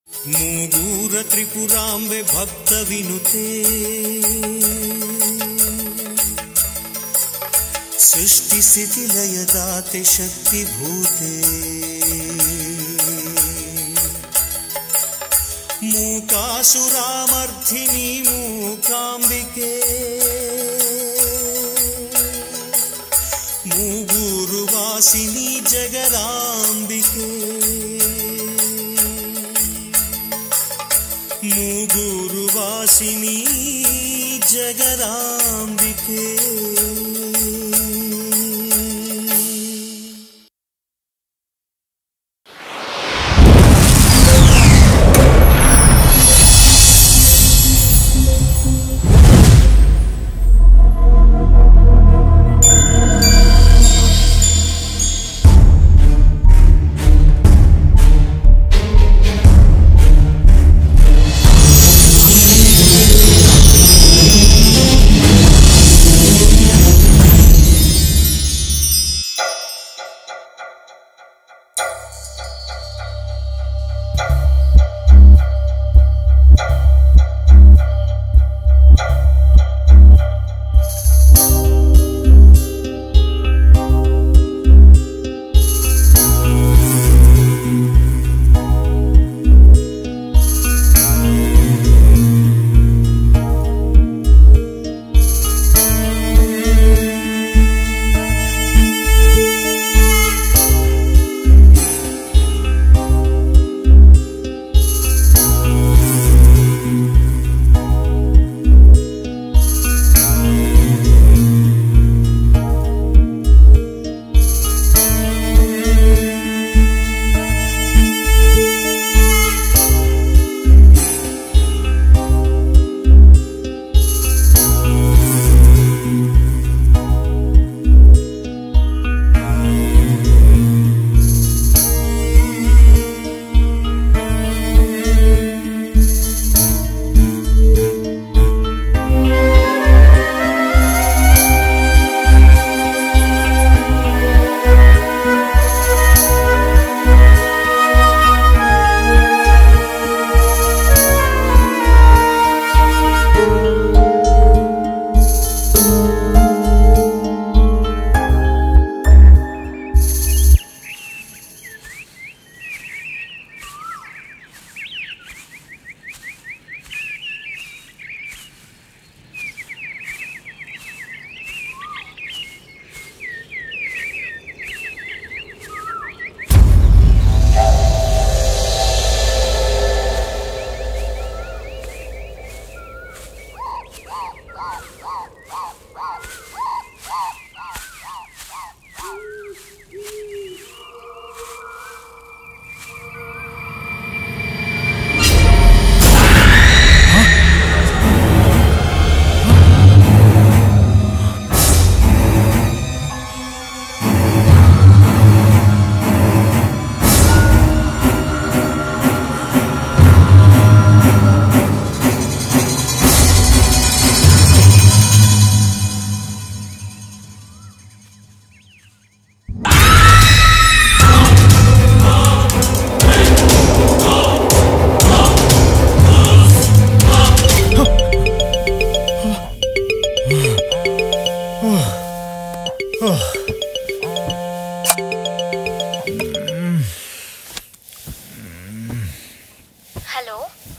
ಮೂಗೂರ ತ್ರಿಪುರಾಂಬೆ ಭಕ್ತ ವಿನುತೆ ಸೃಷ್ಟಿ ಸ್ಥಿತಿ ಲಯದಾತೆ ಶಕ್ತಿಭೂತೆ ಮೂಕಾಸುರಾಮರ್ಧಿನಿ ಮೂಕಾಂಬಿಕೆ ಮೂಗೂರು ವಾಸಿನಿ ಜಗದಾಂಬಿಕೆ ಮೂಗೂರು ವಾಸಿನಿ ಜಗದಾಂಬಿಕೆ.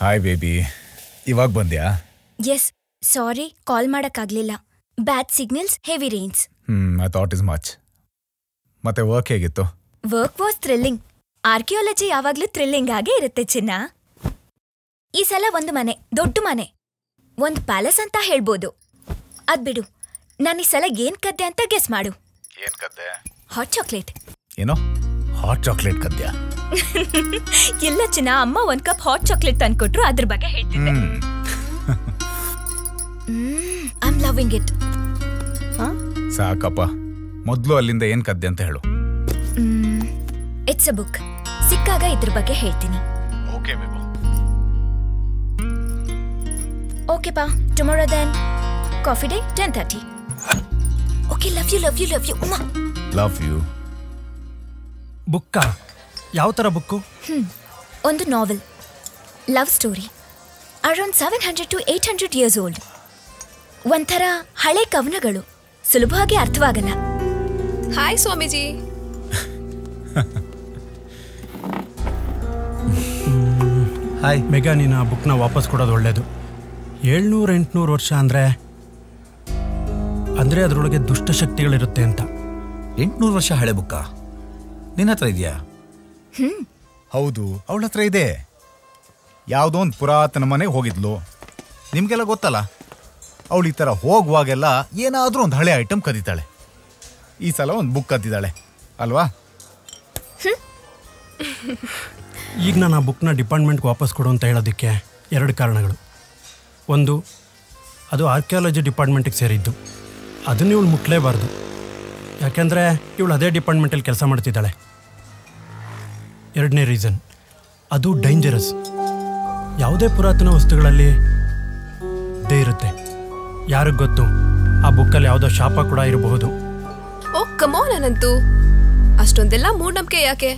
ಹಾಯ್ ಬೇಬಿ, ಇವಾಗ ಬಂದ್ಯಾ? ಎಸ್, ಸಾರಿ ಕಾಲ್ ಮಾಡಕ್ಕಾಗ್ಲಿಲ್ಲ. Bad signals, heavy rains. I thought is much. ಮತ್ತೆ ವರ್ಕ್ ಹೇಗಿತ್ತು? Work was thrilling. ಆರ್ಕಿಯಾಲಜಿ ಯಾವಾಗ್ಲೂ ಥ್ರಿಲ್ಲಿಂಗ್ ಆಗೇ ಇರುತ್ತೆ ಚಿನ್ನ. ಈ ಸಲ ಒಂದು ಮನೆ, ದೊಡ್ಡ ಮನೆ, ಒಂದು ಪ್ಯಾಲೇಸ್ ಅಂತ ಹೇಳ್ಬೋದು. ಅದ್ಬಿಡು, ನಾನು ಈ ಸಲ ಏನ್ ಕದ್ದೆ ಅಂತ ಗೆಸ್ ಮಾಡು. ಏನ್ ಕದ್ದೆ? Hot chocolate. ಏನೋ ಹಾಟ್ ಚಾಕ್ಲೇಟ್ ಕದ್ಯಾ? ಇಲ್ಲ ಚಿನ್ನ, ಅಮ್ಮ ಒಂದ್ ಕಪ್ ಹಾಟ್ ಚಾಕ್ಲೇಟ್ ತಂದ್ಕೊಟ್ರು, ಅದ್ರ ಬಗ್ಗೆ ಹೇಳ್ತಿದ್ದೆ. I am loving it. ಸಾಕಪ್ಪ, ಮೊದ್ಲು ಅಲ್ಲಿಂದ ಏನ್ ಕದ್ದೆ ಅಂತ ಹೇಳು. It's a book. ಸಿಕ್ಕಾಗ ಇದ್ರ ಬಗ್ಗೆ ಹೇಳ್ತೀನಿ. ಓಕೆ ಬೇಬು. ಓಕೆ ಪಾ, tomorrow then. Coffee day 10:30. Okay, love you love you love you. Uma, love you. ಬುಕ್ಕಾ? ಯಾವ ತರ ಬುಕ್ಕು? ಒಂದು novel. Love story around 700 to 800 years old. ಒಂಥರ ಹಳೆ ಕವನಗಳು, ಸುಲಭವಾಗಿ ಅರ್ಥವಾಗಲ್ಲ. ಹಾಯ್ ಸ್ವಾಮೀಜಿ. ಹಾಯ್. ಬೇಗ ನೀನು ಆ ಬುಕ್ನ ವಾಪಸ್ ಕೊಡೋದು ಒಳ್ಳೇದು. 700-800 ವರ್ಷ ಅಂದರೆ ಅದರೊಳಗೆ ದುಷ್ಟಶಕ್ತಿಗಳಿರುತ್ತೆ ಅಂತ. 800 ವರ್ಷ ಹಳೆ ಬುಕ್ಕ ನಿನ್ನ ಹತ್ರ ಇದೆಯಾ? ಹೌದು, ಅವಳ ಹತ್ರ ಇದೆ. ಯಾವುದೋ ಒಂದು ಪುರಾತನ ಮನೆಗೆ ಹೋಗಿದ್ಲು. ನಿಮಗೆಲ್ಲ ಗೊತ್ತಲ್ಲ, ಅವಳು ಈ ಥರ ಹೋಗುವಾಗೆಲ್ಲ ಏನಾದರೂ ಒಂದು ಹಳೆ ಐಟಮ್ ಕದೀತಾಳೆ. ಈ ಸಲ ಒಂದು ಬುಕ್ ಕದ್ದಿದ್ದಾಳೆ ಅಲ್ವಾ? ಈಗ ನಾನು ಆ ಬುಕ್ನ ಡಿಪಾರ್ಟ್ಮೆಂಟ್ಗೆ ವಾಪಸ್ ಕೊಡು ಅಂತ ಹೇಳೋದಕ್ಕೆ 2 ಕಾರಣಗಳು. ಒಂದು, ಅದು ಆರ್ಕಿಯಾಲಜಿ ಡಿಪಾರ್ಟ್ಮೆಂಟಿಗೆ ಸೇರಿದ್ದು, ಅದನ್ನು ಇವಳು ಮುಟ್ಲೇಬಾರ್ದು. ಯಾಕೆಂದರೆ ಇವಳು ಅದೇ ಡಿಪಾರ್ಟ್ಮೆಂಟಲ್ಲಿ ಕೆಲಸ ಮಾಡ್ತಿದ್ದಾಳೆ. 2ನೇ ರೀಸನ್, ಅದು ಡೇಂಜರಸ್. ಯಾವುದೇ ಪುರಾತನ ವಸ್ತುಗಳಲ್ಲಿ ಇದ್ದೇ ಇರುತ್ತೆ. ಯಾರಿಗೆ ಗೊತ್ತು, ಆ ಬುಕ್ಕಲ್ಲಿ ಯಾವುದೋ ಶಾಪ ಕೂಡ ಇರಬಹುದು. ಓ ಕಮೋನ್ ಅನಂತು, ಅಷ್ಟೊಂದೆಲ್ಲ ಮೂಢನಂಬಿಕೆ ಯಾಕೆ?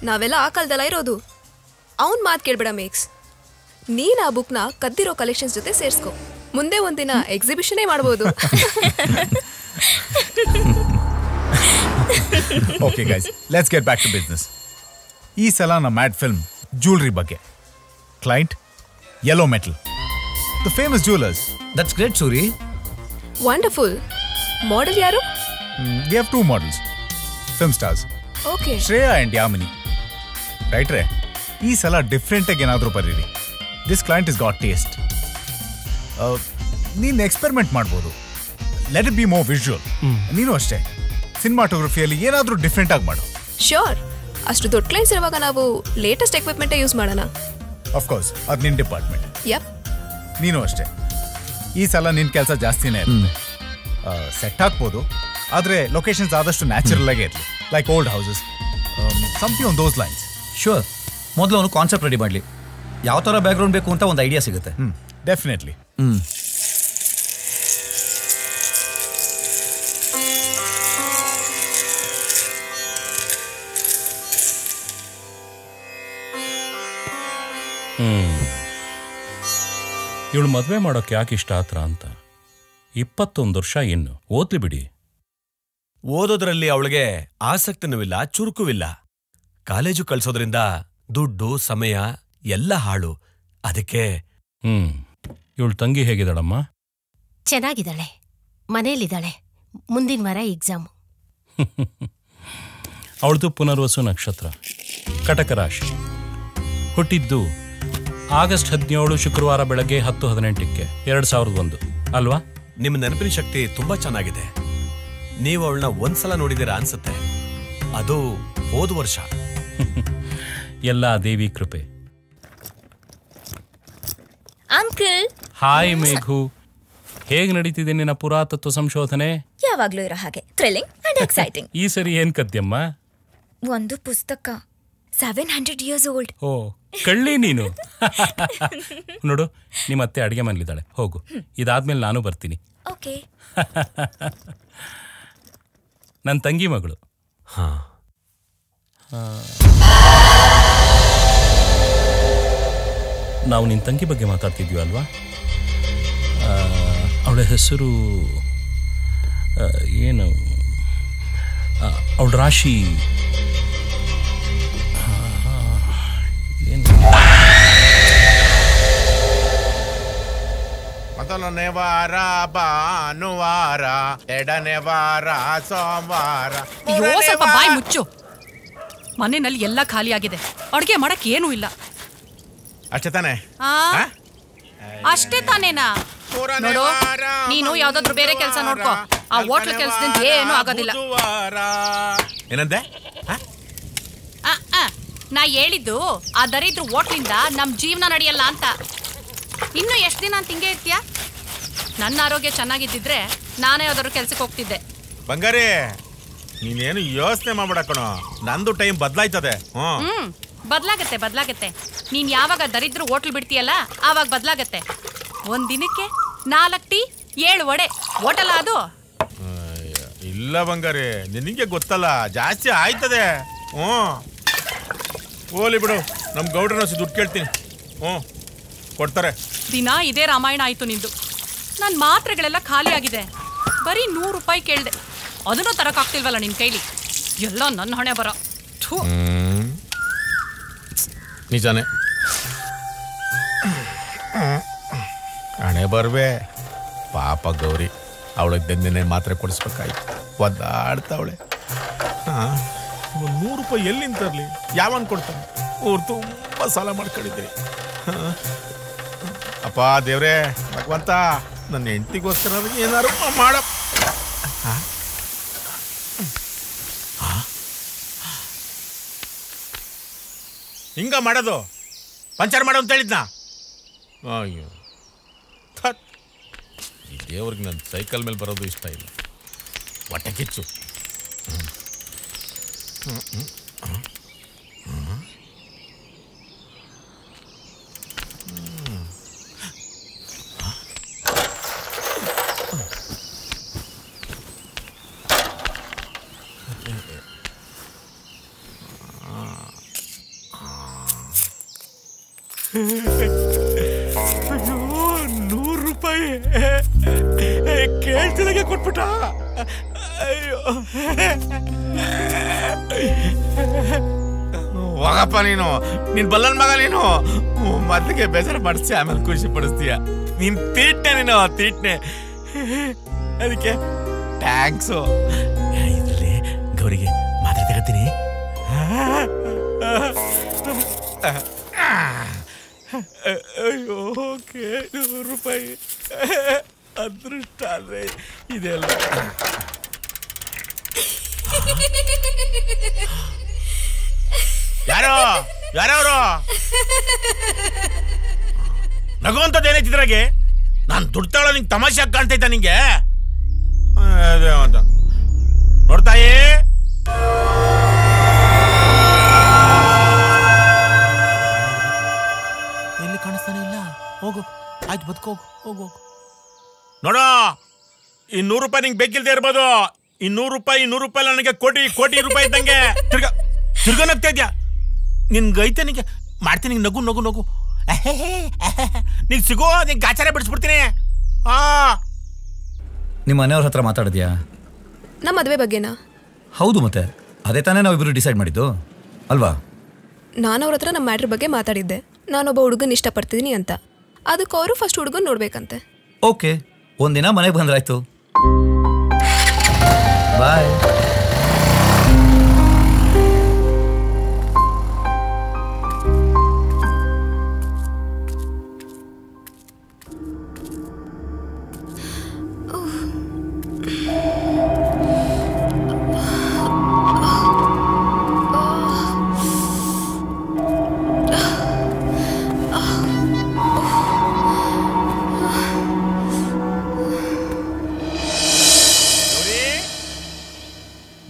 ನಾವೆಲ್ಲ ಆ ಕಾಲದಲ್ಲ ಇರೋದು. ಅವನ್ ಮಾತು ಕೇಳ್ಬೇಡ ಮೇಕ್ಸ್. ನೀನ್ ಆ ಬುಕ್ನ ಕದ್ದಿರೋ ಕಲೆಕ್ಷನ್ಸ್ ಜೊತೆ ಸೇರಿಸ್ಕೊ. ಮುಂದೆ ಒಂದಿನ ಎಕ್ಸಿಬಿಷನೇ ಮಾಡ್ಬೋದು. Okay guys, let's get back to business. ಈ ಸಲ ನಮ್ಮ ಮ್ಯಾಡ್ ಫಿಲ್ಮ್ ಜ್ಯುವೆಲ್ರಿ ಬಗ್ಗೆ. Client Yellow Metal, the famous jewellers. That's great Suri. Wonderful. Model ಯಾರು? We have 2 models, film stars, okay. Shreya and Yamini. ರೈಟ್ರೇ, ಈ ಸಲ ಡಿಫ್ರೆಂಟಾಗಿ ಏನಾದರೂ ಬರೀರಿ. This client is got taste. ನೀನು ಎಕ್ಸ್ಪೆರಿಮೆಂಟ್ ಮಾಡ್ಬೋದು. Let it be more visual. ನೀನು ಅಷ್ಟೇ, ಸಿನಿಮಾಟೋಗ್ರಫಿಯಲ್ಲಿ ಏನಾದರೂ ಡಿಫ್ರೆಂಟಾಗಿ ಮಾಡು. ಶ್ಯೂರ್. ಅಷ್ಟು ದೊಡ್ಡ ಕ್ಲೈಂಟ್ಸ್ ಇರುವಾಗ ನಾವು ಲೇಟೆಸ್ಟ್ ಎಕ್ವಿಪ್ಮೆಂಟೇ ಯೂಸ್ ಮಾಡೋಣ. ಅಫ್ಕೋರ್ಸ್, ಅದು ನಿನ್ನ ಡಿಪಾರ್ಟ್ಮೆಂಟ್. ಯಪ್. ನೀನು ಅಷ್ಟೇ. ಈ ಸಲ ನಿನ್ನ ಕೆಲಸ ಜಾಸ್ತಿನೇ ಇರುತ್ತೆ. ಸೆಟ್ ಹಾಕ್ಬೋದು, ಆದರೆ ಲೊಕೇಶನ್ಸ್ ಆದಷ್ಟು ನ್ಯಾಚುರಲ್ ಆಗೇ ಇರಲಿ, like old houses, something on those lines. Sure. ಮೊದಲು ಅವನು ಕಾನ್ಸೆಪ್ಟ್ ರೆಡಿ ಮಾಡಲಿ. ಯಾವ ಥರ ಬ್ಯಾಕ್ಗ್ರೌಂಡ್ ಬೇಕು ಅಂತ ಒಂದು ಐಡಿಯಾ ಸಿಗುತ್ತೆ. ಡೆಫಿನೆಟ್ಲಿ. ಇವಳು ಮದುವೆ ಮಾಡೋಕೆ ಯಾಕೆ ಇಷ್ಟ ಆತ್ರ ಅಂತ. 21 ವರ್ಷ ಇನ್ನು, ಓದ್ಲಿ ಬಿಡಿ. ಓದೋದ್ರಲ್ಲಿ ಅವಳಿಗೆ ಆಸಕ್ತಿನೂ ಇಲ್ಲ, ಚುರುಕುವಿಲ್ಲ. ಕಾಲೇಜು ಕಳ್ಸೋದ್ರಿಂದ ದುಡ್ಡು, ಸಮಯ ಎಲ್ಲ ಹಾಳು. ಅದಕ್ಕೆ ಇವಳು ತಂಗಿ ಹೇಗಿದ್ದಾಳಮ್ಮ? ಚೆನ್ನಾಗಿದ್ದಾಳೆ, ಮನೇಲಿದ್ದಾಳೆ. ಮುಂದಿನ ವಾರ ಎಕ್ಸಾಮು. ಅವಳದು ಪುನರ್ವಸು ನಕ್ಷತ್ರ, ಕಟಕ ರಾಶಿ. ಹುಟ್ಟಿದ್ದು ಆಗಸ್ಟ್ 17 ಶುಕ್ರವಾರ ಬೆಳಗ್ಗೆ 10:18 2001 ಅಲ್ವಾ? ನಿಮ್ಮ ನೆನಪಿನ ಶಕ್ತಿ ತುಂಬಾ ಚೆನ್ನಾಗಿದೆ. ನೀವು ಅವಳನ್ನ ಒಂದ್ಸಲ ನೋಡಿದ್ದೀರಾ ಅನ್ಸುತ್ತೆ. ಅದು ಹೋದ ವರ್ಷ. ಎಲ್ಲ ದೇವಿ ಕೃಪೆ. ಅಂಕಲ್. ಹಾಯ್ ಮೇಘು, ಹೇಗ್ ನಡೀತಿದೆ ನಿನ್ನ ಪುರಾತತ್ವ ಸಂಶೋಧನೆ? ಯಾವಾಗ್ಲೂ ಇರೋ ಹಾಗೆ, ಥ್ರಿಲ್ಲಿಂಗ್ ಅಂಡ್ ಎಕ್ಸೈಟಿಂಗ್. ಈ ಸರಿ ಏನ್ ಕದ್ಯಮ್ಮ? ಒಂದು ಪುಸ್ತಕ 700 years ಓಲ್ಡ್. ಓ ಕಳ್ಳಿ ನೀನು. ನೋಡು, ನಿಮ್ಮ ಅತ್ತೆ ಅಡಿಗೆ ಮನೇಲಿದ್ದಾಳೆ, ಹೋಗು. ಇದಾದ್ಮೇಲೆ ನಾನು ಬರ್ತೀನಿ. ಓಕೆ. ನನ್ನ ತಂಗಿ ಮಗಳು. ನಾವು ನಿನ್ನ ತಂಗಿ ಬಗ್ಗೆ ಮಾತಾಡ್ತಿದ್ವಿ ಅಲ್ವಾ? ಅವಳ ಹೆಸರು ಏನು? ಅವಳ ರಾಶಿ ಏನು? ಮೊದಲನೇ ವಾರ ಭಾನುವಾರ, ಎರಡನೇ ವಾರ ಸೋಮವಾರ. ಅಯ್ಯೋ, ಸ್ವಲ್ಪ ಬಾಯಿ ಮುಚ್ಚು. ಮನೆಯಲ್ಲಿ ಎಲ್ಲ ಖಾಲಿ ಆಗಿದೆ, ಅಡುಗೆ ಮಾಡಕ್ ಏನೂ ಇಲ್ಲ. ಅಷ್ಟೇ ತಾನೆ? ಅಷ್ಟೇ ತಾನೇನಾ? ನೋಡು, ನೀನು ಯಾವ್ದಾದ್ರು ಬೇರೆ ಕೆಲಸ ನೋಡ್ಕೋ. ಆ ಹೋಟ್ಲ್ ಕೆಲಸದಿಂದ ಏನೂ ಆಗೋದಿಲ್ಲ. ಏನಂದೆ? ನಾ ಹೇಳಿದ್ದು ಆ ದರಿದ್ರ ಹೋಟ್ಲಿಂದ ನಮ್ ಜೀವನ ನಡೆಯಲ್ಲ ಅಂತ. ಇನ್ನು ಎಷ್ಟು ದಿನ ಅಂತ ಹಿಂಗೆ ಇರ್ತೀಯ? ನನ್ನ ಆರೋಗ್ಯ ಚೆನ್ನಾಗಿದ್ದಿದ್ರೆ ನಾನೇ ಯಾವ್ದಾದ್ರು ಕೆಲ್ಸಕ್ಕೆ ಹೋಗ್ತಿದ್ದೆ. ಬಂಗಾರಿ, ನೀನೇನು ಯೋಚನೆ ಮಾಡ್ಬೇಡ ಕಣೋ, ನಂದು ಟೈಮ್ ಬದಲಾಯ್ತದೆ. ಬದಲಾಗತ್ತೆ. ನೀನ್ ಯಾವಾಗ ದರಿದ್ರ ಹೋಟ್ಲ್ ಬಿಡ್ತೀಯಲ್ಲ ಆವಾಗ ಬದಲಾಗತ್ತೆ. ಒಂದ್ ದಿನಕ್ಕೆ 4 ಟೀ 7 ವಡೆ ಹೋಟೆಲ್ ಅದು. ಇಲ್ಲ ಬಂಗಾರಿ, ನಿನಗೆ ಗೊತ್ತಲ್ಲ, ಜಾಸ್ತಿ ಆಯ್ತದೆ. ಹೋಲಿ ಬಿಡು, ನಮ್ ಗೌಡ್ರನ ದುಡ್ಡು ಕೇಳ್ತೀನಿ. ಕೊಡ್ತಾರೆ. ದಿನ ಇದೇ ರಾಮಾಯಣ ಆಯ್ತು ನಿಂದು. ನನ್ನ ಮಾತ್ರೆಗಳೆಲ್ಲ ಖಾಲಿ ಆಗಿದೆ. ಬರೀ 100 ರೂಪಾಯಿ ಕೇಳಿದೆ, ಅದನ್ನು ತರಕಾಗ್ತಿಲ್ವಲ್ಲ ನಿನ್ ಕೈಲಿ. ಎಲ್ಲ ನನ್ನ ಹಣೆ ಬರ. ನಿಜಾನೇ, ಹಣೆ ಬರ್ಬೇ. ಪಾಪ ಗೌರಿ, ಅವಳಿಗೆ ದಿನೇ ಮಾತ್ರೆ ಕೊಡಿಸ್ಬೇಕಾಯ್ತು. ಒದ್ದಾಡ್ತಾವಳೆ. 100 ರೂಪಾಯಿ ಎಲ್ಲಿಂದ ತರಲಿ? ಯಾವನ್ ಕೊಡ್ತಾನೆ? ಅವ್ರು ತುಂಬ ಸಾಲ ಮಾಡ್ಕೊಂಡಿದ್ದೀರಿ. ಅಪ್ಪ ದೇವ್ರೇ, ಭಗವಂತ, ನನ್ನ ಹೆಂಡತಿಗೋಸ್ಕರ ಏನಾರು ಮಾಡ. ಹಿಂಗ ಮಾಡೋದು? ಪಂಚರ್ ಮಾಡೋ ಅಂತ ಹೇಳಿದ್ನಾ? ಅಯ್ಯೋ, ಈ ದೇವ್ರಿಗೆ ನನ್ನ ಸೈಕಲ್ ಮೇಲೆ ಬರೋದು ಇಷ್ಟ ಇಲ್ಲ. ಹೊಟ್ಟೆ ಕಿಚ್ಚು. ಅಯ್ಯೋ, 100 ರೂಪಾಯಿ ಕೇಳ್ತಿದಾಗೆ ಕೊಟ್ಬಿಟ್ಟ. ಅಯ್ಯೋ, ಹೋಗಪ್ಪ ನೀನು. ನೀನ್ ಬಲ್ಲನ್ ಮಗ ನೀನು. ಮೊದಲಿಗೆ ಬೇಜಾರು ಮಾಡಿಸ್ತೀಯ, ಆಮೇಲೆ ಖುಷಿ ಪಡಿಸ್ತೀಯ. ನೀನ್ ತೀಟ್ನೆ, ನೀನು ತೀಟ್ನೆ. ಅದಕ್ಕೆ ಟ್ಯಾಂಕ್ಸು. ಇದರಲ್ಲಿ ಗೌರಿಗೆ ಮಾತ್ರ ತಗೋತೀನಿ. ಅಯ್ಯೋ, 100 ರೂಪಾಯಿ ಅದೃಷ್ಟ ಆದ್ರೆ ಇದೆಲ್ಲ. ಯಾರವರು ನಗುವಂಥದ್ದು ಏನೈತಿದ್ರಾಗೆ? ನಾನು ದುಡ್ಡು ತಗೊಳ್ಳೋ ನಿಂಗೆ ತಮಾಷೆ ಕಾಣ್ತೈತ ನಿಂಗೆ? ನೋಡ್ತಾಯಿ, ಎಲ್ಲಿ ಕಾಣಿಸ್ತಾನೆ ಇಲ್ಲ. ಹೋಗು, ಆಯ್ತು, ಬದುಕೋಗು, ಹೋಗು. ನೋಡೋ, ಈ 100 ರೂಪಾಯಿ ನಿಂಗೆ ಬೇಕಿಲ್ದೇ ಇರ್ಬೋದು. ಈ 100 ರೂಪಾಯಿ ನನಗೆ ಕೋಟಿ ರೂಪಾಯಿ ಇದ್ದಂಗೆ. ತಿರ್ಗ ನಗ್ತಾ ಇದ್ಯಾ? ನಿನ್ಗೈತೆ, ನಿಂಗೆ ಮಾಡ್ತೀನಿ. ನಗು ನಗು ನಗು. ನಿಂಗೆ ಸಿಗೋ, ನಿಂಗೆ ಗಾಚಾರ ಬಿಡಿಸ್ಬಿಡ್ತೀನಿ. ನಿಮ್ಮ ಮನೆಯವ್ರ ಹತ್ರ ಮಾತಾಡಿದ್ಯಾ? ನಮ್ಮ ಮದುವೆ ಬಗ್ಗೆನಾ? ಹೌದು, ಮತ್ತೆ ಅದೇ ತಾನೇ ನಾವಿಬ್ರು ಡಿಸೈಡ್ ಮಾಡಿದ್ದು ಅಲ್ವಾ? ನಾನು ಅವ್ರ ಹತ್ರ ನಮ್ಮ ಮ್ಯಾಟ್ರ್ ಬಗ್ಗೆ ಮಾತಾಡಿದ್ದೆ. ನಾನೊಬ್ಬ ಹುಡುಗನ ಇಷ್ಟಪಡ್ತಿದ್ದೀನಿ ಅಂತ. ಅದಕ್ಕೆ ಅವರು ಫಸ್ಟ್ ಹುಡುಗನ್ ನೋಡ್ಬೇಕಂತೆ. ಓಕೆ, ಒಂದಿನ ಮನೆಗೆ ಬಂದ್ರಾಯ್ತು. ಬಾಯ್.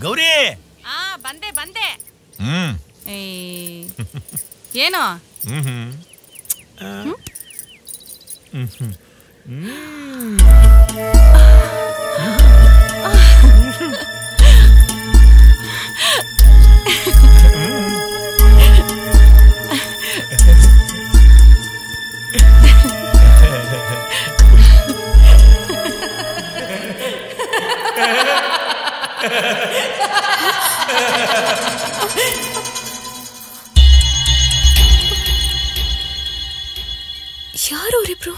ಗೌರಿ, ಬಂದೆ. ಏನೋ? ಯಾರು ಅವರಿಬ್ರು?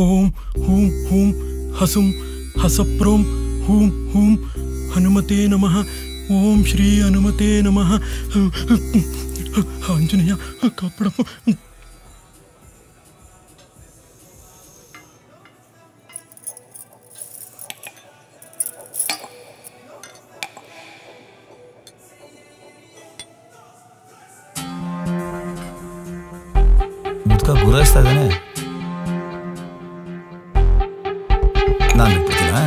ಓಂ ಹೂಂ ಹೂಂ ಹಸುಂ ಹಸಪ್ರೋಂ ಹೂಂ ಹೂಂ ಹನುಮತೆ ನಮಃ ಓಂ ಶ್ರೀ ಹನುಮತೆ ನಮಃ ಆಂಜನೇಯ ಕಾಪಾಡಪ್ಪ. ಗುರಾಯಿಸ್ತಾ ಇದ್ದಾನೆ. ನಾನು ಬಿಟ್ಬಿಡ್ತೀನ?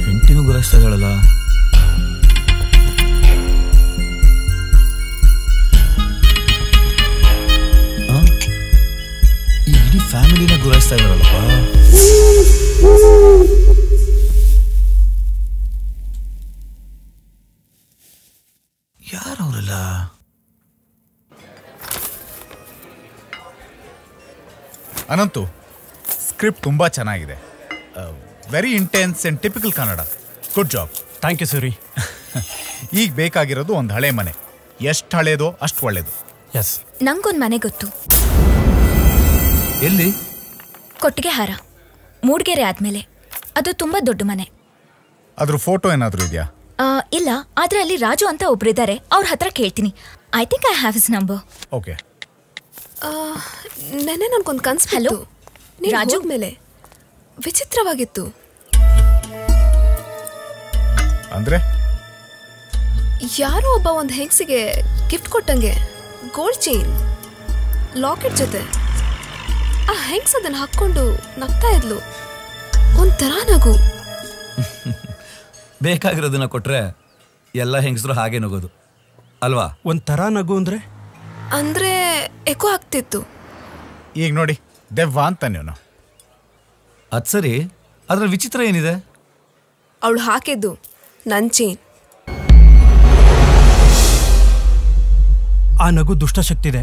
ಹೆಂಡತಿನೂ ಗುರಾಯಿಸ್ತಾ ಇದ್ದಾಳಲ್ಲ. ಈ ಇಡೀ ಫ್ಯಾಮಿಲಿನ ಗುರಾಯಿಸ್ತಾ ಇದ್ದಾರಲ್ಲಪ್ಪ. ಯಾರವರೆಲ್ಲ? ಅನಂತು, ಸ್ಕ್ರಿಪ್ಟ್ ತುಂಬಾ ಚೆನ್ನಾಗಿದೆ. Very intense and typical Kannada. Good job. Thank you Suri. ಈಗ ಬೇಕಾಗಿರೋದು ಒಂದು ಹಳೆ ಮನೆ. ಎಷ್ಟು ಹಳೇದೋ ಅಷ್ಟು ಒಳ್ಳೇದು. ಎಸ್. ನಂಗೊಂದು ಮನೆ ಗೊತ್ತು. ಎಲ್ಲಿ? ಕೊಟ್ಟಿಗೆಹಾರ, ಮೂಡ್ಗೆರೆ ಆದ್ಮೇಲೆ. ಅದು ತುಂಬಾ ದೊಡ್ಡ ಮನೆ. ಅದ್ರ ಫೋಟೋ ಏನಾದರೂ ಇದೆಯಾ? ಇಲ್ಲ, ಆದ್ರೆ ಅಲ್ಲಿ ರಾಜು ಅಂತ ಒಬ್ರಿದ್ದಾರೆ. ಅವ್ರ ಹತ್ರ ಕೇಳ್ತೀನಿ. I think I have his number. Okay. ನೆನ್ನೆ ನನ್ಗೊಂದು ಕನ್ಸು. ಹಲೋ ರಾಜು ಮೇಲೆ ವಿಚಿತ್ರವಾಗಿತ್ತು. ಅಂದ್ರೆ ಯಾರೋ ಒಬ್ಬ ಒಂದು ಹೆಂಗಸಿಗೆ ಗಿಫ್ಟ್ ಕೊಟ್ಟಂಗೆ ಗೋಲ್ಡ್ ಚೈನ್, ಲಾಕೆಟ್ ಜೊತೆ. ಆ ಹೆಂಗ್ಸ್ ಅದನ್ನ ಹಾಕೊಂಡು ನಗ್ತಾ ಇದ್ಲು. ಒಂಥರ ನಗು. ಬೇಕಾಗಿರೋದನ್ನ ಕೊಟ್ರೆ ಎಲ್ಲ ಹೆಂಗಸರು ಹಾಗೆ ನಗೋದು ಅಲ್ವಾ? ಒಂಥರ ನಗು ಅಂದ್ರೆ ಎಕೋ ಆಗ್ತಿತ್ತು. ಈಗ ನೋಡಿ, ದೆವ್ವ ಅಂತ ನೀವು. ಅದ್ ಸರಿ, ಅದ್ರ ವಿಚಿತ್ರ ಏನಿದೆ? ಅವಳು ಹಾಕಿದ್ದು ನನ್ ಚೈನ್. ಆ ನಗು ದುಷ್ಟಶಕ್ತಿದೆ.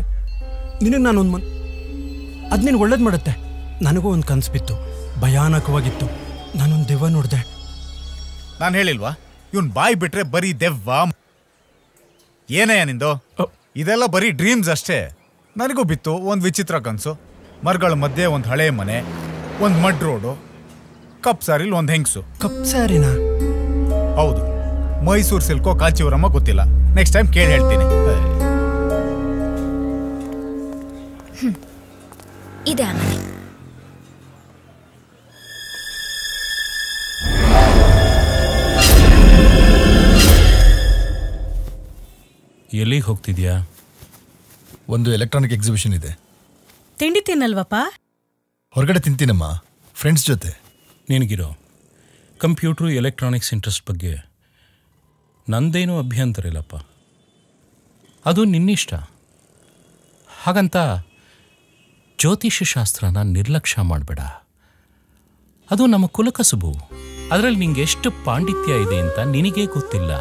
ನಿನಗೆ ನಾನೊಂದು ಅದು ನೀನು ಒಳ್ಳೇದು ಮಾಡುತ್ತೆ. ನನಗೂ ಒಂದು ಕನಸು ಬಿತ್ತು, ಭಯಾನಕವಾಗಿತ್ತು. ನಾನೊಂದು ದೆವ್ವ ನೋಡಿದೆ. ನಾನು ಹೇಳಿಲ್ವಾ, ಇವನ್ ಬಾಯಿ ಬಿಟ್ರೆ ಬರೀ ದೆವ್ವ. ಏನಯ್ಯ ನಿಂದು? ಇದೆಲ್ಲ ಬರೀ ಡ್ರೀಮ್ಸ್ ಅಷ್ಟೇ. ನನಗೂ ಬಿತ್ತು ಒಂದು ವಿಚಿತ್ರ ಕನಸು. ಮರಗಳ ಮಧ್ಯೆ ಒಂದು ಹಳೆ ಮನೆ, ಒಂದು ಮಡ್ ರೋಡು, ಕಪ್ ಸಾರಿಲ್ ಒಂದು ಹೆಂಗಸು. ಕಪ್ ಸಾರಿನಾ? ಹೌದು. ಮೈಸೂರು ಸಿಲ್ಕೋ ಕಾಂಚೀವರಮ್ಮ ಗೊತ್ತಿಲ್ಲ. ನೆಕ್ಸ್ಟ್ ಟೈಮ್ ಕೇಳಿ ಹೇಳ್ತೀನಿ. ಇದೆ ಆ ಮನೆ. ಎಲ್ಲಿಗೆ ಹೋಗ್ತಿದ್ಯಾ? ಒಂದು ಎಲೆಕ್ಟ್ರಾನಿಕ್ ಎಕ್ಸಿಬಿಷನ್ ಇದೆ. ತಿಂಡಿ ತಿನ್ನಲ್ವಪ್ಪ? ಹೊರಗಡೆ ತಿಂತೀನಮ್ಮ, ಫ್ರೆಂಡ್ಸ್ ಜೊತೆ. ನಿನಗಿರೋ ಕಂಪ್ಯೂಟ್ರು ಎಲೆಕ್ಟ್ರಾನಿಕ್ಸ್ ಇಂಟ್ರೆಸ್ಟ್ ಬಗ್ಗೆ ನಂದೇನೂ ಅಭ್ಯಂತರ ಇಲ್ಲಪ್ಪ. ಅದು ನಿನ್ನಿಷ್ಟ. ಹಾಗಂತ ಜ್ಯೋತಿಷ್ಯ ಶಾಸ್ತ್ರನ ನಿರ್ಲಕ್ಷ್ಯ ಮಾಡಬೇಡ. ಅದು ನಮ್ಮ ಕುಲಕಸುಬು. ಅದರಲ್ಲಿ ನಿಂಗೆ ಎಷ್ಟು ಪಾಂಡಿತ್ಯ ಇದೆ ಅಂತ ನಿನಗೇ ಗೊತ್ತಿಲ್ಲ.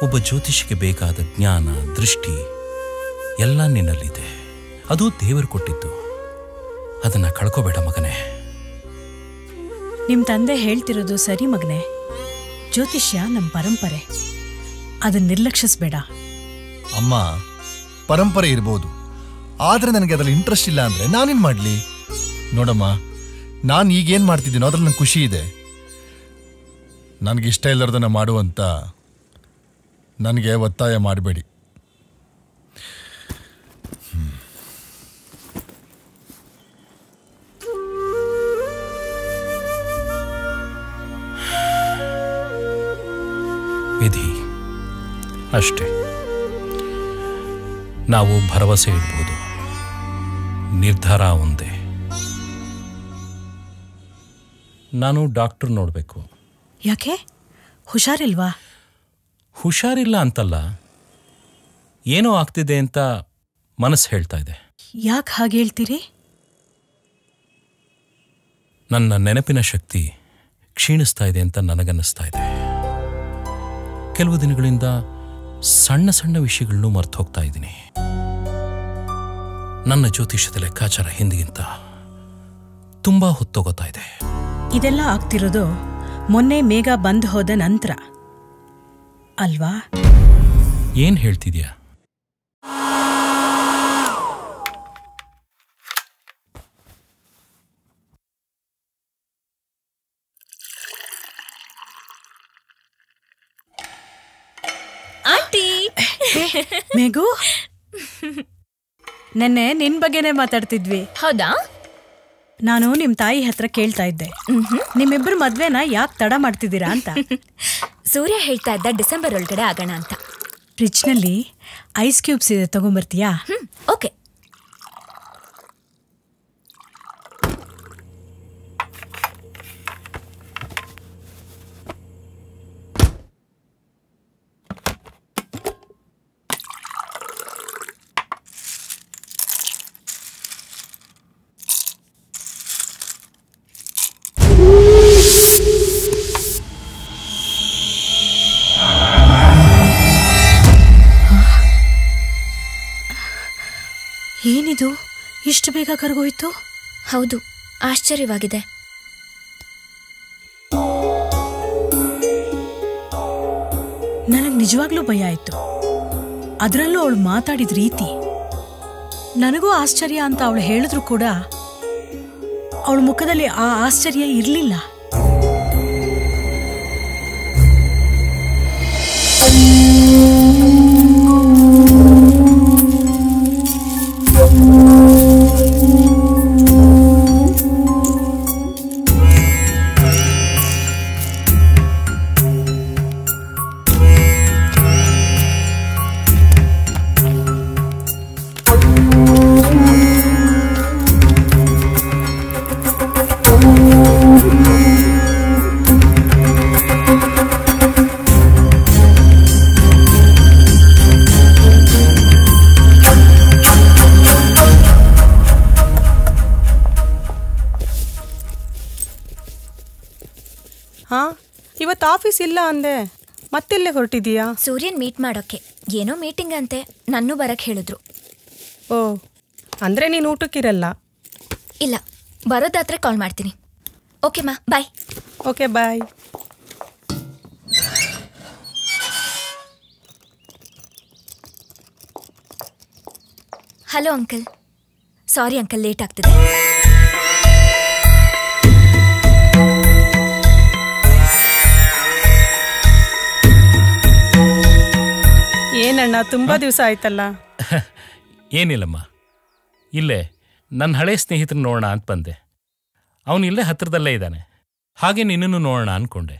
ಒಬ್ಬ ಜ್ಯೋತಿಷಿಗೆ ಬೇಕಾದ ಜ್ಞಾನ, ದೃಷ್ಟಿ ಎಲ್ಲ ನಿನ್ನಲ್ಲಿದೆ. ಅದು ದೇವರು ಕೊಟ್ಟಿದ್ದು. ಅದನ್ನು ಕಳ್ಕೋಬೇಡ ಮಗನೇ. ನಿಮ್ಮ ತಂದೆ ಹೇಳ್ತಿರೋದು ಸರಿ ಮಗನೇ. ಜ್ಯೋತಿಷ್ಯ ನಮ್ಮ ಪರಂಪರೆ, ಅದನ್ನ ನಿರ್ಲಕ್ಷಿಸಬೇಡ. ಅಮ್ಮ, ಪರಂಪರೆ ಇರ್ಬೋದು, ಆದರೆ ನನಗೆ ಅದರಲ್ಲಿ ಇಂಟ್ರೆಸ್ಟ್ ಇಲ್ಲ ಅಂದರೆ ನಾನೇನು ಮಾಡಲಿ? ನೋಡಮ್ಮ, ನಾನು ಈಗೇನು ಮಾಡ್ತಿದ್ದೀನೋ ಅದ್ರಲ್ಲಿ ನಂಗೆ ಖುಷಿ ಇದೆ. ನನಗಿಷ್ಟ ಇಲ್ಲದನ್ನ ಮಾಡುವಂತ ನನಗೆ ಒತ್ತಾಯ ಮಾಡಬೇಡಿ. ವಿಧಿ ಅಷ್ಟೇ. ನಾವು ಭರವಸೆ ಇಡ್ಬೋದು, ನಿರ್ಧಾರ ಒಂದೇ. ನಾನು ಡಾಕ್ಟರ್ ನೋಡಬೇಕು. ಯಾಕೆ? ಹುಷಾರಿಲ್ವಾ? ಹುಷಾರಿಲ್ಲ ಅಂತಲ್ಲ, ಏನೋ ಆಗ್ತಿದೆ ಅಂತ ಮನಸ್ಸು ಹೇಳ್ತಾ ಇದೆ. ಯಾಕೆ ಹಾಗೆ ಹೇಳ್ತೀರಿ? ನನ್ನ ನೆನಪಿನ ಶಕ್ತಿ ಕ್ಷೀಣಿಸ್ತಾ ಇದೆ ಅಂತ ನನಗನ್ನಿಸ್ತಾ ಇದೆ. ಕೆಲವು ದಿನಗಳಿಂದ ಸಣ್ಣ ಸಣ್ಣ ವಿಷಯಗಳನ್ನು ಮರ್ತು ಹೋಗ್ತಾ ಇದ್ದೀನಿ. ನನ್ನ ಜ್ಯೋತಿಷ್ಯದ ಲೆಕ್ಕಾಚಾರ ಹಿಂದಿಗಿಂತ ತುಂಬಾ ಹೊತ್ತೋಗೋತಾ ಇದೆ. ಇದೆಲ್ಲ ಆಗ್ತಿರೋದು ಮೊನ್ನೆ ಮೇಘ ಬಂದ್ ಹೋದ ನಂತರ ಅಲ್ವಾ? ಏನ್ ಹೇಳ್ತಿದ್ಯಾ? ಆಂಟಿ ಮೇಘು, ನೆನ್ನೆ ನಿನ್ ಬಗ್ಗೆನೇ ಮಾತಾಡ್ತಿದ್ವಿ. ಹೌದಾ? ನಾನು ನಿಮ್ ತಾಯಿ ಹತ್ರ ಕೇಳ್ತಾ ಇದ್ದೆ, ನಿಮ್ಮಿಬ್ರು ಮದ್ವೆನ ಯಾಕೆ ತಡ ಮಾಡ್ತಿದ್ದೀರಾ ಅಂತ. ಸೂರ್ಯ ಹೇಳ್ತಾ ಇದ್ದ ಡಿಸೆಂಬರ್ ಒಳಗಡೆ ಆಗೋಣ ಅಂತ. ಫ್ರಿಡ್ಜ್ನಲ್ಲಿ ಐಸ್ ಕ್ಯೂಬ್ಸ್ ಇದೆ, ತಗೊಂಬರ್ತೀಯಾ? ಓಕೆ. ಏನಿದು, ಇಷ್ಟು ಬೇಗ ಕರಗೋಯ್ತು? ಹೌದು, ಆಶ್ಚರ್ಯವಾಗಿದೆ. ನನಗೆ ನಿಜವಾಗ್ಲೂ ಭಯ ಆಯ್ತು. ಅದರಲ್ಲೂ ಅವಳು ಮಾತಾಡಿದ ರೀತಿ ನನಗೂ ಆಶ್ಚರ್ಯ ಅಂತ ಅವಳು ಹೇಳಿದ್ರು ಕೂಡ ಅವಳ ಮುಖದಲ್ಲಿ ಆ ಆಶ್ಚರ್ಯ ಇರಲಿಲ್ಲ. ಇವತ್ತು ಆಫೀಸ್ ಇಲ್ಲ ಅಂದೆ, ಮತ್ತೆಲ್ಲೇ ಹೊರಟಿದೀಯಾ? ಸೂರ್ಯನ್ ಮೀಟ್ ಮಾಡೋಕೆ ಏನೋ ಮೀಟಿಂಗ್ ಅಂತೆ, ನನ್ನೂ ಬರಕ್ ಹೇಳಿದ್ರು. ಓ, ಅಂದ್ರೆ ನೀನು ಊಟಕ್ಕಿರಲ್ಲ? ಇಲ್ಲ, ಬರೋದಾದ್ರೆ ಕಾಲ್ ಮಾಡ್ತೀನಿ. ಓಕೆ ಮಾ, bye. Okay, bye. Hello uncle. Sorry uncle, late ಆಗ್ತಿದೆ. ಏನಣ್ಣ, ತುಂಬಾ ದಿವಸ ಆಯ್ತಲ್ಲ? ಏನಿಲ್ಲಮ್ಮ, ಇಲ್ಲೇ ನನ್ನ ಹಳೆ ಸ್ನೇಹಿತನ ನೋಡೋಣ ಅಂತ ಬಂದೆ. ಅವನು ಇಲ್ಲೇ ಹತ್ರದಲ್ಲೇ ಇದ್ದಾನೆ, ಹಾಗೆ ನಿನ್ನನ್ನು ನೋಡೋಣ ಅಂದ್ಕೊಂಡೆ.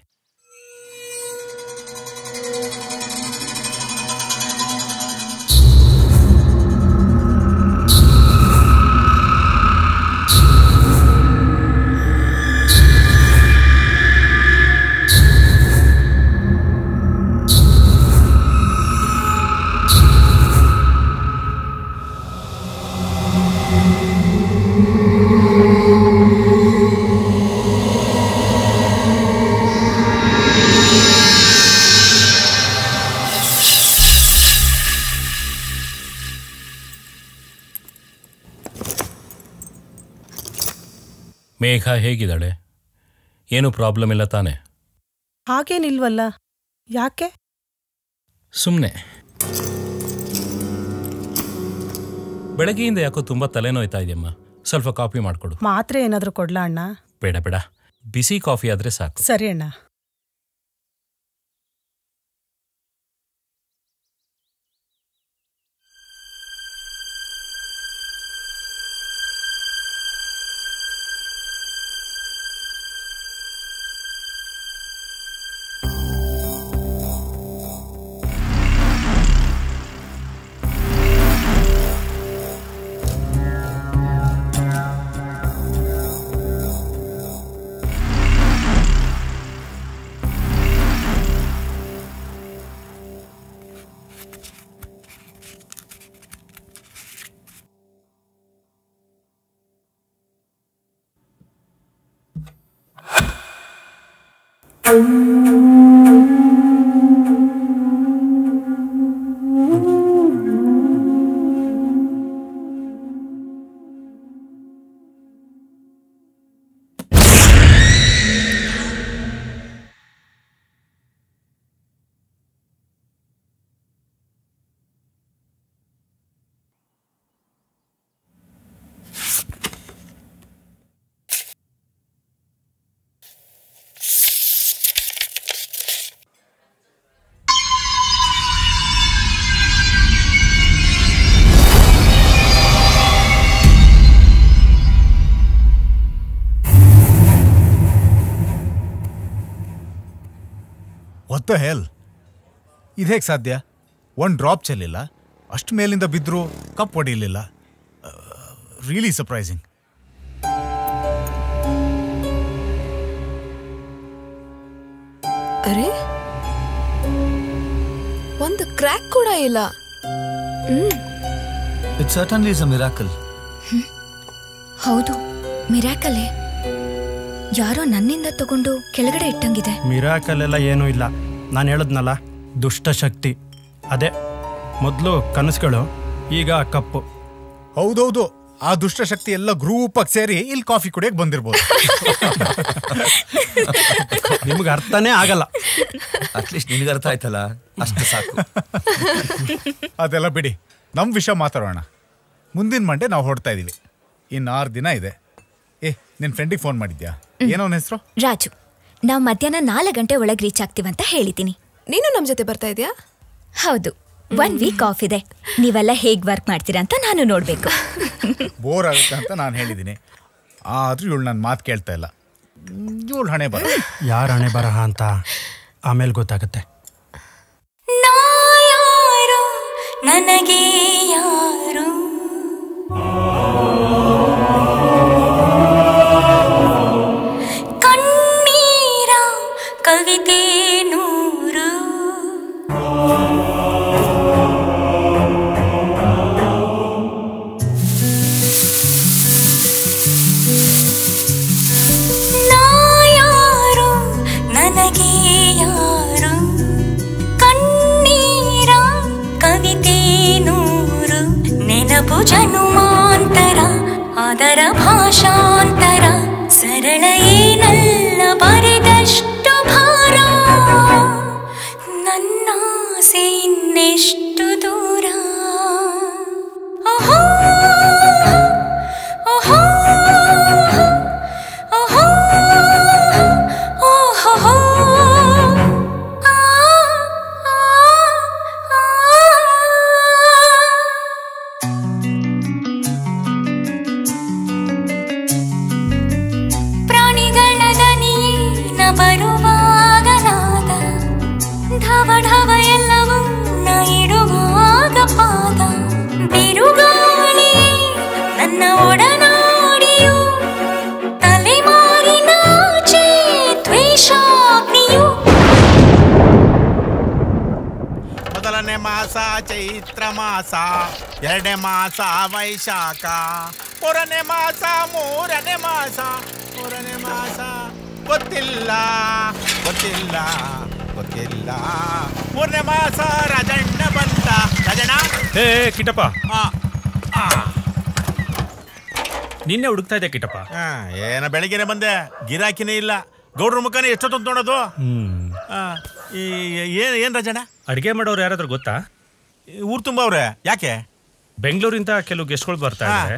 ಮೇಘ ಹೇಗಿದ್ದಾಳೆ? ಏನು ಪ್ರಾಬ್ಲಮ್ ಇಲ್ಲ ತಾನೆ? ಹಾಗೇನಿಲ್ವಲ್ಲ, ಯಾಕೆ? ಸುಮ್ಮನೆ ಬೆಳಗ್ಗೆಯಿಂದ ಯಾಕೋ ತುಂಬ ತಲೆನೋಯ್ತಾ ಇದೆಯಮ್ಮ. ಸ್ವಲ್ಪ ಕಾಫಿ ಮಾಡಿಕೊಡು. ಮಾತ್ರೆ ಏನಾದರೂ ಕೊಡ್ಲಾ ಅಣ್ಣ? ಬೇಡ ಬೇಡ, ಬಿಸಿ ಕಾಫಿ ಆದರೆ ಸಾಕು. ಸರಿ ಅಣ್ಣ. ವಾಟ್ ದ ಹೆಲ್, ಇದು ಹೇಗೆ ಸಾಧ್ಯ? ಒಂದು ಡ್ರಾಪ್ ಚೆಲ್ಲಿಲ್ಲ, ಅಷ್ಟು ಮೇಲಿಂದ ಬಿದ್ದರೂ ಕಪ್ ಹೊಡಿಲಿಲ್ಲ. Really surprising. ಅರೆ, ಒಂದು ಕ್ರ್ಯಾಕ್ ಕೂಡ ಇಲ್ಲ. It certainly is a miracle. ಹೌದು, ಮಿರಾಕಲೇ. ಯಾರೋ ನನ್ನಿಂದ ತಗೊಂಡು ಕೆಳಗಡೆ ಇಟ್ಟಂಗಿದೆ. ಮಿರಾಕಲ್ ಎಲ್ಲ ಏನೂ ಇಲ್ಲ. ನಾನು ಹೇಳದ್ನಲ್ಲ, ದುಷ್ಟಶಕ್ತಿ. ಅದೇ ಮೊದಲು ಕನಸುಗಳು, ಈಗ ಕಪ್ಪು. ಹೌದೌದು, ಆ ದುಷ್ಟಶಕ್ತಿ ಎಲ್ಲ ಗ್ರೂಪಾಗಿ ಸೇರಿ ಇಲ್ಲಿ ಕಾಫಿ ಕುಡಿಯಕ್ಕೆ ಬಂದಿರ್ಬೋದು. ನಿಮ್ಗೆ ಅರ್ಥನೇ ಆಗಲ್ಲ. ಅಟ್ಲೀಸ್ಟ್ ನಿನಗೆ ಅರ್ಥ ಆಯ್ತಲ್ಲ, ಅಷ್ಟು ಸಾಕು. ಅದೆಲ್ಲ ಬಿಡಿ, ನಮ್ಮ ವಿಷಯ ಮಾತಾಡೋಣ. ಮುಂದಿನ ಮಂಡೆ ನಾವು ಹೊಡ್ತಾ ಇದೀವಿ. ಇನ್ನು 6 ದಿನ ಇದೆ. ನಿನ್ನ ಫ್ರೆಂಡಿಗೆ ಫೋನ್ ಮಾಡಿದ್ಯಾ? ಏನೋ ಅವನ ಹೆಸರು? ರಾಜು. ನಾವು ಮಧ್ಯಾಹ್ನ 4 ಗಂಟೆ ಒಳಗೆ ರೀಚ್ ಆಗ್ತೀವಂತ ಹೇಳಿದ್ದೀನಿ. ನೀನು ನಮ್ಮ ಜೊತೆ ಬರ್ತಾ ಇದೆಯಾ? ಹೌದು, 1 ವೀಕ್ ಆಫ್ ಇದೆ. ನೀವೆಲ್ಲ ಹೇಗೆ ವರ್ಕ್ ಮಾಡ್ತೀರಾ ಅಂತ ನಾನು ನೋಡಬೇಕು. ಬೋರ್ ಆಗುತ್ತೆ ಅಂತ ನಾನು ಹೇಳಿದ್ದೀನಿ. ಆದ್ರೂ ಇವಳು ನನ್ನ ಮಾತು ಕೇಳ್ತಾ ಇಲ್ಲ. ಇವಳು ಹಣೆ ಬರ. ಯಾರ ಹಣೆ ಬರಹ ಅಂತ ಆಮೇಲೆ ಗೊತ್ತಾಗುತ್ತೆ. ನನಗೆ ಯಾರು ಕಣ್ಣೀರ ಕವಿತೆ ನೂರು ನಾ ಯಾರು ನನಗೆ ಯಾರು ಕಣ್ಣೀರ ಕವಿತೆ ನೂರು ನೆನಪು ಜನುಮಾಂತರ ಅದರ ಭಾಷಾಂತರ ಸರಳ ಏನಲ್ಲ ಬರೆದಷ್ಟು ಭಾರ ನನ್ನಾಸೆ ಇನ್ನೆಷ್ಟು ದೂರ ಓಹೋ ಓಹೋ ಓಹೋ ಓಹೋ ಪ್ರಾಣಿಗಳ ದನಿಯೇನ ಬರುವಾಗ ನಾದ ಢವ ಢವ ಎಲ್ಲವೂ ನ ಇಡುವಾಗ ಪಾದ ಬಿರುಗಾಳಿ ನನ್ನ ಒಡನಾಡಿಯು ತಲೆಮಾರಿನಾಚೆ ದ್ವೇಷಾಗ್ನಿಯು ಮೊದಲನೇ ಮಾಸ ಚೈತ್ರ ಮಾಸ, 2ನೇ ಮಾಸ ವೈಶಾಖ, 3ನೇ ಮಾಸ 3ನೇ ಮಾಸ 3ನೇ ಮಾಸ ಗೊತ್ತಿಲ್ಲ ಗೊತ್ತಿಲ್ಲ ಗೊತ್ತಿಲ್ಲ 3ನೇ ಮಾಸ ರಾಜಣ್ಣ ಬಂತ. ರಾಜಣ್ಣ, ಹೇ ಕಿಟಪ್ಪ, ನಿನ್ನೆ ಹುಡುಕ್ತಾ ಇದ್ದೆ ಕಿಟಪ್ಪ. ಏನ ಬೆಳಿಗ್ಗೆನೆ ಬಂದೆ, ಗಿರಾಕಿನೇ ಇಲ್ಲ. ಗೌಡ್ರ ಮುಖನೇ ಎಷ್ಟೊತ್ತು ನೋಡೋದು. ಏನ್ ರಾಜಣ್ಣ, ಅಡಿಗೆ ಮಾಡೋರು ಯಾರಾದ್ರೂ ಗೊತ್ತಾ? ಊರ್ ತುಂಬ ಅವ್ರೆ. ಯಾಕೆ? ಬೆಂಗಳೂರಿಂದ ಕೆಲವು ಗೆಸ್ಟ್ಗಳು ಬರ್ತಾ ಇದ್ದಾರೆ.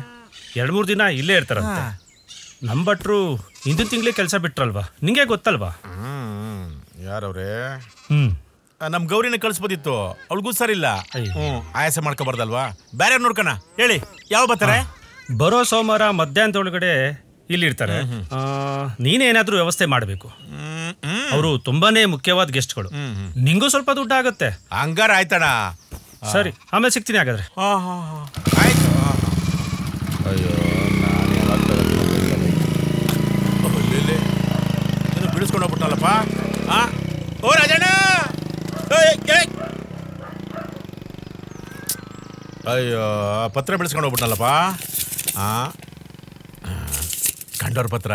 2-3 ದಿನ ಇಲ್ಲೇ ಇರ್ತಾರಂತೆ. ನಮ್ಮ ಭಟ್ರು ಹಿಂದಿನ ತಿಂಗಳೇ ಕೆಲಸ ಬಿಟ್ರಲ್ವಾ, ನಿಂಗೆ ಗೊತ್ತಲ್ವಾ? ಯಾರವ್ರೆ? ನಮ್ ಗೌರಿನ ಕಳಿಸ್ಬೋದಿತ್ತು, ಅವಳಿಗೂ ಸರಿಲ್ಲ. ಆಯಾಸ ಮಾಡ್ಕೊಬಾರ್ದಲ್ವಾ? ಬೇರೆ ನೋಡ್ಕಣ. ಹೇಳಿ, ಯಾವ ಬರ್ತಾರೆ? ಬರೋ ಸೋಮವಾರ ಮಧ್ಯಾಹ್ನದೊಳಗಡೆ ಇಲ್ಲಿರ್ತಾರೆ. ನೀನೇನಾದ್ರೂ ವ್ಯವಸ್ಥೆ ಮಾಡಬೇಕು. ಅವರು ತುಂಬಾನೇ ಮುಖ್ಯವಾದ ಗೆಸ್ಟ್ಗಳು. ನಿಂಗೂ ಸ್ವಲ್ಪ ದುಡ್ಡು ಆಗುತ್ತೆ. ಹಂಗಾರ ಆಯ್ತಣ್ಣ. ಸರಿ, ಆಮೇಲೆ ಸಿಗ್ತೀನಿ ಹಾಗಾದ್ರೆ. ಆಯ್ತು. ಅಯ್ಯೋ, ನಾನು ಬಿಡಿಸ್ಕೊಂಡು ಹೋಗ್ಬಿಟ್ಟಲ್ಲಪ್ಪ. ಓ ರಾಜಣ್ಣ, ಅಯ್ಯೋ ಪತ್ರ ಬಿಡಿಸ್ಕೊಂಡು ಹೋಗ್ಬಿಟ್ಟಲ್ಲಪ್ಪ. ಕಂಡೋರ್ ಪತ್ರ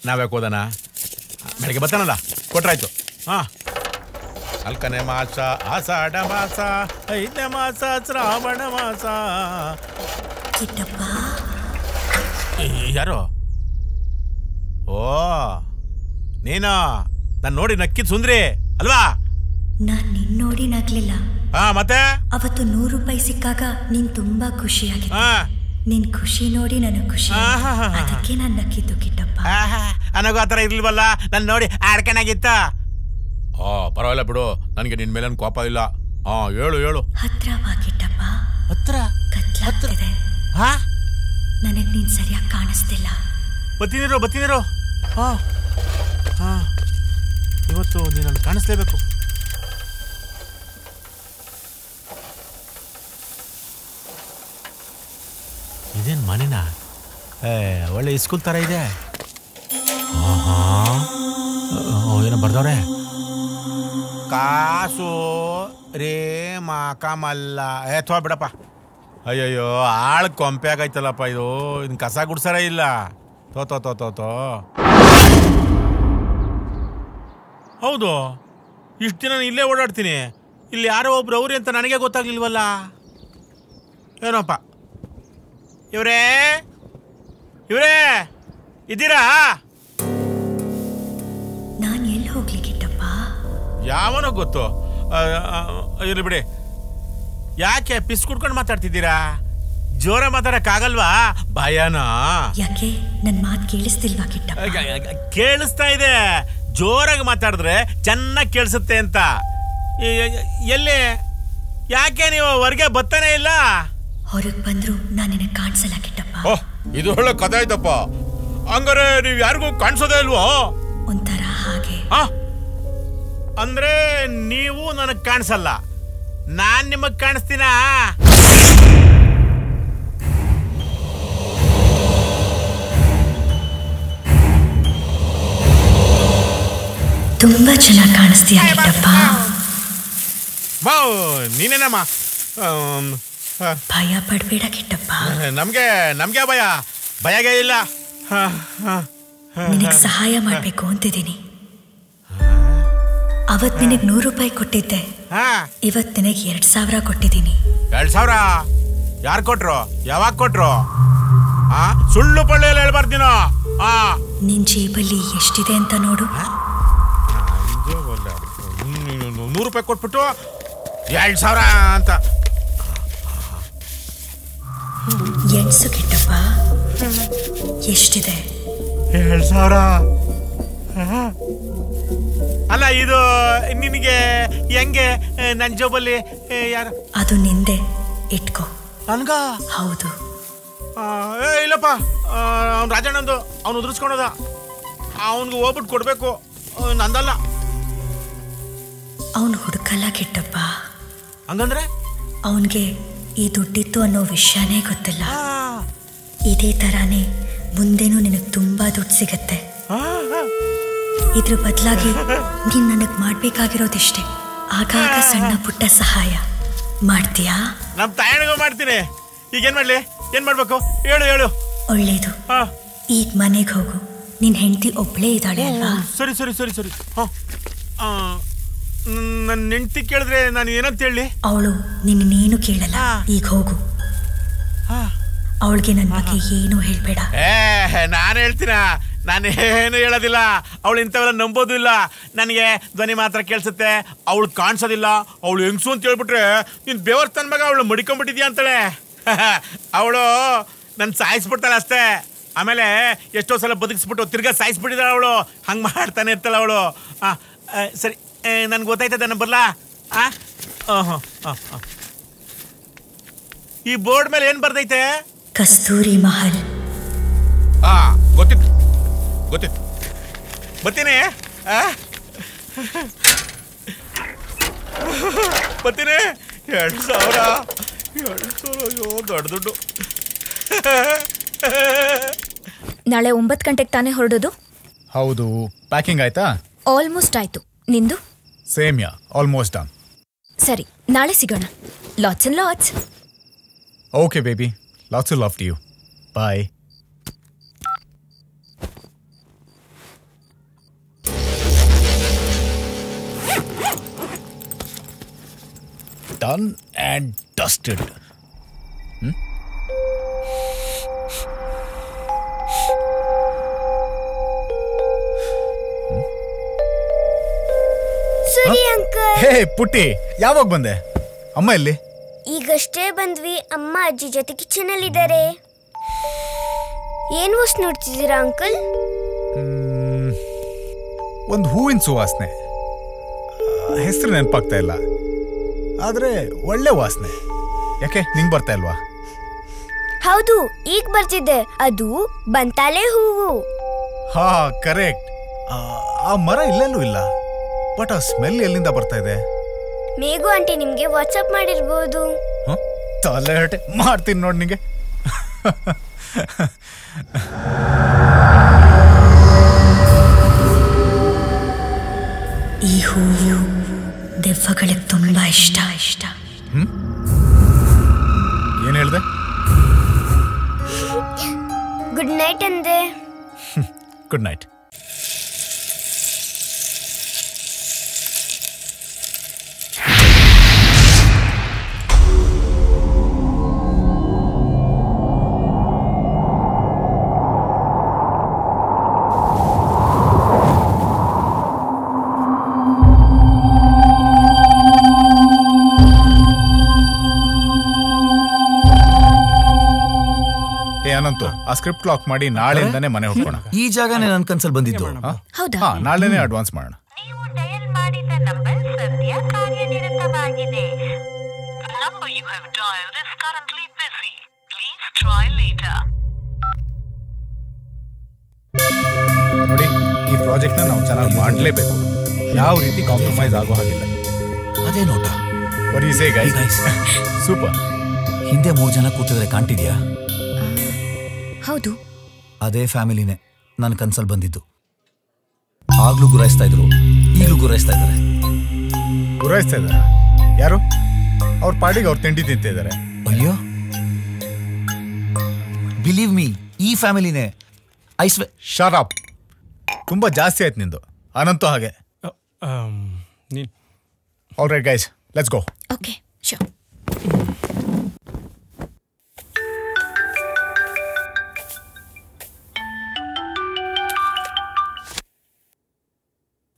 ನಾವ್ಯಾಕೆ ಓದೋಣ? ಬೆಳಗ್ಗೆ ಬರ್ತಾನಲ್ಲ, ಕೊಟ್ರಾಯ್ತು. 4ನೇ ಮಾಸ ಆಷಾಢ ಮಾಸ, 5ನೇ ಮಾಸ ಶ್ರಾವಣ ಮಾಸ. ಯಾರು? ಓ ನೀನು ನಾನು ನೋಡಿ ನಕ್ಕಿದ್ ಸುಂದ್ರಿ ಅಲ್ವಾ? ನಾನ್ ನಿನ್ ನೋಡಿ ನಗ್ಲಿಲ್ಲ. ಮತ್ತೆ ಅವತ್ತು 100 ರೂಪಾಯಿ ಸಿಕ್ಕಾಗ ನೀನ್ ತುಂಬಾ ಖುಷಿಯಾಗಿತ್ತು. ನಿನ್ ಖುಷಿ ನೋಡಿ ನನಗೆ ಖುಷಿ, ಅದಕ್ಕೆ ನಾನು ನಕ್ಕಿದ್ದು ಕಿಟ್ಟಪ್ಪ. ನನಗೂ ಆತರ ಇರ್ಲಿಲ್ವಲ್ಲ, ನಾನು ನೋಡಿ ಆಡ್ಕನಾಗಿತ್ತ. ಪರವಾಗಿಲ್ಲ ಬಿಡು, ನನಗೆ ನಿನ್ ಮೇಲೆ ಕೋಪ ಇಲ್ಲ. ಹೇಳು ಹೇಳು. ಹತ್ರ ಬಾ ಕಿಟ್ಟಪ್ಪ. ಹತ್ರ? ಕತ್ಲಾಗ್ತಿದೆ, ನನಗ್ ನೀನ್ ಸರಿಯಾಗಿ ಕಾಣಿಸ್ತಿಲ್ಲ. ಬತ್ತೀನಿರು ಇವತ್ತು ನೀನು ಕಾಣಿಸ್ಲೇಬೇಕು. ಮನೆನ ಒಳ್ಳೆ ಸ್ಕೂಲ್ ಥರ ಇದೆ. ಏನೋ ಬರ್ದವ್ರೆ, ಕಾಸು ರೇ ಮಾಕಮಲ್ಲ ಥೋ ಬಿಡಪ್ಪ. ಅಯ್ಯಯ್ಯೋ ಆಳ್ ಕೊಂಪೆ ಆಗೈತಲ್ಲಪ್ಪ ಇದು. ಇನ್ನು ಕಸ ಗುಡ್ಸಾರ ಇಲ್ಲ. ತೋ ತೋ ತೋ ತೋ ತೋ ಹೌದು, ಇಷ್ಟು ದಿನ ನಾನು ಇಲ್ಲೇ ಓಡಾಡ್ತೀನಿ. ಇಲ್ಲಿ ಯಾರೋ ಒಬ್ರು ಅವ್ರಿ ಅಂತ ನನಗೆ ಗೊತ್ತಾಗ್ಲಿಲ್ವಲ್ಲ. ಏನೋಪ್ಪ ಇವರೇ ಇದ್ದೀರಾ? ನಾನು ಎಲ್ಲಿ ಹೋಗ್ಲಿಕ್ಕಿಟ್ಟಪ್ಪ? ಯಾವನೋ ಗೊತ್ತು. ಇರ್ಲಿ ಬಿಡಿ. ಯಾಕೆ ಪಿಸ್ ಕುಡ್ಕೊಂಡು ಮಾತಾಡ್ತಿದ್ದೀರಾ? ಜೋರ ಮಾತಾಡಕ್ಕಾಗಲ್ವಾ? ಭಯನಾ? ಯಾಕೆ ನನ್ನ ಮಾತು ಕೇಳಿಸ್ತಿಲ್ವಾ ಕಿಟ್ಟಪ್ಪ? ಕೇಳಿಸ್ತಾ ಇದೆ. ಜೋರಾಗಿ ಮಾತಾಡಿದ್ರೆ ಚೆನ್ನಾಗಿ ಕೇಳಿಸುತ್ತೆ ಅಂತ. ಎಲ್ಲಿ? ಯಾಕೆ ನೀವು ಹೊರಗೆ ಬರ್ತಾನೆ ಇಲ್ಲ? ಹೊರಗೆ ಬಂದ್ರು ನಾನು ನಿನಗೆ ಕಾಣಿಸಲ್ಲ ಕಿಟ್ಟಪ್ಪ. ಇದು ಒಳ್ಳೆ ಕಥೆ ಆಯ್ತಪ್ಪ. ಹಂಗಾರೆ ನೀವು ಯಾರಿಗೂ ಕಾಣಿಸೋದೇ ಇಲ್ವೋ? ಒಂಥರ ಹಾಗೆ. ಅಂದ್ರೆ ನೀವು ನನಗ್ ಕಾಣಿಸಲ್ಲ, ನಾನ್ ನಿಮಗ್ ಕಾಣಿಸ್ತೀನ? ತುಂಬಾ ಚೆನ್ನಾಗಿ ಕಾಣಿಸ್ತೀಯ ಕಿಟ್ಟಪ್ಪ. ನೀನೇನಮ್ಮ? ಭಯ ಪಡ್ಬೇಡ ಕಿಟ್ಟಪ್ಪ. ನಮ್ಗೆ ಭಯಗೇ ಇಲ್ಲ. ನಿನಗೆ ಸಹಾಯ ಮಾಡ್ಬೇಕು ಅಂತಿದ್ದೀನಿ. ಅವತ್ ನಿನಗೆ 100 ರೂಪಾಯಿ ಕೊಟ್ಟಿದ್ದೆ, ಇವತ್ ನಿನಗೆ 2000 ಕೊಟ್ಟಿದ್ದೀನಿ. 2000? ಯಾರು ಕೊಟ್ರು? ಯಾವಾಗ ಕೊಟ್ರು? ಸುಳ್ಳು ಪಳ್ಳಿ ಎಲ್ಲ ಹೇಳ್ಬಾರ್ದಿನ. ನಿನ್ ಜೇಬಲ್ಲಿ ಎಷ್ಟಿದೆ ಅಂತ ನೋಡು. 100 ರೂಪಾಯಿ ಕೊಟ್ಬಿಟ್ಟು 2000 ಅಂತ ಎಣ್ಸು ಕಿಟ್ಟಪ್ಪ. ಎಷ್ಟಿದೆ? 2000. ಅಲ್ಲ ಇದು ನಿನಗೆ ಹೆಂಗೆ? ನನ್ನ ಜೋಬಲ್ಲಿ ಯಾರು? ಅದು ನಿಂದೆ, ಇಟ್ಕೋ. ನನ್ಗ? ಹೌದು. ಇಲ್ಲಪ್ಪ, ಅವ್ನು ರಾಜಣ್ಣಂದು. ಅವ್ನು ಉದುರಿಸ್ಕೊಳೋದ. ಅವನ್ಗೆ ಹೋಗ್ಬಿಟ್ಟು ಕೊಡ್ಬೇಕು, ನಂದಲ್ಲ. ಅವನು ಹುಡುಕಲ್ಲ ಕಿಟ್ಟಪ್ಪ. ಹಂಗಂದ್ರೆ? ಅವನ್ಗೆ ಈ ದುಡ್ಡಿತ್ತು ಅನ್ನೋ ವಿಷಯನೇ ಗೊತ್ತಿಲ್ಲ. ಇದೇ ತರಾನೇ ಮುಂದೆನೂ ನಿನಗೆ ತುಂಬಾ ದುಡ್ಡು ಸಿಗತ್ತೆ. ಇದ್ರ ಬದಲಾಗಿ ನೀನ್ ನನಗ್ ಮಾಡ್ಬೇಕಾಗಿರೋದಿಷ್ಟೇ, ಆಗಾಗ ಸಣ್ಣ ಪುಟ್ಟ ಸಹಾಯ ಮಾಡ್ತೀಯಾ? ನಮ್ ತಾಯಣಿಗೂ ಮಾಡ್ತೀನಿ. ಈಗ ಏನ್ ಮಾಡ್ಲಿ? ಏನ್ ಮಾಡ್ಬೇಕು? ಹೇಳು. ಒಳ್ಳೇದು. ಈಗ ಮನೆಗೆ ಹೋಗು. ನಿನ್ ಹೆಂಡತಿ ಒಬ್ಳೇ ಇದ್ದಾಳೆ ಅಲ್ವಾ? ಸರಿ. ನನ್ನ ಹೆಂಡತಿ ಕೇಳಿದ್ರೆ ನಾನು ಏನಂತ ಹೇಳಿ? ಅವಳು ನಿನ್ನೇನು ಕೇಳಲ್ಲ. ಈಗ ಹೋಗು. ಅವಳಿಗೆ ನನ್ನ ಬಗ್ಗೆ ಏನು ಹೇಳ್ಬೇಡ. ನಾನು ಹೇಳ್ತೀನ? ನಾನೇನು ಹೇಳೋದಿಲ್ಲ. ಅವಳು ಇಂಥವೆಲ್ಲ ನಂಬೋದು ಇಲ್ಲ. ನನಗೆ ಧ್ವನಿ ಮಾತ್ರ ಕೇಳಿಸುತ್ತೆ, ಅವಳು ಕಾಣಿಸೋದಿಲ್ಲ. ಅವಳು ಹೆಂಗ್ಸು ಅಂತ ಹೇಳ್ಬಿಟ್ರೆ ನೀನು ಬೇವರ್ ತನ್ನ ಮಗ ಅವಳು ಮಡಿಕೊಂಡ್ಬಿಟ್ಟಿದ್ಯಾ ಅಂತಾಳೆ. ಅವಳು ನನ್ನ ಸಾಯಿಸ್ಬಿಡ್ತಾಳೆ ಅಷ್ಟೇ. ಆಮೇಲೆ ಎಷ್ಟೋ ಸಲ ಬದುಕಿಸ್ಬಿಟ್ಟು ತಿರ್ಗಾ ಸಾಯಿಸ್ಬಿಟ್ಟಿದ್ದಾಳೆ ಅವಳು. ಹಂಗೆ ಮಾಡ್ತಾನೆ ಇರ್ತಾಳೆ ಅವಳು. ಸರಿ, ನನ್ಗೆ ಗೊತ್ತಾಯ್ತದ. ನಾನು ಬರ್ಲಾ? ಈ ಬೋರ್ಡ್ ಮೇಲೆ ಏನು ಬರ್ದೈತೆ? ಕಸ್ತೂರಿ ಮಹಲ್. ಗೊತ್ತಿತ್ತು. ಬರ್ತೀನಿ. ಬರ್ತೀನಿ. 2000. ಅಯ್ಯೋ ದೊಡ್ಡ ದುಡ್ಡು. ನಾಳೆ 9 ಗಂಟೆಗೆ ತಾನೇ ಹೊರಡೋದು? ಹೌದು. ಪ್ಯಾಕಿಂಗ್ ಆಯ್ತಾ? ಆಲ್ಮೋಸ್ಟ್ ಆಯ್ತು. ನಿಂದು? Same yeah, almost done. ಸರಿ, ನಾಳೆ ಸಿಗೋಣ. Lots and lots. Okay baby, lots of love to you. Bye. Done and dusted. ಸರಿ ಅಂಕಲ್. ಹೇ ಪುಟ್ಟಿ, ಯಾವಾಗ ಬಂದೆ? ಅಮ್ಮ ಎಲ್ಲಿ? ಈಗಷ್ಟೇ ಬಂದ್ವಿ. ಅಮ್ಮ ಅಜ್ಜಿ ಜೊತೆ ಕಿಚನ್ ಅಲ್ಲಿ ಇದ್ದಾರೆ. ಏನ್ ವಾಸನೆ ನೋಡ್ತಿದ್ದೀರಾ ಅಂಕಲ್? ಒಂದು ಹೂವಿನ ಸುವಾಸನೆ. ಹೆಸರು ನೆನಪಾಗ್ತಾ ಇಲ್ಲ, ಆದ್ರೆ ಒಳ್ಳೆ ವಾಸನೆ. ಯಾಕೆ ನಿಂಗೆ ಬರ್ತಾ ಇಲ್ವಾ? ಹೌದು, ಈಗ ಬರ್ತಿದ್ದೆ. ಅದು ಬಂತಾಲೆ ಹೂವು. ಹಾ, ಕರೆಕ್ಟ್. ಆ ಮರ ಇಲ್ಲೆಲ್ಲೂ ಇಲ್ಲ, ಬಟ್ ಆ ಸ್ಮೆಲ್ ಎಲ್ಲಿಂದ ಬರ್ತಾ ಇದೆ? ಮೇಘು ಆಂಟಿ ನಿಮ್ಗೆ ವಾಟ್ಸಪ್ ಮಾಡಿರ್ಬೋದು. ತಲೆ ಹರಟೆ ಮಾಡ್ತೀನಿ ನೋಡಿ ನಿಂಗೆ. ಈ ಹೂವು ದೆವ್ವಗಳಿಗೆ ತುಂಬಾ ಇಷ್ಟ. ಏನ್ ಹೇಳ್ದೆ? ಗುಡ್ ನೈಟ್ ಅಂದೆ. Good night. ಅನಂತು, ಆ ಸ್ಕ್ರಿಪ್ಟ್ ಲಾಕ್ ಮಾಡಿ ನಾಳೆಯಿಂದಾನೇ ಮನೆ ಹುಡ್ಕೋಣ. ಈ ಜಾಗನೇ ನನ್ನ ಕನ್ಸಲ್ಲಿ ಬಂದಿದ್ದು. ಹೌದಾ? ನಾಳೆನೇ ಅಡ್ವಾನ್ಸ್ ಮಾಡೋಣ. ನೋಡಿ, ಈ ಪ್ರಾಜೆಕ್ಟ್ ನ ನಾವು ಚೆನ್ನಾಗಿ ಮಾಡಲೇಬೇಕು. ಯಾವ ರೀತಿ ಕಾಂಪ್ರಮೈಸ್ ಆಗೋ ಹಾಗಿಲ್ಲ. ಅದೇ ನೋಟ. What do you say, guys? Super. ಹಿಂದೆ 3 ಜನ ಕೂತಿದ್ರೆ ಕಾಣ್ತಿದ್ಯಾ? ಹೌದು. ಅದೇ ಫ್ಯಾಮಿಲಿನೇ ನನ್ನ ಕನ್ಸಲ್ಲಿ ಬಂದಿದ್ದು. ಆಗ್ಲೂ ಗುರಾಯಿಸ್ತಾ ಇದ್ರು, ಈಗಲೂ ಗುರಾಯಿಸ್ತಾ ಇದ್ದಾರೆ. ಗುರಾಯಿಸ್ತಾ ಇದ್ದಾರ? ಯಾರು? ಅವ್ರ ಪಾಡಿಗೆ ಅವ್ರು ತಿಂಡಿ ತಿಂತಿದ್ದಾರೆ. ಅಯ್ಯೋ, ಬಿಲೀವ್ ಮೀ, ಈ ಫ್ಯಾಮಿಲಿನೇ. Shut up. ತುಂಬಾ ಜಾಸ್ತಿ ಆಯ್ತು ನಿಂದು. ಅನಂತು ಹಾಗೆ. All right guys, let's go. Okay, sure.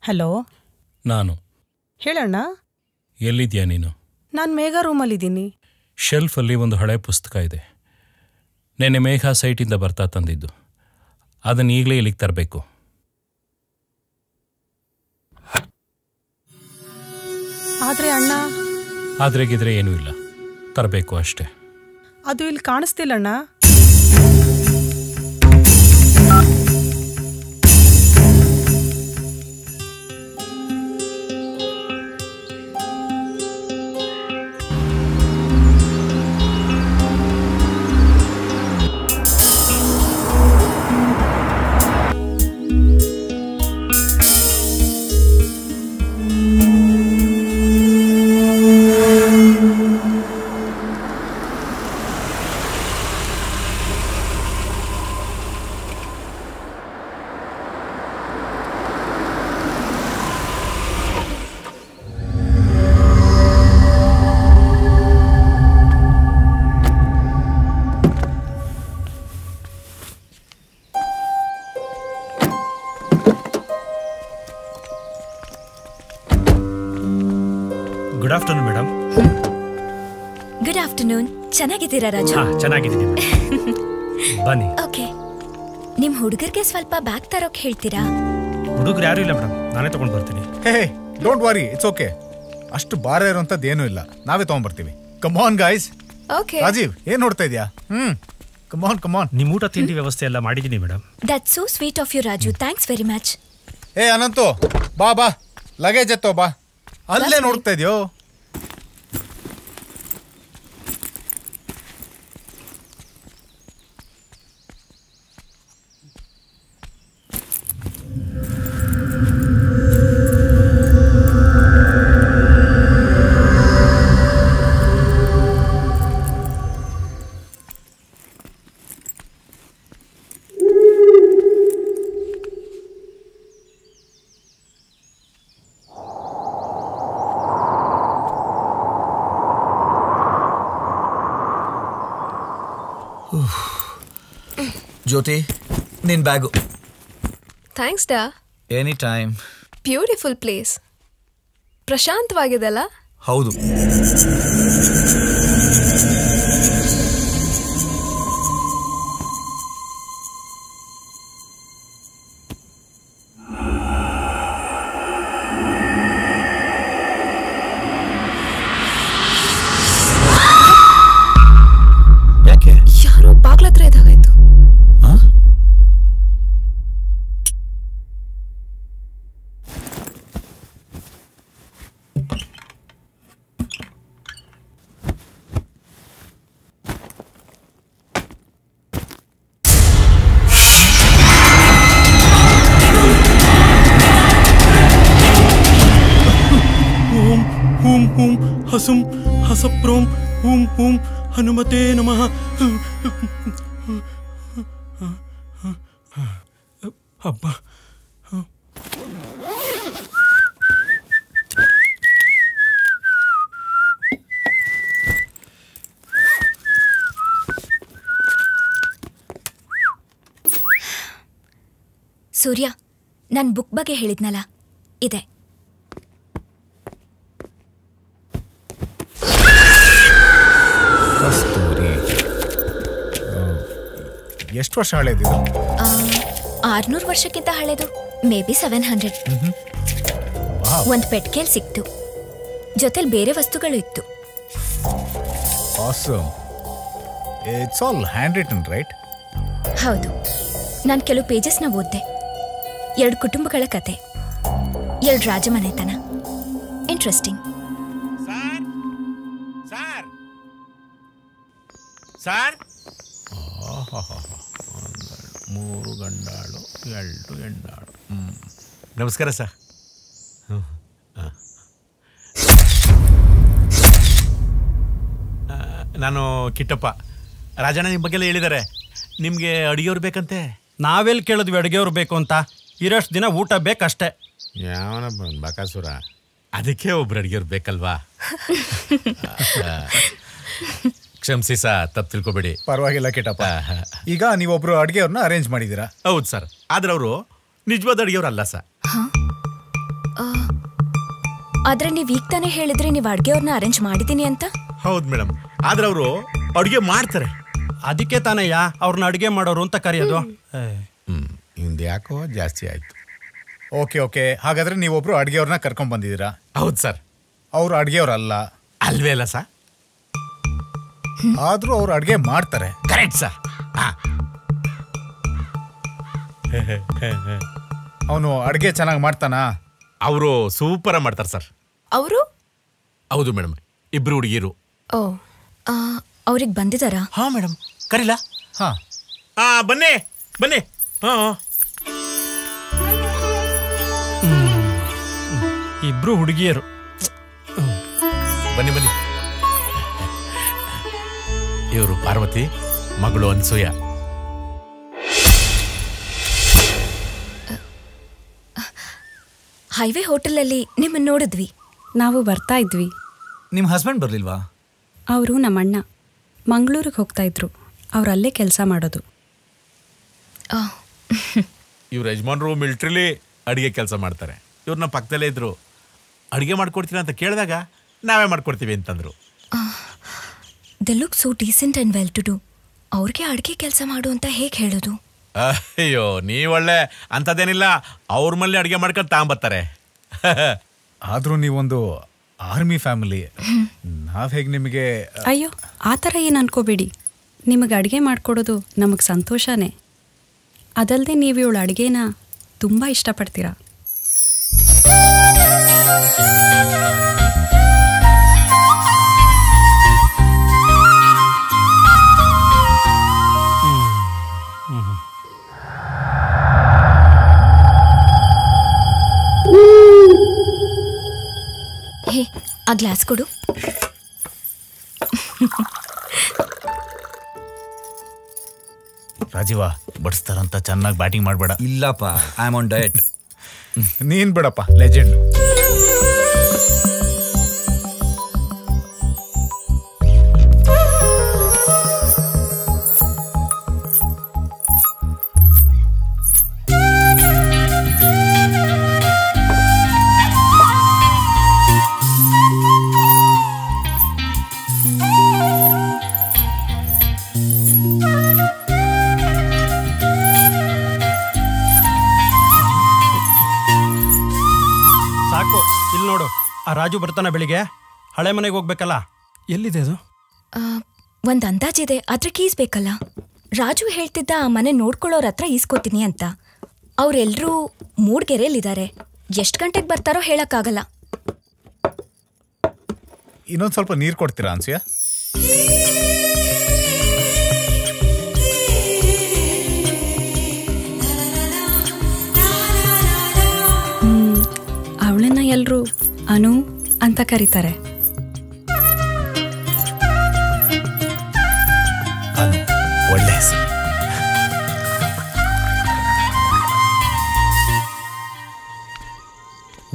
Hello. ನಾನು. ಹೇಳಣ್ಣ. ಎಲ್ಲಿದ್ಯಾ ನೀನು? ನಾನು ಮೇಘ ರೂಮಲ್ಲಿದ್ದೀನಿ. ಶೆಲ್ಫಲ್ಲಿ ಒಂದು ಹಳೆ ಪುಸ್ತಕ ಇದೆ. ನೆನ್ನೆ ಮೇಘ ಸೈಟಿಂದ ಬರ್ತಾ ತಂದಿದ್ದು. ಅದನ್ನು ಈಗಲೇ ಇಲ್ಲಿಗೆ ತರಬೇಕು. ಆದ್ರೆ ಅಣ್ಣ. ಆದ್ರೆಗಿದ್ರೆ ಏನೂ ಇಲ್ಲ, ತರಬೇಕು ಅಷ್ಟೇ. ಅದು ಇಲ್ಲಿ ಕಾಣಿಸ್ತಿಲ್ಲಣ್ಣ. Good afternoon madam. Good afternoon. ಚೆನ್ನಾಗಿದ್ದೀರಾ ರಾಜು? ಚೆನ್ನಾಗಿದ್ದೀನಿ. ಬನ್ನಿ. ಓಕೆ, ನಿಮ್ ಹುಡುಗರಿಗೆ ಸ್ವಲ್ಪ ಬ್ಯಾಗ್ ತರೋಕ್ ಹೇಳ್ತೀರಾ? ಹುಡುಗರು ಯಾರು ಇಲ್ಲ ಮೇಡಮ್, ನಾನೇ ತಗೊಂಡ್ ಬರ್ತೀನಿ. Hey, don't worry, it's okay. ಅಷ್ಟು ಭಾರ ಇರುವಂತದ್ದು ಏನೂ ಇಲ್ಲ, ನಾವೇ ತಗೊಂಡ್ಬರ್ತೀವಿ. Come on guys. Okay. Rajeev, ಏನ್ ನೋಡ್ತಾ ಇದೀಯಾ? Come on come on. ನಿಮ್ ಊಟ ತಿಂಡಿ ವ್ಯವಸ್ಥೆ ಎಲ್ಲ ಮಾಡಿದೀನಿ madam. That's so sweet of you Raju. Thanks very much. ಏ ಅನಂತು, ಬಾ ಬಾ, ಲಗೇಜ್ ಎತ್ತೋ ಬಾ. ಅಲ್ಲೇ ನೋಡ್ತಾ ಇದೆಯೋ? ಜ್ಯೋತಿ, ನಿನ್ ಬ್ಯಾಗು. ಥ್ಯಾಂಕ್ಸ್ ಡಾ. Any time. Beautiful place. ಪ್ರಶಾಂತವಾಗಿದೆಲ್ಲ? ಹೌದು. ಯಾಕೆ? ಯಾರೋ ಬಾಗ್ಲತ್ರ ಇದಾಗಾಯ್ತು. ಹಸುಂ ಹಸಪ್ರೋಂ ಹೂಂ ಹೂಂ ಹನುಮತೇ ನಮಃ. ಅಬ್ಬ ಸೂರ್ಯ, ನಾನು ಬುಕ್ ಬಗ್ಗೆ ಹೇಳಿದ್ನಲ್ಲ, ಇದೆ. ಕಸ್ತೂರಿ, ಎಷ್ಟು ವರ್ಷ ಹಳೇದಿದು? 600 ವರ್ಷಕ್ಕಿಂತ ಹಳೇದು. May be 700. ಒಂದು ಪೆಟ್ಕೇಲ್ ಸಿಕ್ತು, ಜೊತೆಲಿ ಬೇರೆ ವಸ್ತುಗಳು ಇತ್ತು. Awesome. It's all handwritten, right? ಹೌದು, ನಾನು ಕೆಲವು ಪೇಜಸ್ನ ಓದ್ದೆ. 2 ಕುಟುಂಬಗಳ ಕತೆ, 2 ರಾಜಮನೆತನ. ಇಂಟ್ರೆಸ್ಟಿಂಗ್. ಸರ್, 3 ಗಂಡಾಳು 2 ಹೆಣ್ಣಾಳು. ನಮಸ್ಕಾರ ಸರ್. ನಾನು ಕಿಟ್ಟಪ್ಪ. ರಾಜಣ್ಣ ನಿಮ್ಮ ಬಗ್ಗೆ ಹೇಳಿದ್ದಾರೆ. ನಿಮಗೆ ಅಡುಗೆಯವ್ರು ಬೇಕಂತೆ. ನಾವೆಲ್ಲಿ ಕೇಳಿದ್ವಿ ಅಡುಗೆಯವ್ರು ಬೇಕು ಅಂತ? ಇರೋಷ್ಟು ದಿನ ಊಟ ಬೇಕಷ್ಟೇ. ಯಾವನ ಬಕಾಸುರ, ಅದಕ್ಕೆ ಒಬ್ರು ಅಡುಗೆಯವ್ರು ಬೇಕಲ್ವಾ? ಕ್ಷಮಿಸಿ ಸಾ, ತಪ್ಪು ತಿಳ್ಕೊಬೇಡಿ. ಪರವಾಗಿಲ್ಲ ಕಿಟ್ಟಪ್ಪ. ಈಗ ನೀವೊಬ್ರು ಅಡುಗೆಯವ್ರನ್ನ ಅರೇಂಜ್ ಮಾಡಿದ್ದೀರಾ? ಹೌದು ಸರ್, ಆದ್ರೆ ಅವರು ನಿಜವಾದ ಅಡುಗೆಯವ್ರು ಅಲ್ಲ ಸರ್. ಆದ್ರೆ ನೀವು ಈಗ ತಾನೇ ಹೇಳಿದ್ರಿ ನೀವು ಅಡುಗೆಯವ್ರನ್ನ ಅರೇಂಜ್ ಮಾಡಿದ್ದೀನಿ ಅಂತ. ಹೌದು ಮೇಡಮ್, ಆದ್ರೆ ಅವರು ಅಡುಗೆ ಮಾಡ್ತಾರೆ. ಅದಕ್ಕೆ ತಾನಯ್ಯ ಅವ್ರನ್ನ ಅಡುಗೆ ಮಾಡೋರು ಅಂತ ಕರೆಯೋದು. ಇಂದು ಯಾಕೋ ಜಾಸ್ತಿ ಆಯ್ತು. ಓಕೆ, ಹಾಗಾದ್ರೆ ನೀವೊಬ್ರು ಅಡುಗೆಯವ್ರನ್ನ ಕರ್ಕೊಂಡ್ ಬಂದಿದ್ದೀರಾ? ಹೌದು ಸರ್. ಅವ್ರು ಅಡುಗೆಯವ್ರಲ್ಲ. ಅಲ್ವೇ ಅಲ್ಲ ಸರ್? ಆದ್ರೂ ಅವ್ರು ಅಡುಗೆ ಮಾಡ್ತಾರೆ. Correct sir. ಅವನು ಅಡುಗೆ ಚೆನ್ನಾಗಿ ಮಾಡ್ತಾನಾ? ಅವರು ಸೂಪರ್ ಮಾಡ್ತಾರೆ ಸರ್. ಅವರು? ಹೌದು ಮೇಡಮ್, ಇಬ್ರು ಹುಡುಗಿರು. ಓ, ಅವ್ರಿಗೆ ಬಂದಿದ್ದಾರಾ? ಹಾ ಮೇಡಮ್, ಕರೀಲಾ? ಹಾ, ಬನ್ನಿ ಬನ್ನಿ. ಇಬ್ರು ಹುಡುಗಿಯರು. ಬನ್ನಿ ಬನ್ನಿ. ಇವರು ಪಾರ್ವತಿ, ಮಗಳು ಅನ್ಸೂಯ. ಹೈವೇ ಹೋಟೆಲಲ್ಲಿ ನಿಮ್ಮನ್ನು ನೋಡಿದ್ವಿ. ನಾವು ಬರ್ತಾ ಇದ್ವಿ. ನಿಮ್ಮ ಹಸ್ಬೆಂಡ್ ಬರಲಿಲ್ವಾ? ಅವರು ನಮ್ಮಣ್ಣ ಮಂಗಳೂರಿಗೆ ಹೋಗ್ತಾ ಇದ್ರು. ಅವ್ರು ಅಲ್ಲೇ ಕೆಲಸ ಮಾಡೋದು. ಇವ್ರ ಯಜಮಾನ್ರು ಮಿಲಿಟ್ರಿಲಿ ಅಡುಗೆ ಕೆಲಸ ಮಾಡ್ತಾರೆ. ಇವ್ರನ್ನ ಪಕ್ಕದಲ್ಲೇ ಇದ್ರು. ಅಡುಗೆ ಮಾಡ್ಕೊಡ್ತೀರಾ ಅಂತ ಕೇಳಿದಾಗ ನಾವೇ ಮಾಡ್ಕೊಡ್ತೀವಿ ಅಂತಂದ್ರು. They look so decent and well to do. ಅವ್ರಿಗೆ ಅಡುಗೆ ಕೆಲಸ ಮಾಡು ಅಂತ ಹೇಗೆ ಹೇಳೋದು? ಅಯ್ಯೋ, ನೀವೊಳ್ಳೆ ಅಂಥದ್ದೇನಿಲ್ಲ. ಅವ್ರ ಮನೇಲಿ ಅಡುಗೆ ಮಾಡ್ಕೊಂಡು ತಗೊಂಬರ್ತಾರೆ. ಆದ್ರೂ ನೀವೊಂದು ಆರ್ಮಿ ಫ್ಯಾಮಿಲಿ. ನಾವ್ ಹೇಗೆ ನಿಮಗೆ? ಅಯ್ಯೋ, ಆ ಥರ ಏನು ಅನ್ಕೋಬೇಡಿ. ನಿಮಗೆ ಅಡುಗೆ ಮಾಡಿಕೊಡೋದು ನಮಗೆ ಸಂತೋಷನೇ. ಅದಲ್ಲದೆ ನೀವು ಇವಳು ಅಡುಗೆನ ತುಂಬ ಇಷ್ಟಪಡ್ತೀರಾ. ಹೇ, ಆ ಗ್ಲಾಸ್ ಕೊಡು. ರಾಜೀವ, ಬಡಿಸ್ತಾರಂತ ಚೆನ್ನಾಗಿ ಬ್ಯಾಟಿಂಗ್ ಮಾಡಬೇಡ. ಇಲ್ಲಪ್ಪ, ಐ ಆಮ್ ಆನ್ ಡಯಟ್. ನೀನ್ ಬಿಡಪ್ಪ, ಲೆಜೆಂಡ್. ನೋಡು, ಆ ರಾಜು ಬರ್ತಾನ ಬೆಳಿಗ್ಗೆ. ಹಳೆ ಮನೆಗೆ ಹೋಗ್ಬೇಕಲ್ಲ. ಎಲ್ಲಿದೆ ಅದು? ಒಂದು ಅಂದಾಜಿದೆ, ಅದ್ರ ಕೀಸ್ ಬೇಕಲ್ಲ. ರಾಜು ಹೇಳ್ತಿದ್ದ ಆ ಮನೆ ನೋಡ್ಕೊಳ್ಳೋರ ಹತ್ರ ಈಸ್ಕೋತೀನಿ ಅಂತ. ಅವರೆಲ್ಲರೂ ಮೂಡ್ಗೆರೆಯಲ್ಲಿದ್ದಾರೆ. ಎಷ್ಟು ಗಂಟೆಗೆ ಬರ್ತಾರೋ ಹೇಳಕ್ಕಾಗಲ್ಲ. ಇನ್ನೊಂದು ಸ್ವಲ್ಪ ನೀರು ಕೊಡ್ತೀರಾ ಅನ್ಸಿಯಾ? ಅವಳನ್ನ ಎಲ್ಲರೂ ಅನು ಅಂತ ಕರೀತಾರೆ.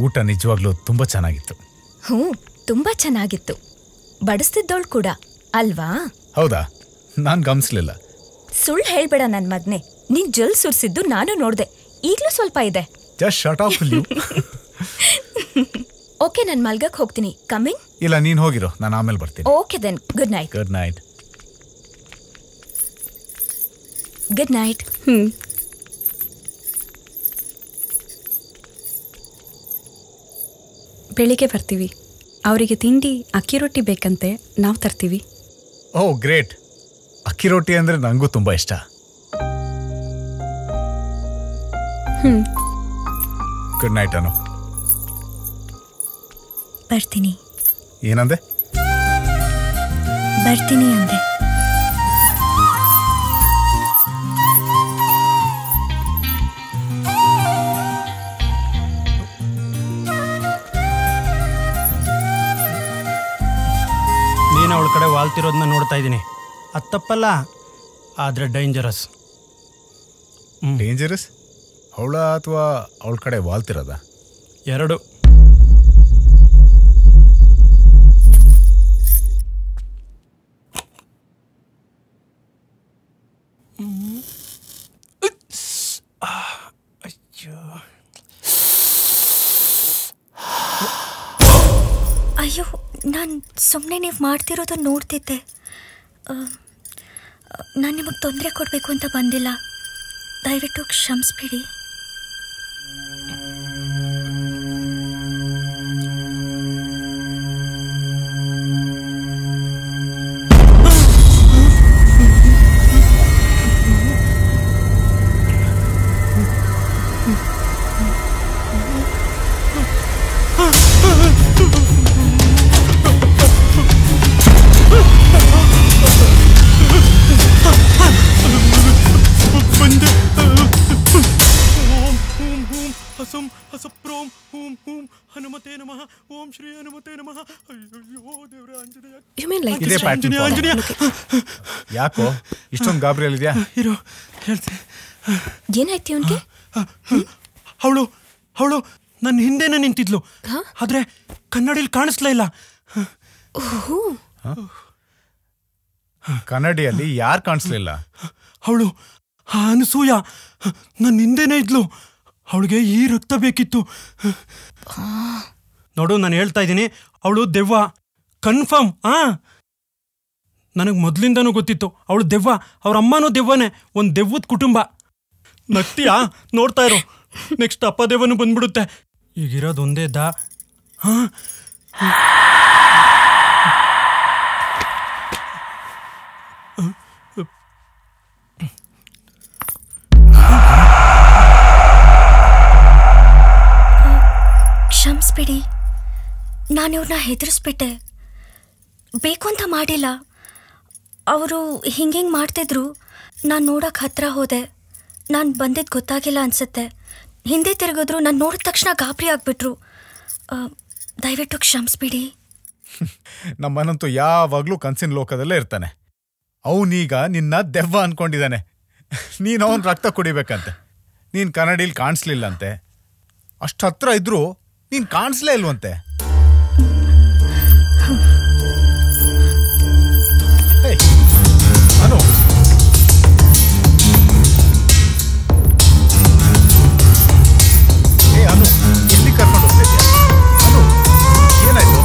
ಊಟ ನಿಜವಾಗ್ಲೂ ತುಂಬ ಚೆನ್ನಾಗಿತ್ತು. ತುಂಬಾ ಚೆನ್ನಾಗಿತ್ತು. ಬಡಿಸ್ತಿದ್ದವಳು ಕೂಡ ಅಲ್ವಾ? ಹೌದಾ? ನಾನು ಗಮನಿಸ್ಲಿಲ್ಲ. ಸುಳ್ಳು ಹೇಳ್ಬೇಡ ನನ್ ಮಗ್ನೆ. ನೀನ್ ಜಲ್ ಸುರ್ಸಿದ್ದು ನಾನು ನೋಡ್ದೆ. ಈಗ್ಲೂ ಸ್ವಲ್ಪ ಇದೆ. Just shut off you. Okay, ನಾನು ಮಲ್ಗಕ್ ಹೋಗ್ತೀನಿ. ಕಮಿಂಗ್? ಇಲ್ಲ, ನೀನ್ ಹೋಗಿರೋ, ನಾನು ಆಮೇಲೆ ಬರ್ತೀನಿ. Okay then, good night. Good night. Good night. ಬೆಳಿಗ್ಗೆ ಬರ್ತೀವಿ. ಅವರಿಗೆ ತಿಂಡಿ ಅಕ್ಕಿ ರೊಟ್ಟಿ ಬೇಕಂತೆ, ನಾವು ತರ್ತೀವಿ. Oh great. ಅಕ್ಕಿ ರೊಟ್ಟಿ ಅಂದ್ರೆ ನನಗೂ ತುಂಬಾ ಇಷ್ಟ. Good night Anu. ಬರ್ತೀನಿ. ಏನಂದೆ? ಬರ್ತೀನಿ ಅಂದೆ. ನೀನು ಅವಳ ಕಡೆ ವಾಲ್ತಿರೋದನ್ನ ನೋಡ್ತಾ ಇದ್ದೀನಿ. ಅದು ತಪ್ಪಲ್ಲ, ಆದರೆ ಡೇಂಜರಸ್. ಡೇಂಜರಸ್? ಅವಳ ಅಥವಾ ಅವಳ ಕಡೆ ವಾಲ್ತಿರೋದ? ಎರಡು. ಅಯ್ಯೋ, ನಾನು ಸುಮ್ಮನೆ ನೀವು ಮಾಡ್ತಿರೋದನ್ನು ನೋಡ್ತಿದ್ದೆ. ನಾನು ನಿಮಗೆ ತೊಂದರೆ ಕೊಡಬೇಕು ಅಂತ ಬಂದಿಲ್ಲ. ದಯವಿಟ್ಟು ಕ್ಷಮಿಸ್ಬಿಡಿ. ಯಾಕೋ ಇಷ್ಟೊಂದು ಗಾಬರಿಯಲ್ಲಿದ್ಯಾ? ಏನಾಯ್ತು ಅವನಿಗೆ? ಅವಳು ನನ್ನ ಹಿಂದೆನೇ ನಿಂತಿದ್ಲು, ಆದ್ರೆ ಕನ್ನಡಿಯಲ್ಲಿ ಕಾಣಿಸ್ಲೇ ಇಲ್ಲ. ಕನ್ನಡಿಯಲ್ಲಿ ಯಾರು ಕಾಣಿಸ್ಲಿಲ್ಲ? ಅವಳು ಅನಸೂಯ ನನ್ನ ಹಿಂದೆನೇ ಇದ್ಲು. ಅವಳಿಗೆ ಈ ರಕ್ತ ಬೇಕಿತ್ತು. ನೋಡು, ನಾನು ಹೇಳ್ತಾ ಇದ್ದೀನಿ, ಅವಳು ದೆವ್ವ ಕನ್ಫರ್ಮ್. ನನಗೆ ಮೊದಲಿಂದನೂ ಗೊತ್ತಿತ್ತು ಅವಳು ದೆವ್ವ. ಅವ್ರ ಅಮ್ಮನೂ ದೆವ್ವನೇ, ಒಂದು ದೆವ್ವದ ಕುಟುಂಬ. ನಗ್ತೀಯಾ? ನೋಡ್ತಾ ಇರೋ, ನೆಕ್ಸ್ಟ್ ಅಪ್ಪ ದೆವ್ವನು ಬಂದ್ಬಿಡುತ್ತೆ. ಈಗಿರೋದು ಒಂದೇ ದಾ. ಕ್ಷಮಿಸ್ಬಿಡಿ, ನಾನು ಇವ್ರನ್ನ ಹೆದರಿಸ್ಬಿಟ್ಟೆ. ಬೇಕು ಅಂತ ಮಾಡಿಲ್ಲ. ಅವರು ಹಿಂಗೆ ಮಾಡ್ತಿದ್ರು. ನಾನು ನೋಡೋಕೆ ಹತ್ರ ಹೋದೆ. ನಾನು ಬಂದಿದ್ದು ಗೊತ್ತಾಗಿಲ್ಲ ಅನಿಸುತ್ತೆ. ಹಿಂದೆ ತಿರುಗಿದ್ರು. ನಾನು ನೋಡಿದ ತಕ್ಷಣ ಗಾಬರಿ ಆಗಿಬಿಟ್ರು. ದಯವಿಟ್ಟು ಕ್ಷಮಿಸ್ಬಿಡಿ. ನಮ್ಮನಂತೂ ಯಾವಾಗಲೂ ಕನಸಿನ ಲೋಕದಲ್ಲೇ ಇರ್ತಾನೆ. ಅವನೀಗ ನಿನ್ನ ದೆವ್ವ ಅನ್ಕೊಂಡಿದ್ದಾನೆ. ನೀನು ಅವನ ರಕ್ತ ಕುಡಿಬೇಕಂತೆ. ನೀನು ಕನ್ನಡಿಲಿ ಕಾಣಿಸ್ಲಿಲ್ಲಂತೆ. ಅಷ್ಟು ಹತ್ರ ಇದ್ರೂ ನೀನು ಕಾಣಿಸ್ಲೇ ಇಲ್ವಂತೆ. ಅನು, ಅನು ಎಲ್ಲಿ ಕರ್ಕೊಂಡು ಹೋಗ್ತಿದ್ಯಾ? ಅನು, ಏನಾಯ್ತು?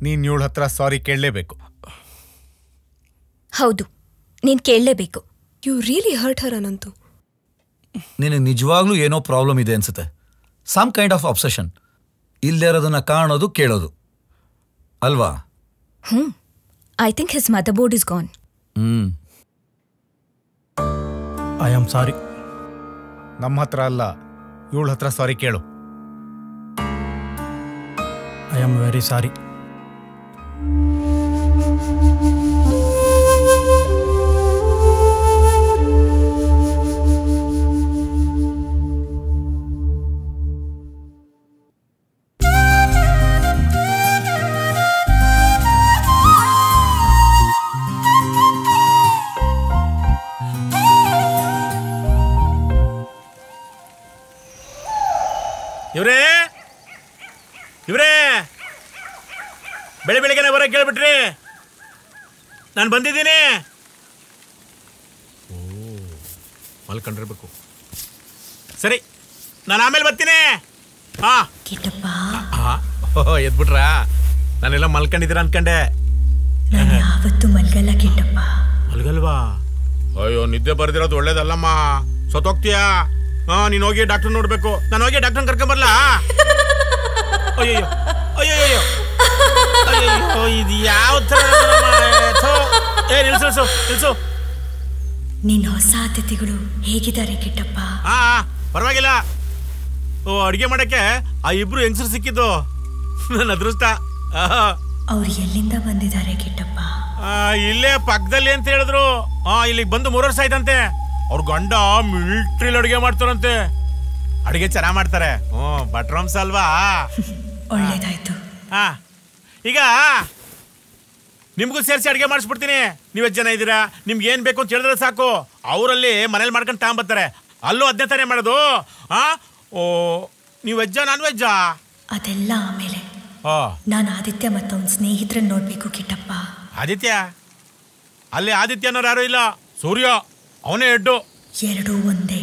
ನೀನ್ ಇವಳ ಹತ್ರ ಸಾರಿ ಕೇಳಲೇಬೇಕು. ಹೌದು, ನೀನ್ ಕೇಳಲೇಬೇಕು. You really hurt her Anantu. ನಿನಗೆ ನಿಜವಾಗ್ಲೂ ಏನೋ ಪ್ರಾಬ್ಲಮ್ ಇದೆ ಅನ್ಸುತ್ತೆ. Some kind of obsession. ಇಲ್ಲದೇ ಇರೋದನ್ನ ಕಾಣೋದು, ಕೇಳೋದು ಅಲ್ವಾ? I think his motherboard is gone. I am sorry. ನಮ್ಮ ಹತ್ರ ಅಲ್ಲ, ಇವಳ ಹತ್ರ ಸಾರಿ ಕೇಳು. I am very sorry. ಇವ್ರೇ ಇವ್ರೇ ಬೆಳಿಗ್ಗೆನೆ ಹೊರಗೆ ಕೇಳ್ಬಿಟ್ರಿ, ನಾನು ಬಂದಿದ್ದೀನಿ. ಓ ಮಲ್ಕೊಂಡಿರ್ಬೇಕು. ಸರಿ, ನಾನು ಆಮೇಲೆ ಬರ್ತೀನಿ. ಹಾ ಎದ್ಬಿಟ್ರಾ? ನಾನೆಲ್ಲ ಮಲ್ಕೊಂಡಿದ್ದೀರ ಅನ್ಕಂಡೆ. ಯಾವತ್ತು ಮಲ್ಗಲ್ಲ ಕಿಟ್ಟಪ್ಪ. ಮಲ್ಗಲ್ವಾ? ಅಯ್ಯೋ, ನಿದ್ದೆ ಬರ್ದಿರೋದು ಒಳ್ಳೇದಲ್ಲಮ್ಮ, ಸತ್ತೋಗ್ತೀಯಾ. ಹಾ, ನೀನು ಹೋಗಿ ಡಾಕ್ಟರ್ ನೋಡ್ಬೇಕು. ನಾನು ಹೋಗಿ ಡಾಕ್ಟರ್ ಕರ್ಕೊಂಬರ್ಲಾ? ಅಯ್ಯೋ ಅಯ್ಯೋ ಅಯ್ಯೋ, ಇದು ಯಾವ ಥರ? ನಿಲ್ಸು. ನಿನ್ನ ಹೊಸ ಅತಿಥಿಗಳು ಹೇಗಿದ್ದಾರೆ ಕಿಟ್ಟಪ್ಪ? ಹಾ, ಪರವಾಗಿಲ್ಲ. ಓ, ಅಡುಗೆ ಮಾಡಕ್ಕೆ ಆ ಇಬ್ರು ಹೆಂಗಸರು ಸಿಕ್ಕಿದ್ದು ನನ್ನ ಅದೃಷ್ಟ. ಅವ್ರು ಎಲ್ಲಿಂದ ಬಂದಿದ್ದಾರೆ ಕಿಟ್ಟಪ್ಪ? ಇಲ್ಲೇ ಪಕ್ಕದಲ್ಲಿ ಅಂತ ಹೇಳಿದ್ರು. ಇಲ್ಲಿಗೆ ಬಂದು 3 ವರ್ಷ ಆಯ್ತಂತೆ. ಅವ್ರ ಗಂಡ ಮಿಲಿಟ್ರಿಲಿ ಅಡುಗೆ ಮಾಡ್ತಾರಂತೆ. ಅಡುಗೆ ಚೆನ್ನಾಗಿ ಮಾಡ್ತಾರೆ. ಭಟ್ರಂಸ ಅಲ್ವಾ? ಒಳ್ಳೇದಾಯ್ತು. ಈಗ ನಿಮ್ಗೂ ಸೇರಿಸಿ ಅಡುಗೆ ಮಾಡಿಸ್ಬಿಡ್ತೀನಿ. ನೀವೆಷ್ಟು ಜನ ಇದ್ದೀರಾ? ನಿಮ್ಗೆ ಏನು ಬೇಕು ಅಂತ ಹೇಳಿದ್ರೆ ಸಾಕು, ಅವರಲ್ಲಿ ಮನೇಲಿ ಮಾಡ್ಕೊಂಡು ತಗೊಂಬರ್ತಾರೆ. ಅಲ್ಲೂ ಅದನ್ನೇ ತಾನೇ ಮಾಡೋದು. ಓ, ನೀವು ವೆಜ್ಜಾ ನಾನ್ ವೆಜ್ಜಾ? ಅದೆಲ್ಲ ಆಮೇಲೆ. ನಾನು ಆದಿತ್ಯ ಮತ್ತು ಅವನ ಸ್ನೇಹಿತರನ್ನ ನೋಡ್ಬೇಕು ಕಿಟ್ಟಪ್ಪ. ಆದಿತ್ಯ? ಅಲ್ಲಿ ಆದಿತ್ಯ ಅನ್ನೋರು ಯಾರು ಇಲ್ಲ, ಸೂರ್ಯ ಅವನೇ ಹೆಡ್ಡು. ಎರಡೂ ಒಂದೇ.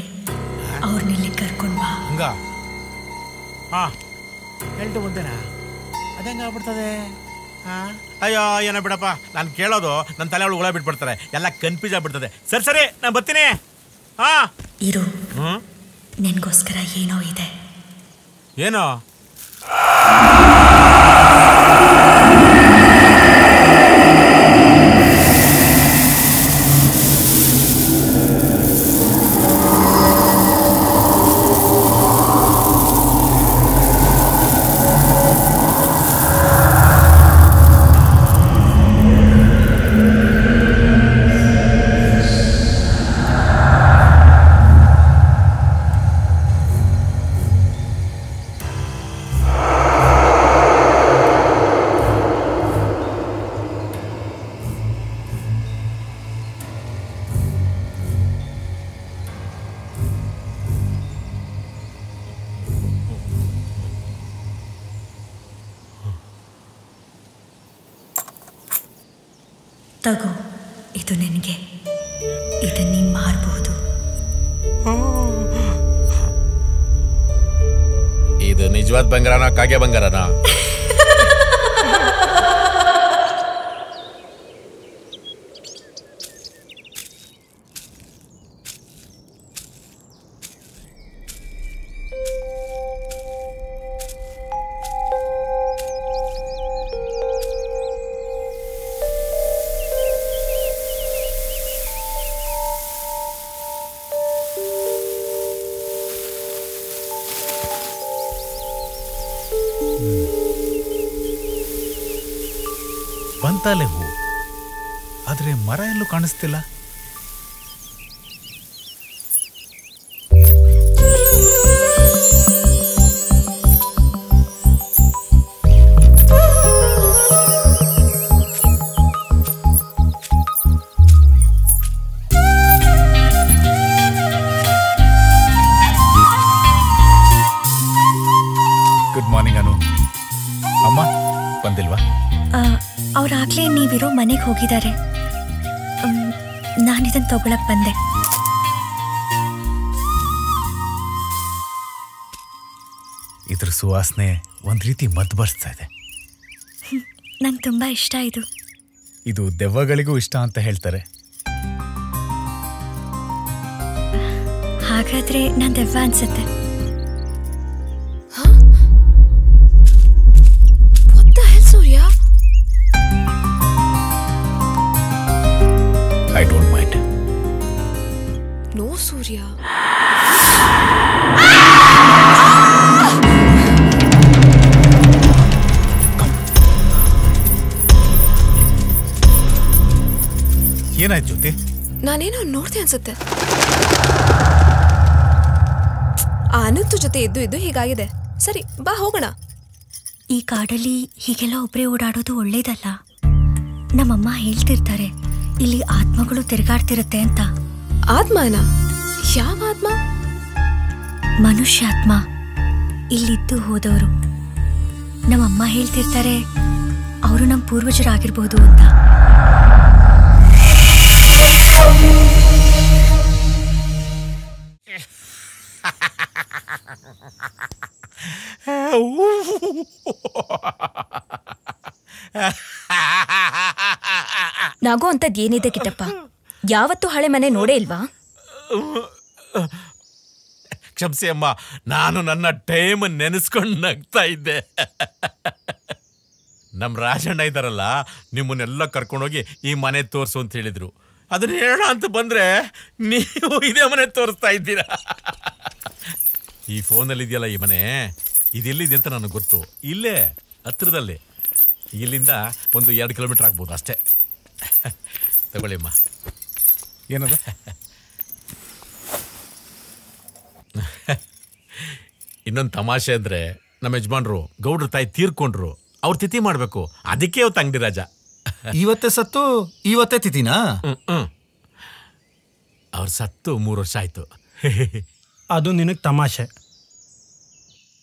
ಅವ್ರನ್ನಿಲ್ಲಿ ಕರ್ಕೊಂಡ್ ಬಾ. ಹಂಗ? ಎರಡು ಒಂದೇನಾ? ಅದಂಗ ಆಗ್ಬಿಡ್ತದೆ. ಅಯ್ಯೋ ಏನೋ ಬಿಡಪ್ಪ, ನಾನು ಕೇಳೋದು ನನ್ನ ತಲೆ ಒಳಗೆ ಹುಳ ಬಿಟ್ಬಿಡ್ತಾರೆ, ಎಲ್ಲ ಕನ್ಫ್ಯೂಸ್ ಆಗ್ಬಿಡ್ತದೆ. ಸರಿ, ನಾನು ಬರ್ತೀನಿ. ಇರು, ನಿನ್ಗೋಸ್ಕರ ಏನೋ ಇದೆ. ಏನೋ? ತಗೋ, ಇದು ನಿನಗೆ. ಇದನ್ನ ನೀನು ಮಾರಬಹುದು. ಇದು ನಿಜವಾದ ಬಂಗಾರನ ಕಾಗೆ ಬಂಗಾರನ? ಬಂತಾಲೆ ಹೂ, ಆದ್ರೆ ಮರ ಎಲ್ಲೂ ಕಾಣಿಸ್ತಿಲ್ಲ. ಗುಡ್ ಮಾರ್ನಿಂಗ್ ಅನು. ಅಮ್ಮ ಬಂದಿಲ್ವಾ? ಅವ್ರಾಗ್ಲೇ ನೀವಿರೋ ಮನೆಗೆ ಹೋಗಿದ್ದಾರೆ. ನಾನಿದನ್ನು ತಗೊಳಕ್ ಬಂದೆ. ಇದ್ರ ಸುವಾಸನೆ ಒಂದ್ ರೀತಿ ಮದ್ದು ಬರ್ಸ್ತಾ ಇದೆ. ನಂಗೆ ತುಂಬಾ ಇಷ್ಟ ಇದು. ಇದು ದೆವ್ವಗಳಿಗೂ ಇಷ್ಟ ಅಂತ ಹೇಳ್ತಾರೆ. ಹಾಗಾದ್ರೆ ನಾನು ದೆವ್ವ ಅನ್ಸುತ್ತೆ. ಸೂರ್ಯ, I don't mind. No, Surya. ಏನಾಯ್ತು ಜ್ಯೋತಿ? ನಾನೇನೋ ನೋಡ್ದೆ ಅನ್ಸುತ್ತೆ. ಆ ಅನಂತು ಜೊತೆ ಇದ್ದು ಹೀಗಾಗಿದೆ. ಸರಿ, ಬಾ ಹೋಗೋಣ. ಈ ಕಾಡಲ್ಲಿ ಹೀಗೆಲ್ಲ ಒಬ್ಬರೇ ಓಡಾಡೋದು ಒಳ್ಳೇದಲ್ಲ. ನಮ್ಮಮ್ಮ ಹೇಳ್ತಿರ್ತಾರೆ, ಇಲ್ಲಿ ಆತ್ಮಗಳು ತಿರುಗಾಡ್ತಿರುತ್ತೆ ಅಂತ. ಆತ್ಮನ? ಯಾವ ಆತ್ಮ? ಮನುಷ್ಯಾತ್ಮ. ಇಲ್ಲಿದ್ದು ಹೋದವರು. ನಮ್ಮಮ್ಮ ಹೇಳ್ತಿರ್ತಾರೆ ಅವರು ನಮ್ಮ ಪೂರ್ವಜರಾಗಿರ್ಬೋದು ಅಂತ. ನಾಗೋ ಅಂತದ್ ಏನಿದೆ ಕಿಟ್ಟಪ್ಪ? ಯಾವತ್ತೂ ಹಳೆ ಮನೆ ನೋಡೇ ಇಲ್ವಾ? ಕ್ಷಮಿಸಿ ಅಮ್ಮ, ನಾನು ನನ್ನ ಟೈಮ್ ನೆನೆಸ್ಕೊಂಡು ನಗ್ತಾ ಇದ್ದೆ. ನಮ್ಮ ರಾಜಣ್ಣ ಇದ್ದಾರಲ್ಲ, ನಿಮ್ಮನ್ನೆಲ್ಲ ಕರ್ಕೊಂಡೋಗಿ ಈ ಮನೆ ತೋರಿಸು ಅಂತ ಹೇಳಿದ್ರು. ಅದನ್ನ ಹೇಳೋಣ ಅಂತ ಬಂದ್ರೆ ನೀವು ಇದೇ ಮನೆ ತೋರಿಸ್ತಾ ಇದ್ದೀರಾ. ಈ ಫೋನಲ್ಲಿ ಇದೆಯಲ್ಲ ಈ ಮನೆ, ಇದೆಲ್ಲಿದೆ ಅಂತ ನನಗೆ ಗೊತ್ತು. ಇಲ್ಲೇ ಹತ್ರದಲ್ಲಿ, ಇಲ್ಲಿಂದ ಒಂದು 2 ಕಿಲೋಮೀಟರ್ ಆಗ್ಬೋದು ಅಷ್ಟೇ. ತಗೊಳ್ಳಿ ಅಮ್ಮ. ಏನದ? ಇನ್ನೊಂದು ತಮಾಷೆ ಅಂದ್ರೆ, ನಮ್ಮ ಯಜಮಾನ್ರು ಗೌಡ್ರ ತಾಯಿ ತೀರ್ಕೊಂಡ್ರು, ಅವ್ರ ತಿಥಿ ಮಾಡ್ಬೇಕು. ಅದಕ್ಕೆ ಇವತ್ತು ಅಂಗಡಿ ರಾಜ. ಇವತ್ತೇ ಸತ್ತು ಇವತ್ತೇ ತಿಥಿನಾ? ಅವ್ರ ಸತ್ತು 3 ವರ್ಷ ಆಯ್ತು. ಅದು ನಿನಗೆ ತಮಾಷೆ.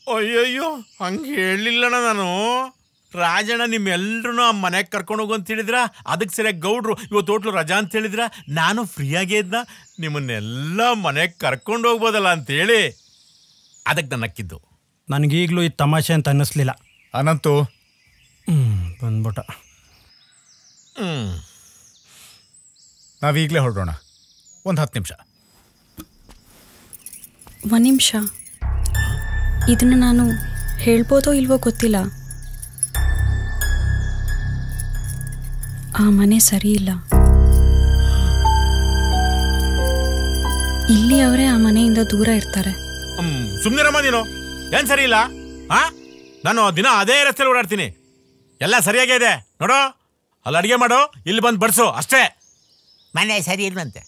ಅಯ್ಯಯ್ಯೋ, ಹಂಗೆ ಹೇಳಿಲ್ಲಣ್ಣ ನಾನು. ರಾಜಣ್ಣ ನಿಮ್ಮೆಲ್ರೂ ಆ ಮನೆಗೆ ಕರ್ಕೊಂಡು ಹೋಗು ಅಂತ ಹೇಳಿದ್ರ, ಅದಕ್ಕೆ ಸರಿಯಾಗಿ ಗೌಡ್ರು ಇವತ್ತು ಹೋಟ್ಲು ರಜಾ ಅಂತ ಹೇಳಿದ್ರ, ನಾನು ಫ್ರೀಯಾಗೇ ಇದ್ನ, ನಿಮ್ಮನ್ನೆಲ್ಲ ಮನೆಗೆ ಕರ್ಕೊಂಡು ಹೋಗ್ಬೋದಲ್ಲ ಅಂತೇಳಿ ಅದಕ್ಕೆ ನಾನು ನಕ್ಕಿದ್ದು. ನನಗೀಗಲೂ ಇದು ತಮಾಷೆ ಅಂತ ಅನ್ನಿಸ್ಲಿಲ್ಲ. ಅನಂತು ಬಂದ್ಬಿಟ್ಟ. ನಾವೀಗಲೇ ಹೊರಡೋಣ. ಒಂದು 10 ನಿಮಿಷ. 1 ನಿಮಿಷ. ಇದನ್ನು ನಾನು ಹೇಳ್ಬೋದೋ ಇಲ್ವೋ ಗೊತ್ತಿಲ್ಲ. ಆ ಮನೆ ಸರಿ ಇಲ್ಲ. ಇಲ್ಲಿ ಅವರೇ ಆ ಮನೆಯಿಂದ ದೂರ ಇರ್ತಾರೆ. ಸುಮ್ಮನಿರಮ್ಮ ನೀನು. ಏನ್ ಸರಿ ಇಲ್ಲ? ನಾನು ದಿನ ಅದೇ ರಸ್ತೆಯಲ್ಲಿ ಓಡಾಡ್ತೀನಿ. ಎಲ್ಲ ಸರಿಯಾಗೇ ಇದೆ ನೋಡು. ಅಲ್ಲಿ ಅಡುಗೆ ಮಾಡು, ಇಲ್ಲಿ ಬಂದು ಬಡಿಸು ಅಷ್ಟೇ. ಮನೆ ಸರಿ ಇಲ್ವಂತೆ.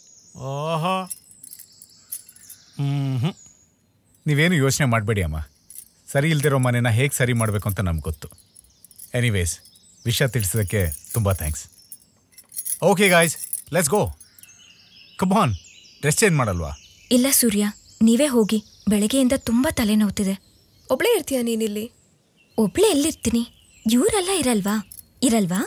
ಓಹೋ, ನೀವೇನು ಯೋಚನೆ ಮಾಡಬೇಡಿ ಅಮ್ಮ. ಸರಿ ಇಲ್ದಿರೋ ಮನೆನ ಹೇಗೆ ಸರಿ ಮಾಡಬೇಕು ಅಂತ ನಮ್ಗೆ ಗೊತ್ತು. ಎನಿವೇಸ್, ವಿಷಯ ತಿಳಿಸೋದಕ್ಕೆ ತುಂಬ thanks. Okay guys, let's go. Come on, dress change ಮಾಡಲ್ವಾ? ಇಲ್ಲ ಸೂರ್ಯ, ನೀವೇ ಹೋಗಿ. ಬೆಳಗ್ಗೆಯಿಂದ ತುಂಬ ತಲೆನೋವ್ತಿದೆ. ಒಬ್ಳೇ ಇರ್ತೀಯ ನೀನಿಲ್ಲಿ? ಒಬ್ಳೇ ಎಲ್ಲಿರ್ತೀನಿ? ಇವರೆಲ್ಲ ಇರಲ್ವಾ? ಇರಲ್ವಾ?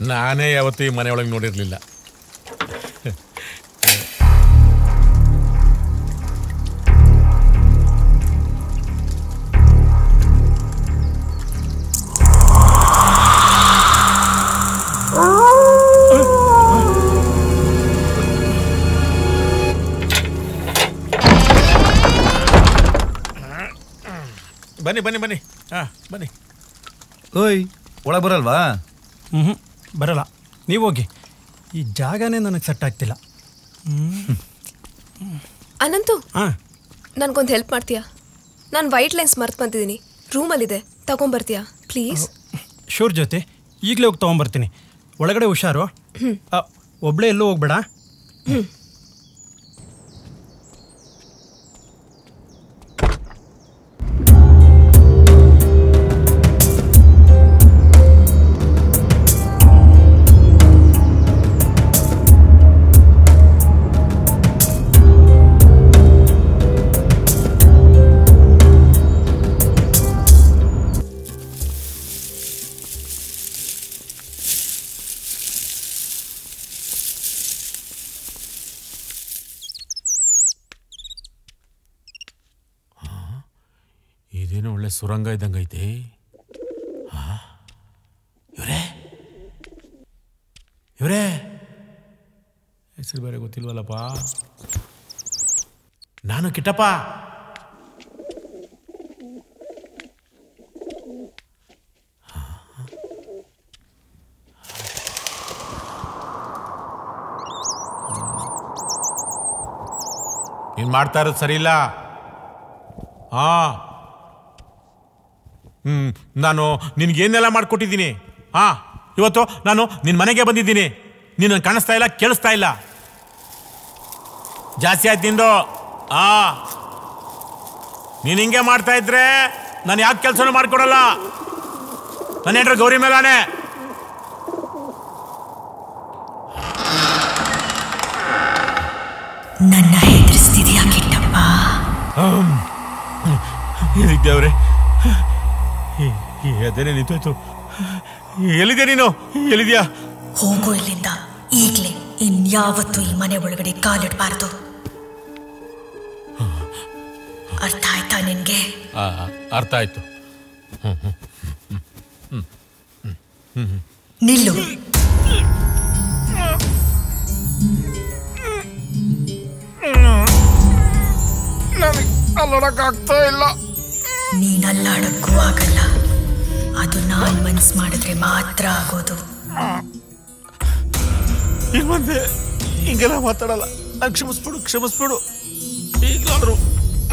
ನಾನೇ ಯಾವತ್ತೂ ಈ ಮನೆಯೊಳಗೆ ನೋಡಿರಲಿಲ್ಲ. ಬನ್ನಿ ಬನ್ನಿ ಬನ್ನಿ. ಬನ್ನಿ. ಓಯ್, ಒಳಗೆ ಬರಲ್ವಾ? ಬರಲ್ಲ, ನೀವು ಹೋಗಿ. ಈ ಜಾಗನೇ ನನಗೆ ಸೆಟ್ ಆಗ್ತಿಲ್ಲ. ಅನಂತು, ನನಗೊಂದು ಹೆಲ್ಪ್ ಮಾಡ್ತೀಯಾ? ನಾನು ವೈಟ್ ಲೈನ್ಸ್ ಮರ್ತು ಬಂದಿದ್ದೀನಿ, ರೂಮಲ್ಲಿದೆ, ತಗೊಂಬರ್ತೀಯಾ ಪ್ಲೀಸ್? ಶೂರ್ ಜ್ಯೋತಿ, ಈಗಲೇ ಹೋಗಿ ತೊಗೊಂಬರ್ತೀನಿ. ಒಳಗಡೆ ಹುಷಾರು. ಒಬ್ಳೇ ಎಲ್ಲೂ ಹೋಗ್ಬೇಡ. ಇದೇನೋ ಒಳ್ಳೆ ಸುರಂಗ ಇದ್ದಂಗೈತೆ. ಇವರೇ ಹೆಸರು ಬೇರೆ ಗೊತ್ತಿಲ್ವಲ್ಲಪ್ಪ. ನಾನು ಕಿಟ್ಟಪ್ಪ. ನೀನ್ ಮಾಡ್ತಾ ಇರೋದು ಸರಿ ಇಲ್ಲ. ನಾನು ನಿನ್ಗೇನೆಲ್ಲ ಮಾಡ್ಕೊಟ್ಟಿದ್ದೀನಿ. ಇವತ್ತು ನಾನು ನಿನ್ನ ಮನೆಗೆ ಬಂದಿದ್ದೀನಿ. ನೀನು ಕಾಣಿಸ್ತಾ ಇಲ್ಲ, ಕೇಳಿಸ್ತಾ ಇಲ್ಲ. ಜಾಸ್ತಿ ಆಯ್ತು ನಿಂದು. ನೀನು ಹಿಂಗೆ ಮಾಡ್ತಾ ಇದ್ರೆ ನಾನು ಯಾಕೆ ಕೆಲಸನೂ ಮಾಡ್ಕೊಡಲ್ಲ. ನನ್ನ ಹೆಂಡ್ರ ಗೌರಿ ಮೇಲಾನೆ. ನನ್ನ ಹೆದರಿಸ್ತಿದ್ಯಾ ಕಿಟ್ಟಪ್ಪ? ದೇವ್ರೆ, ಅದೇನೇ ನಿಂತೋಯ್ತು. ಎಲ್ಲಿದ್ಯಾ ನೀನು? ಎಲ್ಲಿದ್ಯಾ? ಹೋಗೋ ಇಲ್ಲಿಂದ ಈಗ್ಲೇ. ಇನ್ಯಾವತ್ತೂ ಈ ಮನೆ ಒಳಗಡೆ ಕಾಲಿಡಬಾರ್ದು. ಅರ್ಥ ಆಯ್ತಾ ನಿನ್ಗೆ? ಅರ್ಥ ಆಯ್ತು. ನಿಲ್ಲು. ಅಲ್ಲೋಡಕ್ಕಾಗ್ತಾ ಇಲ್ಲ. ನೀನಲ್ಲಾಡಕ್ಕೂ ಆಗಲ್ಲ. ಅದು ನಾನ್ ಮನ್ಸ್ ಮಾಡಿದ್ರೆ ಮಾತ್ರ ಆಗೋದು. ಮುಂದೆ ಹಿಂಗೆಲ್ಲ ಮಾತಾಡಲ್ಲ. ನಾನು ಕ್ಷಮಿಸ್ಬಿಡು. ಈಗಲಾದ್ರೂ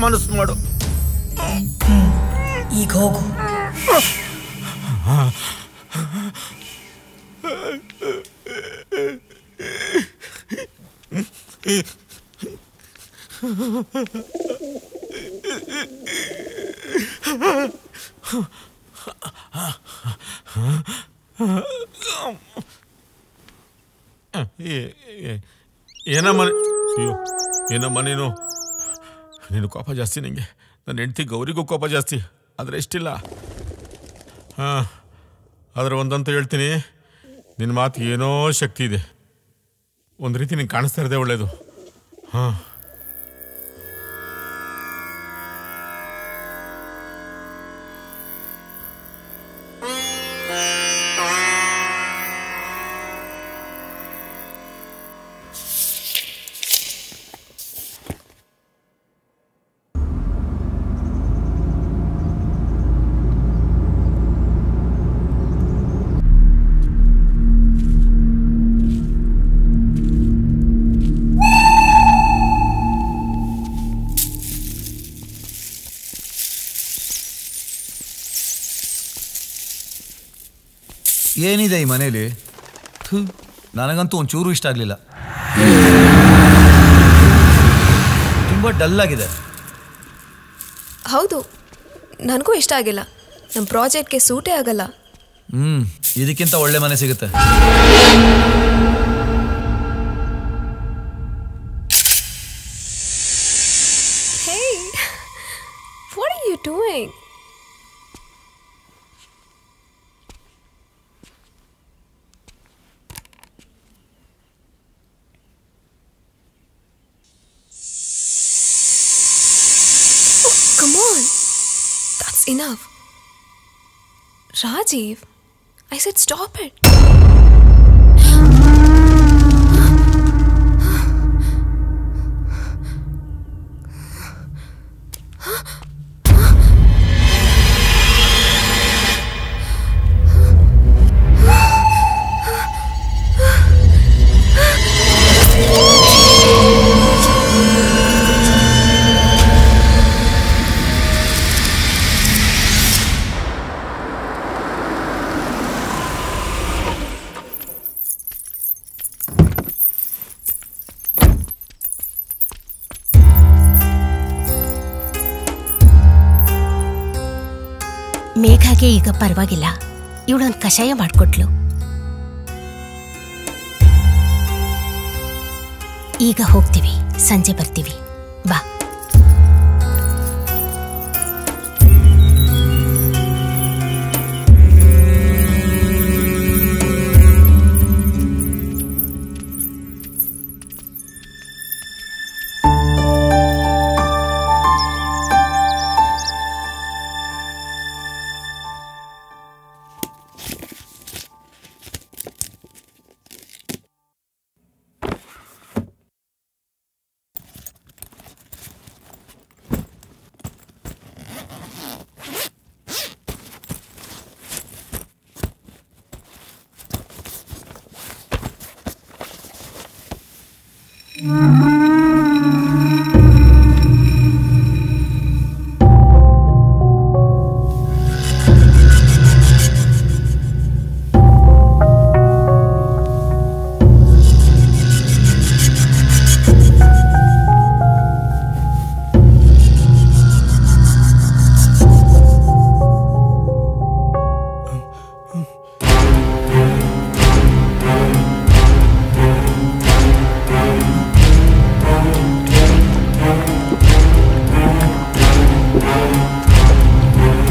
ಮನಸ್ಸು ಮಾಡು. ಈಗ ಹೋಗು. ಏನಮ್ಮ ನೀನು ಕೋಪ ಜಾಸ್ತಿ. ನಿಂಗೆ ನನ್ನ ಹೆಂಡತಿ ಗೌರಿಗೂ ಕೋಪ ಜಾಸ್ತಿ. ಆದರೆ ಇಷ್ಟಿಲ್ಲ. ಆದರೆ ಒಂದಂತೂ ಹೇಳ್ತೀನಿ, ನಿನ್ನ ಮಾತಿಗೆ ಏನೋ ಶಕ್ತಿ ಇದೆ. ಒಂದು ರೀತಿ ನಿಂಗೆ ಕಾಣಿಸ್ತಾ ಇರೋದೇ ಒಳ್ಳೇದು. ಏನಿದೆ ಈ ಮನೇಲಿ? ನನಗಂತೂ ಒಂಚೂರು ಇಷ್ಟ ಆಗಲಿಲ್ಲ. ತುಂಬ ಡಲ್ ಆಗಿದೆ. ಹೌದು, ನನಗೂ ಇಷ್ಟ ಆಗಿಲ್ಲ. ನಮ್ಮ ಪ್ರಾಜೆಕ್ಟ್ಗೆ ಸೂಟೇ ಆಗಲ್ಲ. ಇದಕ್ಕಿಂತ ಒಳ್ಳೆ ಮನೆ ಸಿಗುತ್ತೆ. Hey, what are you doing? Come on, that's enough. Rajiv, I said stop it. ಮೇಘಾಗೆ ಈಗ ಪರವಾಗಿಲ್ಲ. ಇವಳೊಂದು ಕಷಾಯ ಮಾಡಿಕೊಟ್ಲು. ಈಗ ಹೋಗ್ತೀವಿ, ಸಂಜೆ ಬರ್ತೀವಿ. ಬಾ.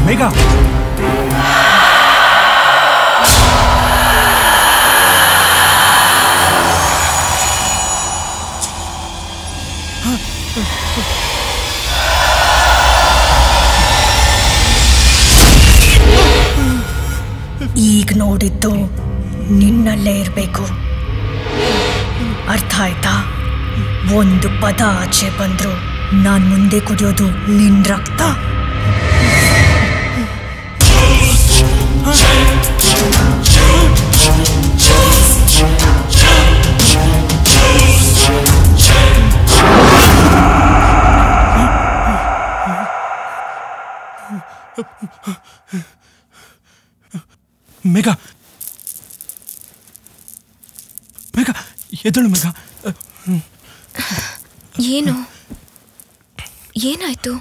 ಮೇಘ ಈಗ ನೋಡಿದ್ದು ನಿನ್ನಲ್ಲೇ ಇರಬೇಕು, ಅರ್ಥ ಆಯ್ತಾ? ಒಂದು ಪದ ಆಚೆ ಬಂದ್ರು ನಾನ್ ಮುಂದೆ ಕುಡಿಯೋದು ನಿನ್ ರಕ್ತ. ಮೇಘ ಮೇಘ ಎದಳು ಮೇಘ. ಏನು ಏನಾಯ್ತು?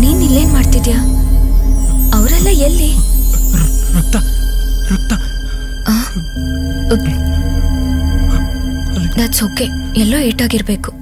ನೀನ್ ಇಲ್ಲೇನ್ ಮಾಡ್ತಿದ್ಯಾ? ಅವರೆಲ್ಲ ಎಲ್ಲಿ? ರಕ್ತ ರಕ್ತ. ದಟ್ಸ್ ಓಕೆ, ಎಲ್ಲೋ ಏಟಾಗಿರ್ಬೇಕು.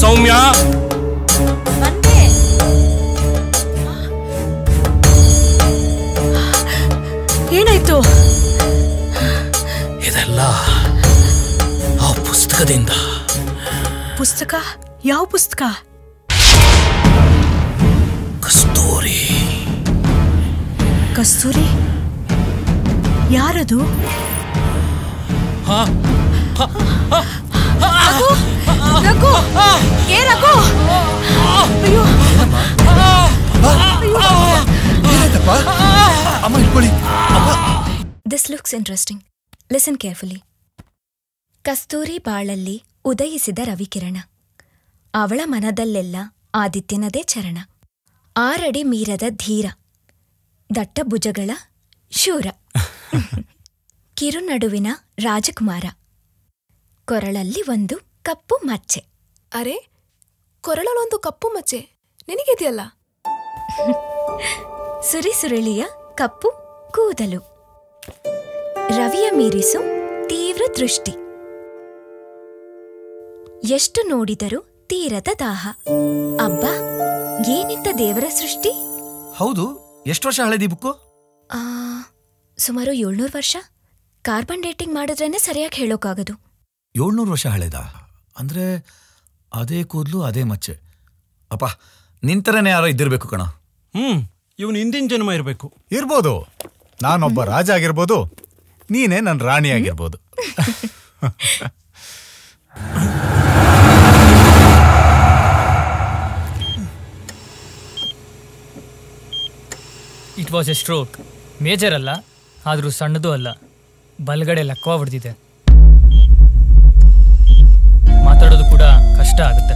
ಸೌಮ್ಯ, ಏನಾಯ್ತು? ಇದೆಲ್ಲ ಆ ಪುಸ್ತಕದಿಂದ. ಪುಸ್ತಕ? ಯಾವ ಪುಸ್ತಕ? ಕಸ್ತೂರಿ. ಕಸ್ತೂರಿ? ಯಾರದು? ರಘು, ಏ ರಘು! ಅಯ್ಯೋ, ಅಮ್ಮ ಇಟ್ಕೊಳ್ಳಿ. This looks interesting. Listen carefully. ಕಸ್ತೂರಿ ಬಾಳಲ್ಲಿ ಉದಯಿಸಿದ ರವಿಕಿರಣ, ಅವಳ ಮನದಲ್ಲೆಲ್ಲ ಆದಿತ್ಯನದೇ ಚರಣ. 6 ಅಡಿ ಮೀರದ ಧೀರ, ದಟ್ಟ ಭುಜಗಳ ಶೂರ, ಕಿರುನಡುವಿನ ರಾಜಕುಮಾರ, ಕೊರಳಲ್ಲಿ ಒಂದು ಕಪ್ಪು ಮಚ್ಚೆ. ಅರೆ, ಕೊರಳಲ್ಲೊಂದು ಕಪ್ಪು ಮಚ್ಚೆ ನಿನಗಿದೆಯಲ್ಲ. ಸುರಿಸುರುಳಿಯ ಕಪ್ಪು ಕೂದಲು, ರವಿಯ ಮೀರಿಸು ತೀವ್ರ ದೃಷ್ಟಿ, ಎಷ್ಟು ನೋಡಿದರೂ ತೀರದ ದಾಹ. ಅಬ್ಬಾ, ಏನಿತ್ತ ದೇವರ ಸೃಷ್ಟಿ! ಹೌದು, ಎಷ್ಟು ವರ್ಷ ಹಳೆದಿ ಬುಕ್ಕು? ಸುಮಾರು 700 ವರ್ಷ. ಕಾರ್ಬನ್ ಡೇಟಿಂಗ್ ಮಾಡಿದ್ರೇನೆ ಸರಿಯಾಗಿ ಹೇಳೋಕ್ಕಾಗದು. 700 ವರ್ಷ ಹಳೆದಾ? ಅಂದ್ರೆ ಅದೇ ಕೂದಲು, ಅದೇ ಮಚ್ಚೆ. ಅಪ್ಪ, ನಿಂತರನೇ ಯಾರೋ ಇದ್ದಿರ್ಬೇಕು ಕಣ. ಇವನು ಹಿಂದಿನ ಜನ್ಮ ಇರಬೇಕು. ಇರ್ಬೋದು. ನಾನೊಬ್ಬ ರಾಜ ಆಗಿರ್ಬೋದು, ನೀನೇ ನನ್ನ ರಾಣಿ ಆಗಿರ್ಬೋದು. It was A stroke. Major ಅಲ್ಲ, ಆದರೂ ಸಣ್ಣದು ಅಲ್ಲ. ಬಲಗಡೆ ಲಕ್ವ ಹೊಡೆದಿದೆ. ಮಾತಾಡೋದು ಕೂಡ ಕಷ್ಟ ಆಗುತ್ತೆ.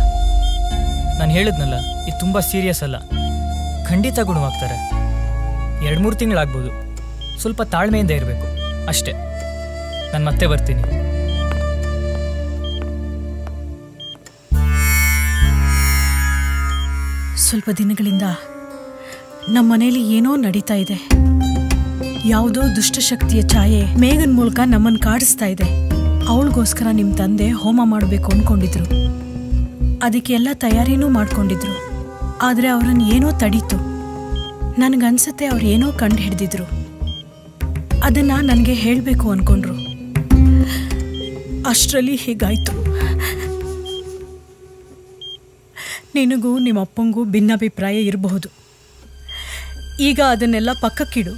ನಾನು ಹೇಳಿದ್ನಲ್ಲ, ಇದು ತುಂಬ ಸೀರಿಯಸ್ ಅಲ್ಲ. ಖಂಡಿತ ಗುಣವಾಗ್ತಾರೆ. 2-3 ತಿಂಗಳಾಗ್ಬೋದು. ಸ್ವಲ್ಪ ತಾಳ್ಮೆಯಿಂದ ಇರಬೇಕು ಅಷ್ಟೇ. ನಾನು ಮತ್ತೆ ಬರ್ತೀನಿ. ಸ್ವಲ್ಪ ದಿನಗಳಿಂದ ನಮ್ಮ ಮನೇಲಿ ಏನೋ ನಡೀತಾ ಇದೆ. ಯಾವುದೋ ದುಷ್ಟಶಕ್ತಿಯ ಛಾಯೆ ಮೇಘನ್ ಮೂಲಕ ನಮ್ಮನ್ನು ಕಾಡಿಸ್ತಾ ಇದೆ. ಅವಳಿಗೋಸ್ಕರ ನಿಮ್ಮ ತಂದೆ ಹೋಮ ಮಾಡಬೇಕು ಅಂದ್ಕೊಂಡಿದ್ರು. ಅದಕ್ಕೆಲ್ಲ ತಯಾರಿನೂ ಮಾಡ್ಕೊಂಡಿದ್ರು. ಆದರೆ ಅವರನ್ನು ಏನೋ ತಡೀತು. ನನಗನ್ಸುತ್ತೆ ಅವ್ರು ಏನೋ ಕಂಡು ಹಿಡ್ದಿದ್ರು. ಅದನ್ನು ನನಗೆ ಹೇಳಬೇಕು ಅಂದ್ಕೊಂಡ್ರು. ಅಷ್ಟರಲ್ಲಿ ಹೀಗಾಯ್ತು. ನಿನಗೂ ನಿಮ್ಮ ಅಪ್ಪಂಗೂ ಭಿನ್ನಾಭಿಪ್ರಾಯ ಇರಬಹುದು. ಈಗ ಅದನ್ನೆಲ್ಲ ಪಕ್ಕಕ್ಕಿಡು.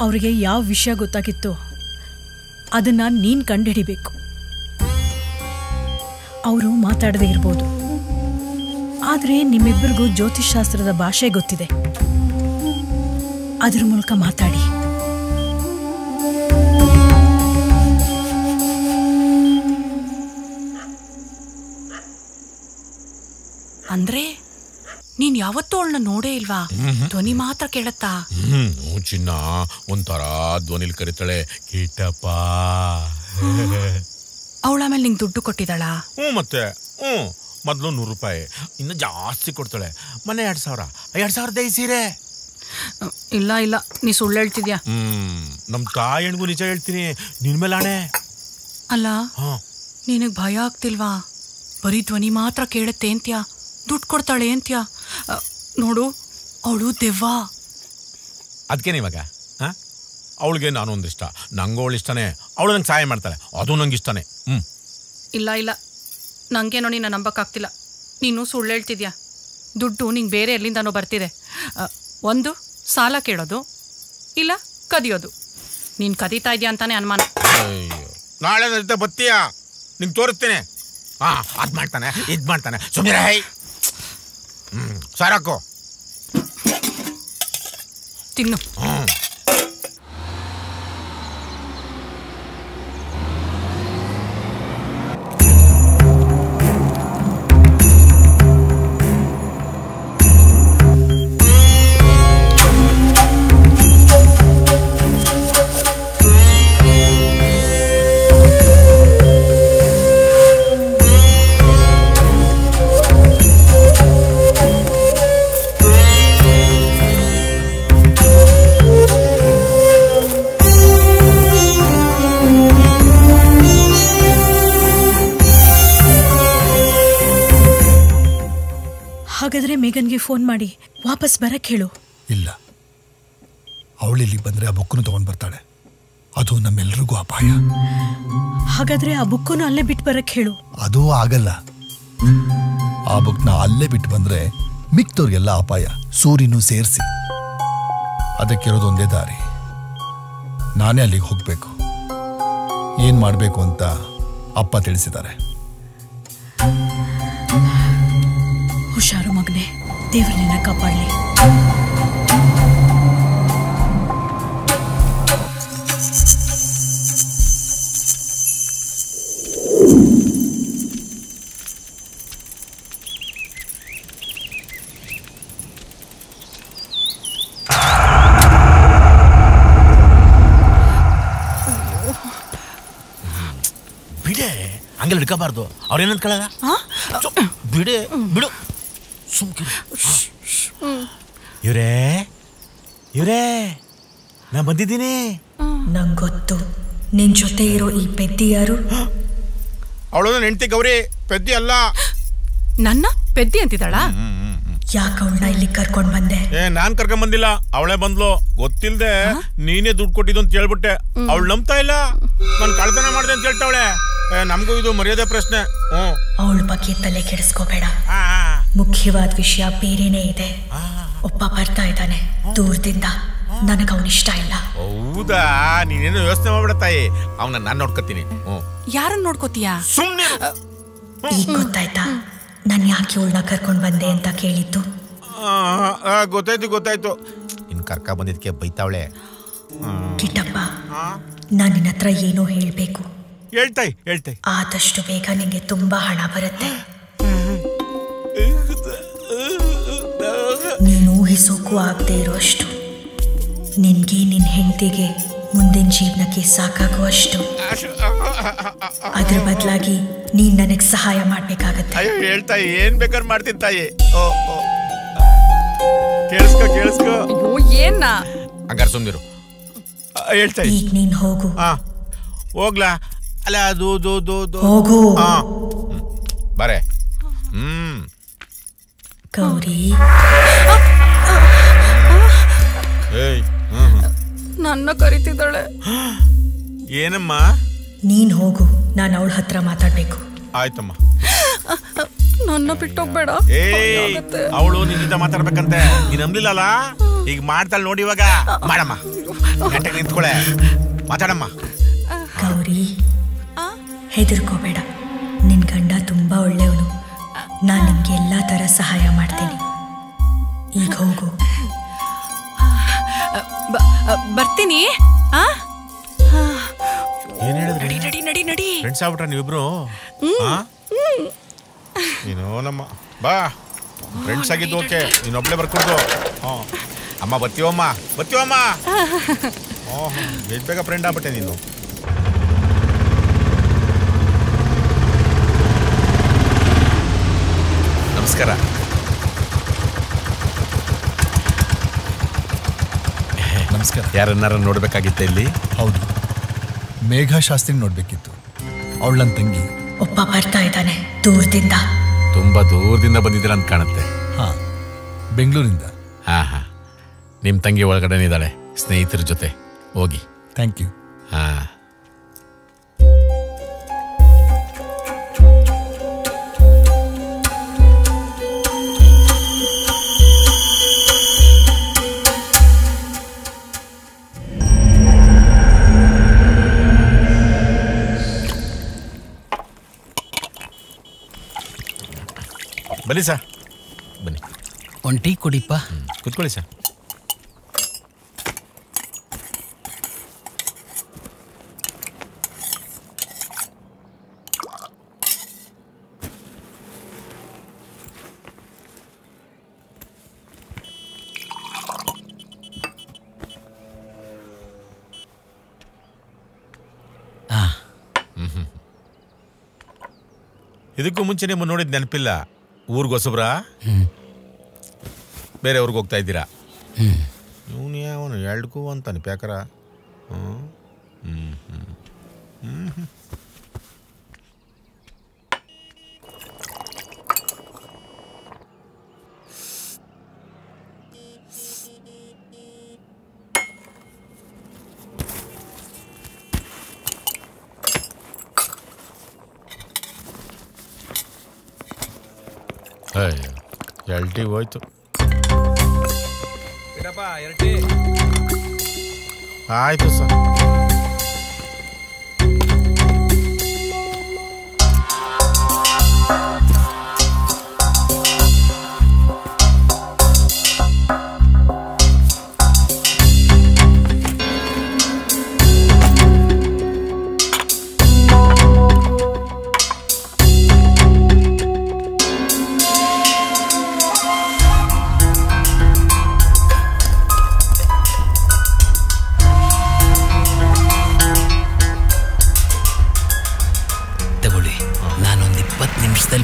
ಅವರಿಗೆ ಯಾವ ವಿಷಯ ಗೊತ್ತಾಗಿತ್ತೋ ಅದನ್ನು ನೀನು ಕಂಡುಹಿಡಿಬೇಕು. ಅವರು ಮಾತಾಡದೇ ಇರ್ಬೋದು, ಆದರೆ ನಿಮ್ಮಿಬ್ಬರಿಗೂ ಜ್ಯೋತಿಷಾಸ್ತ್ರದ ಭಾಷೆ ಗೊತ್ತಿದೆ. ಅದ್ರ ಮೂಲಕ ಮಾತಾಡಿ. ಅಂದ್ರೆ ನೀನ್ ಯಾವತ್ತೂ ಅವಳನ್ನ ನೋಡೇ ಇಲ್ವಾ? ಧ್ವನಿ ಮಾತ್ರ ಕೇಳತ್ತಾ? ಚಿನ್ನ ಒಂಥರ ಧ್ವನಿಲ್ ಕರಿತಾಳೆ, ಕೀಟಪ್ಪ. ಅವಳ ಆಮೇಲೆ ನಿಂಗೆ ದುಡ್ಡು ಕೊಟ್ಟಿದ್ದಾಳ? ಮತ್ತೆ ಮೊದಲು 100 ರೂಪಾಯಿ, ಇನ್ನು ಜಾಸ್ತಿ ಕೊಡ್ತಾಳೆ. ಮೊನ್ನೆ 2,000 ಸೀರೆ. ಇಲ್ಲ ಇಲ್ಲ, ನೀ ಸುಳ್ಳು ಹೇಳ್ತಿದ್ಯಾ. ನಮ್ ತಾಯಣ್ಗೂ ನಿಜ ಹೇಳ್ತೀನಿ, ನಿನ್ ಮೇಲೆ ಆಣೆ. ಅಲ್ಲ, ನಿನಗ್ ಭಯ ಆಗ್ತಿಲ್ವಾ? ಬರೀ ಧ್ವನಿ ಮಾತ್ರ ಕೇಳುತ್ತೆ ಅಂತ್ಯಾ, ದುಡ್ಡು ಕೊಡ್ತಾಳೆ ಅಂತ್ಯಾ. ನೋಡು, ಅವಳು ದೆವ್ವ. ಅದಕ್ಕೆ ಇವಾಗ ಅವಳಿಗೆ ನಾನು ಒಂದಿಷ್ಟ, ನಂಗೆ ಅವಳು ಇಷ್ಟನೇ. ಅವಳು ನಂಗೆ ಸಹಾಯ ಮಾಡ್ತಾಳೆ, ಅದು ನಂಗೆ ಇಷ್ಟನೇ. ಇಲ್ಲ ಇಲ್ಲ, ನಂಗೇನೋ ನಿನ್ನ ನಂಬಕ್ಕಾಗ್ತಿಲ್ಲ. ನೀನು ಸುಳ್ಳು ಹೇಳ್ತಿದ್ಯಾ. ದುಡ್ಡು ನಿಂಗೆ ಬೇರೆ ಎಲ್ಲಿಂದನೋ ಬರ್ತಿದೆ. ಒಂದು ಸಾಲ ಕೇಳೋದು, ಇಲ್ಲ ಕದಿಯೋದು. ನೀನು ಕದೀತಾ ಇದೆಯಾ ಅಂತಾನೆ ಅನುಮಾನ. ನಾಳೆ ಜೊತೆ ಬತ್ತೀಯಾ, ನಿಂಗೆ ತೋರಿಸ್ತೇನೆ. ಅದು ಮಾಡ್ತಾನೆ, ಇದು ಮಾಡ್ತಾನೆ. ಸುಮ್ಮನೆ ಸಾರಾಕು ತಿನ್ನು. ಹಾಗಾದ್ರೆ ಮೇಘನ್ಗೆ ಫೋನ್ ಮಾಡಿ ವಾಪಸ್ ಬರಕ್ಕೆ ಹೇಳು. ಇಲ್ಲ, ಅವಳಿಲ್ಲಿಗೆ ಬಂದ್ರೆ ಆ ಬುಕ್ಕನ್ನು ತಗೊಂಡ್ ಬರ್ತಾಳೆ. ಅದು ನಮ್ಮೆಲ್ರಿಗೂ ಅಪಾಯ. ಹಾಗಾದ್ರೆ ಆ ಬುಕ್ಕನ್ನು ಅಲ್ಲೇ ಬಿಟ್ಟು ಬರಕ್ಕೆ ಹೇಳು. ಅದು ಆಗಲ್ಲ. ಆ ಬುಕ್ನ ಅಲ್ಲೇ ಬಿಟ್ಟು ಬಂದ್ರೆ ಮಿಕ್ತವ್ರಿಗೆಲ್ಲ ಅಪಾಯ, ಸೂರ್ಯನೂ ಸೇರಿಸಿ. ಅದಕ್ಕಿರೋದು ಒಂದೇ ದಾರಿ. ನಾನೇ ಅಲ್ಲಿಗೆ ಹೋಗ್ಬೇಕು. ಏನ್ ಮಾಡ್ಬೇಕು ಅಂತ ಅಪ್ಪ ತಿಳಿಸಿದ್ದಾರೆ. ಹುಷಾರು ಮಗನೆ, ದೇವರು ನಿನ್ನ ಕಾಪಾಡಲಿ. ಬಿಡೆ, ಹಂಗೆಲ್ಲ ಹಿಡ್ಕೋಬಾರ್ದು. ಅವ್ರೇನಂತ ಕೇಳಲ್ಲ. ಬಿಡೆ, ಬಿಡು. ಇವ್ರೇ ನಾ ಬಂದಿದ್ದೀನಿ. ನಂಗೊತ್ತು ನಿನ್ ಜೊತೆ ಇರೋ ಈ ಪೆದ್ದಿ ಯಾರು. ಅವಳು ಹೆಂಡತಿ ಗೌರಿ, ಪೆದ್ದಿ ಅಲ್ಲ. ನನ್ನ ಪೆದ್ದಿ ಅಂತಿದ್ದಾಳ? ಯಾಕೆ ಅವಳನ್ನ ಇಲ್ಲಿ ಕರ್ಕೊಂಡ್ ಬಂದೆ? ನಾನ್ ಕರ್ಕೊಂಡ್ ಬಂದಿಲ್ಲ, ಅವಳೇ ಬಂದ್ಲು. ಗೊತ್ತಿಲ್ದೆ ನೀನೇ ದುಡ್ಡು ಕೊಟ್ಟಿದ್ದು ಅಂತ ಹೇಳ್ಬಿಟ್ಟೆ. ಅವಳು ನಂಬ್ತಾ ಇಲ್ಲ. ನಾನು ಕಳ್ತನ ಮಾಡ್ದೆ ಅಂತ ಹೇಳ್ತಾವಳೆ. ನಮಗೂ ಇದು ಮರ್ಯಾದೆ ಪ್ರಶ್ನೆ. ಅವಳ ಬಗ್ಗೆ ತಲೆ ಕೆಡಿಸ್ಕೋಬೇಡ. ಮುಖ್ಯವಾದ ವಿಷಯ ಬೇರೆನೇ ಇದೆ. ಒಬ್ಬ ಬರ್ತಾ ಇದ್ದಾನೆ ದೂರದಿಂದ. ನನಗ ಅವನ ಇಷ್ಟ ಇಲ್ಲ. ಹೌದಾ? ನೀನೇನು ಯೋಚನೆ ಮಾಡ್ಬೇಡ ತಾಯಿ, ಅವನ ನಾನ್ ನೋಡ್ಕೊತೀನಿ. ಯಾರನ್ನ ನೋಡ್ಕೋತೀಯಾ? ಸುಮ್ನೆ. ಈಗ ಗೊತ್ತಾಯ್ತಾ ನಾನು ಯಾಕೆ ಅವಳನ್ನ ಕರ್ಕೊಂಡ್ ಬಂದೆ ಅಂತ ಕೇಳಿದ್ದು? ಗೊತ್ತಾಯ್ತು. ಇನ್ ಕರ್ಕ ಬಂದಿದ್ಕೆ ಬೈತಾವಳೆ. ಕಿಟ್ಟಪ್ಪ, ನಾನು ನಿನ್ನ ಹತ್ರ ಏನೋ ಹೇಳ್ಬೇಕು. ಹೇಳ್ತಾಯಿ. ಆದಷ್ಟು ಬೇಗ ನಿಂಗೆ ತುಂಬಾ ಹಣ ಬರುತ್ತೆ. ಮುಗಿಸೋಕ್ಕೂ ಆಗದೆ ಇರೋಷ್ಟು ನಿನ್ಗೆ ನಿನ್ನ ಹೆಂಡತಿಗೆ ಮುಂದಿನ ಜೀವನಕ್ಕೆ ಸಾಕಾಗುವಷ್ಟು. ಅದ್ರ ಬದಲಾಗಿ ನೀನ್ ನನಗೆ ಸಹಾಯ ಮಾಡ್ಬೇಕಾಗತ್ತೆ. ಅಯ್ಯೋ ಹೇಳ್ತಾ ಏನ್ ಬೇಕಾದ್ರೆ ಮಾಡ್ತೀನಿ ತಾಯಿ. ಕೇಳಿಸ್ಕೋ ಕೇಳಿಸ್ಕೋ. ಏನ ಹಂಗಾರ ಸುಮ್ನಿರು. ಹೇಳ್ತಾ ಈಗ ನೀನ್ ಹೋಗು. ಹೋಗ್ಲಾ? ಅಲ್ಲ ಅದು ಹೋಗು. ಬರೇ. ಗೌರಿ ನನ್ನ ಕರಿತಿದ್ದಾಳೆ. ಏನಮ್ಮ? ನೀನ್ ಹೋಗು, ನಾನು ಅವಳ ಹತ್ರ ಮಾತಾಡ್ಬೇಕು. ಆಯ್ತಮ್ಮ. ನನ್ನ ಬಿಟ್ಟೋಗ್ಬೇಡ. ಅವಳು ನಿನ್ನಿಂದ ಮಾತಾಡ್ಬೇಕಂತೆ. ನೀನ್ ನಂಬ್ಲಿಲ್ಲಲ್ಲ, ಈಗ ಮಾಡ್ತಾಳೆ ನೋಡಿ. ಇವಾಗ ಮಾಡಮ್ಮ, ಗಂಟೆಗೆ ನಿಂತ್ಕೊಳೆ, ಮಾತಾಡಮ್ಮ. ಗೌರಿ ಹೆದರ್ಕೋಬೇಡ, ನಿನ್ ಗಂಡ ತುಂಬಾ ಒಳ್ಳೆಯವನು. ನಾನು ನಿಮ್ಗೆ ಎಲ್ಲಾ ತರ ಸಹಾಯ ಮಾಡ್ತೀನಿ. ಈಗ ಹೋಗು. ಬರ್ತೀನಿ. ಏನ್ ಹೇಳಿದ್ರಿ? ನಡಿ ನಡಿ ನಡಿ. ಫ್ರೆಂಡ್ಸ್ ಆಗ್ಬಿಟ್ರ ನೀವಿಬ್ರು? ನೀನು ನಮ್ಮ ಬಾ ಫ್ರೆಂಡ್ಸ್ ಆಗಿದ್ದು ಓಕೆ, ನೀನೊಬ್ಳೆ ಬರ್ಕೊಂಡು. ಅಮ್ಮ ಬರ್ತೀವಮ್ಮ ಬರ್ತೀವಮ್ಮ. ಬೇಗ ಬೇಗ ಫ್ರೆಂಡ್ ಆಗ್ಬಿಟ್ಟೆ ನೀನು. ನಮಸ್ಕಾರ. ನಮಸ್ಕಾರ. ಯಾರನ್ನಾರ ನೋಡ್ಬೇಕಾಗಿತ್ತ ಇಲ್ಲಿ? ಹೌದು, ಮೇಘಾ ಶಾಸ್ತ್ರಿ ನೋಡ್ಬೇಕಿತ್ತು. ಅವಳ ನನ್ನ ತಂಗಿ. ಒಬ್ಬ ಬರ್ತಾ ಇದ್ದಾನೆ ದೂರದಿಂದ. ತುಂಬಾ ದೂರದಿಂದ ಬಂದಿದ್ದೀರ ಅಂತ ಕಾಣುತ್ತೆ. ಹಾ, ಬೆಂಗಳೂರಿಂದ. ಹಾ, ನಿಮ್ಮ ತಂಗಿ ಒಳಗಡೆ ಇದ್ದಾಳೆ ಸ್ನೇಹಿತರ ಜೊತೆ. ಹೋಗಿ. Thank you. ಹಾ, ಬನ್ನಿ ಸರ್, ಬನ್ನಿ. ಒಂದು ಟೀ ಕುಡಿಪ್ಪ. ಕೂತ್ಕೊಳ್ಳಿ ಸರ್. ಇದಕ್ಕೂ ಮುಂಚೆ ನಿಮ್ಮ ನೋಡಿದ ನೆನಪಿಲ್ಲ. ಊರಿಗೊಸಬ್ರಾ? ಬೇರೆ ಊರಿಗೆ ಹೋಗ್ತಾ ಇದ್ದೀರಾ? ಇವನು ಯಾವನು ಎರಡಕ್ಕೂ ಅಂತಾನೆ ಪ್ಯಾಕರ. ಎಲ್ಟಿ ಹೋಯ್ತು. ಆಯ್ತು ಸರ್.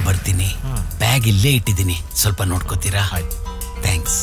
ಬರ್ತೀನಿ. ಬ್ಯಾಗ್ ಇಲ್ಲೇ ಇಟ್ಟಿದ್ದೀನಿ, ಸ್ವಲ್ಪ ನೋಡ್ಕೋತೀರಾ? ಥ್ಯಾಂಕ್ಸ್.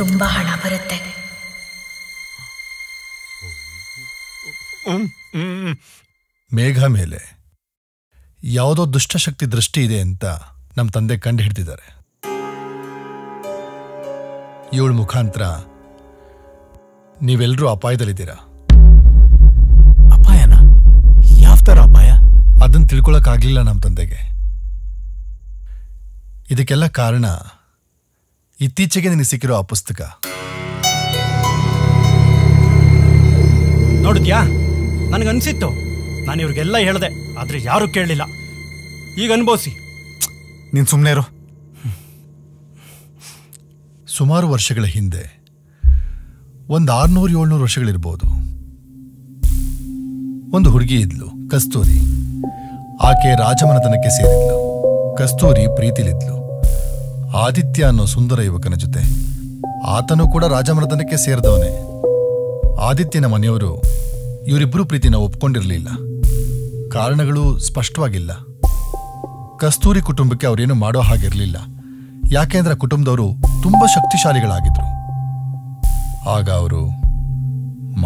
ತುಂಬಾ ಹಣ ಬರುತ್ತೆ. ಮೇಘ ಮೇಲೆ ಯಾವುದೋ ದುಷ್ಟಶಕ್ತಿ ದೃಷ್ಟಿ ಇದೆ ಅಂತ ನಮ್ಮ ತಂದೆ ಕಂಡು ಹಿಡ್ದಿದ್ದಾರೆ. ಇವಳ ಮುಖಾಂತರ ನೀವೆಲ್ಲರೂ ಅಪಾಯದಲ್ಲಿದ್ದೀರಾ. ಅಪಾಯನ? ಯಾವ ಥರ ಅಪಾಯ? ಅದನ್ನು ತಿಳ್ಕೊಳಕ್ಕಾಗ್ಲಿಲ್ಲ ನಮ್ಮ ತಂದೆಗೆ. ಇದಕ್ಕೆಲ್ಲ ಕಾರಣ ಇತ್ತೀಚೆಗೆ ನಿನಗೆ ಸಿಕ್ಕಿರೋ ಆ ಪುಸ್ತಕ. ನೋಡಿದ್ಯಾ, ನನಗನ್ಸಿತ್ತು. ನಾನು ಇವ್ರಿಗೆಲ್ಲ ಹೇಳ್ದೆ, ಆದ್ರೆ ಯಾರು ಕೇಳಲಿಲ್ಲ. ಈಗ ಅನ್ಭವಿಸಿ. ನೀನು ಸುಮ್ಮನೆ ಇರು. ಸುಮಾರು ವರ್ಷಗಳ ಹಿಂದೆ, ಒಂದು 600-700 ವರ್ಷಗಳಿರ್ಬೋದು, ಒಂದು ಹುಡುಗಿ ಇದ್ಲು, ಕಸ್ತೂರಿ. ಆಕೆ ರಾಜಮನೆತನಕ್ಕೆ ಸೇರಿದ್ಲು. ಕಸ್ತೂರಿ ಪ್ರೀತಿಲಿದ್ಲು ಆದಿತ್ಯ ಅನ್ನೋ ಸುಂದರ ಯುವಕನ ಜೊತೆ. ಆತನೂ ಕೂಡ ರಾಜಮನೆತನಕ್ಕೆ ಸೇರಿದವನೇ. ಆದಿತ್ಯನ ಮನೆಯವರು ಇವರಿಬ್ಬರು ಪ್ರೀತಿನ ಒಪ್ಕೊಂಡಿರಲಿಲ್ಲ. ಕಾರಣಗಳು ಸ್ಪಷ್ಟವಾಗಿಲ್ಲ. ಕಸ್ತೂರಿ ಕುಟುಂಬಕ್ಕೆ ಅವರೇನು ಮಾಡೋ ಹಾಗಿರಲಿಲ್ಲ. ಯಾಕೆಂದ್ರೆ ಕುಟುಂಬದವರು ತುಂಬಾ ಶಕ್ತಿಶಾಲಿಗಳಾಗಿದ್ರು. ಆಗ ಅವರು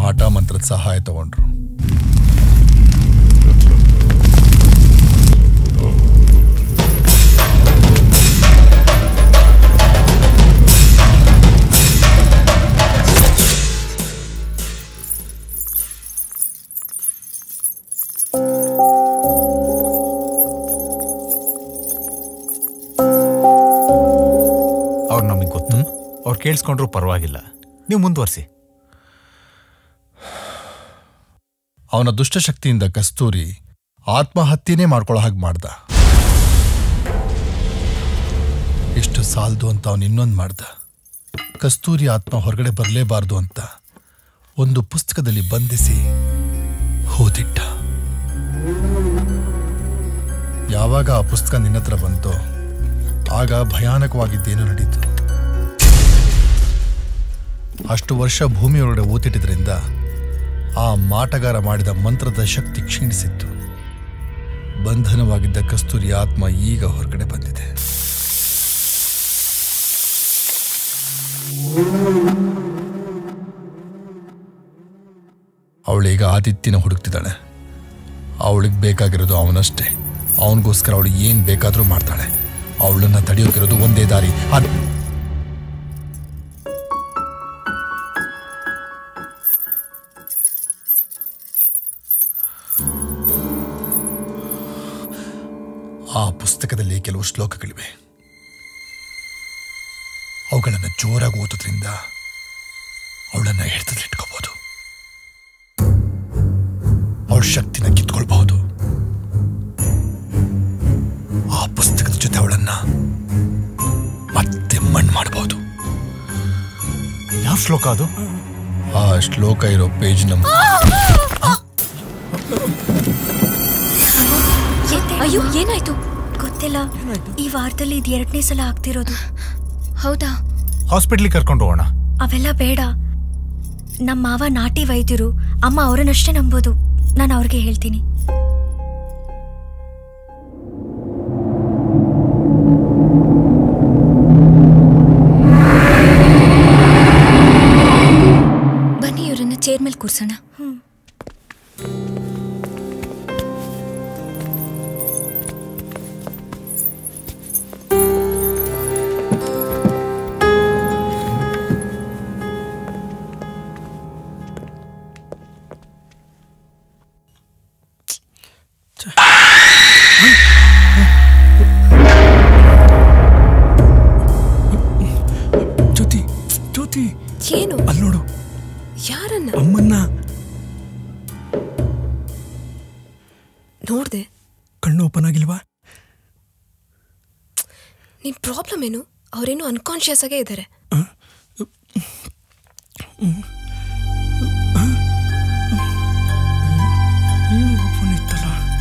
ಮಾಟ ಮಂತ್ರದ ಸಹಾಯ ತಗೊಂಡ್ರು. ಅವ್ರು ನಮಗೆ ಗೊತ್ತು. ಅವ್ರು ಕೇಳಿಸ್ಕೊಂಡ್ರು ಪರವಾಗಿಲ್ಲ, ನೀವು ಮುಂದುವರಿಸಿ. ಅವನ ದುಷ್ಟಶಕ್ತಿಯಿಂದ ಕಸ್ತೂರಿ ಆತ್ಮಹತ್ಯೆನೇ ಮಾಡ್ಕೊಳ್ಳೋ ಹಾಗೆ ಮಾಡ್ದ. ಇಷ್ಟು ಸಾಲದು ಅಂತ ಅವನು ಇನ್ನೊಂದು ಮಾಡ್ದ. ಕಸ್ತೂರಿ ಆತ್ಮ ಹೊರಗಡೆ ಬರಲೇಬಾರ್ದು ಅಂತ ಒಂದು ಪುಸ್ತಕದಲ್ಲಿ ಬಂಧಿಸಿ ಹೋದಿಟ್ಟ. ಯಾವಾಗ ಆ ಪುಸ್ತಕ ನಿನ್ನತ್ರ ಬಂತೋ ಆಗ ಭಯಾನಕವಾಗಿದ್ದೇನೋ ನಡೀತು. ಅಷ್ಟು ವರ್ಷ ಭೂಮಿಯೊಳಗಡೆ ಓತಿಟ್ಟಿದ್ರಿಂದ ಆ ಮಾಟಗಾರ ಮಾಡಿದ ಮಂತ್ರದ ಶಕ್ತಿ ಕ್ಷೀಣಿಸಿತ್ತು. ಬಂಧನವಾಗಿದ್ದ ಕಸ್ತೂರಿ ಆತ್ಮ ಈಗ ಹೊರಗಡೆ ಬಂದಿದೆ. ಅವಳೀಗ ಆದಿತ್ಯನ ಹುಡುಕ್ತಿದ್ದಾಳೆ. ಅವಳಿಗೆ ಬೇಕಾಗಿರೋದು ಅವನಷ್ಟೇ. ಅವನಿಗೋಸ್ಕರ ಅವಳು ಏನ್ ಬೇಕಾದ್ರೂ ಮಾಡ್ತಾಳೆ. ಅವಳನ್ನ ತಡೆಯೋಕಿರೋದು ಒಂದೇ ದಾರಿ. ಆ ಪುಸ್ತಕದಲ್ಲಿ ಕೆಲವು ಶ್ಲೋಕಗಳಿವೆ. ಅವುಗಳನ್ನು ಜೋರಾಗಿ ಓದೋದ್ರಿಂದ ಅವಳನ್ನ ಹಿಡಿತದಲ್ಲಿಟ್ಕೋಬಹುದು. ಅವಳ ಶಕ್ತಿನ ಕಿತ್ಕೊಳ್ಬಹುದು. ಆ ಪುಸ್ತಕದ ಜೊತೆ ಅವಳನ್ನ ಮತ್ತೆ ಮಣ್ಣು ಮಾಡಬಹುದು. ಯಾವ ಶ್ಲೋಕ ಅದು? ಆ ಶ್ಲೋಕ ಇರೋ ಪೇಜ್ ನಂಬರ್. ಅಯ್ಯೋ, ಏನಾಯ್ತು? ಗೊತ್ತಿಲ್ಲ. ಈ ವಾರದಲ್ಲಿ ಇದು 2ನೇ ಸಲ ಆಗ್ತಿರೋದು. ಹೌದಾ? ಹಾಸ್ಪಿಟ್ಲಿಗೆ ಕರ್ಕೊಂಡು ಹೋಗೋಣ. ಅವೆಲ್ಲ ಬೇಡ. ನಮ್ಮ ಮಾವ ನಾಟಿ ವೈದ್ಯರು. ಅಮ್ಮ ಅವರನ್ನಷ್ಟೇ ನಂಬೋದು. ನಾನು ಅವ್ರಿಗೆ ಹೇಳ್ತೀನಿ. ಬನ್ನಿ, ಇವರನ್ನ ಚೇರ್ ಮೇಲೆ ಕೂರ್ಸೋಣ. ಏನು? ಅಲ್ಲಿ ನೋಡು. ಯಾರನ್ನ? ಅಮ್ಮನ್ನ ನೋಡ್ದೆ. ಕಣ್ಣು ಓಪನ್ ಆಗಿಲ್ವಾ? ನಿನ್ ಪ್ರಾಬ್ಲಮ್ ಏನು? ಅವ್ರೇನು ಅನ್ಕಾನ್ಶಿಯಸ್ ಆಗೇ ಇದ್ದಾರೆ.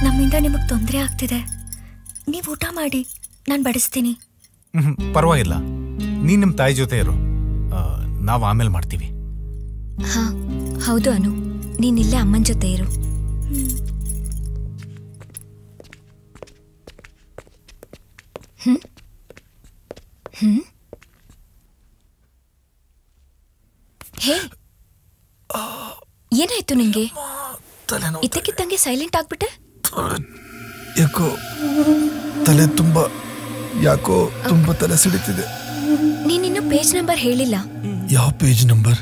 ನಮ್ಮಿಂದ ನಿಮಗ್ ತೊಂದರೆ ಆಗ್ತಿದೆ. ನೀವು ಊಟ ಮಾಡಿ, ನಾನು ಬಡಿಸ್ತೀನಿ. ಪರವಾಗಿಲ್ಲ, ನೀನ್ ನಿಮ್ಮ ತಾಯಿ ಜೊತೆ ಇರು. ನಾವು ಆಮೇಲೆ ಮಾಡ್ತೀವಿ. ಹಾ ಹೌದು ಅನು, ನೀನಿಲ್ಲೇ ಅಮ್ಮನ ಜೊತೆ ಇರು. ಹೇ, ಏನಾಯ್ತು ನಿಂಗೆ? ಇದ್ದಕ್ಕಿದ್ದಂಗೆ ಸೈಲೆಂಟ್ ಆಗ್ಬಿಟ್ಟೆ. ಯಾಕೋ ತಲೆ ತುಂಬಾ ತಲೆ ಸಿಡಿತಿದೆ. ನೀನಿನ್ನು ಪೇಜ್ ನಂಬರ್ ಹೇಳಿಲ್ಲ. ಯಾವ ಪೇಜ್ ನಂಬರ್?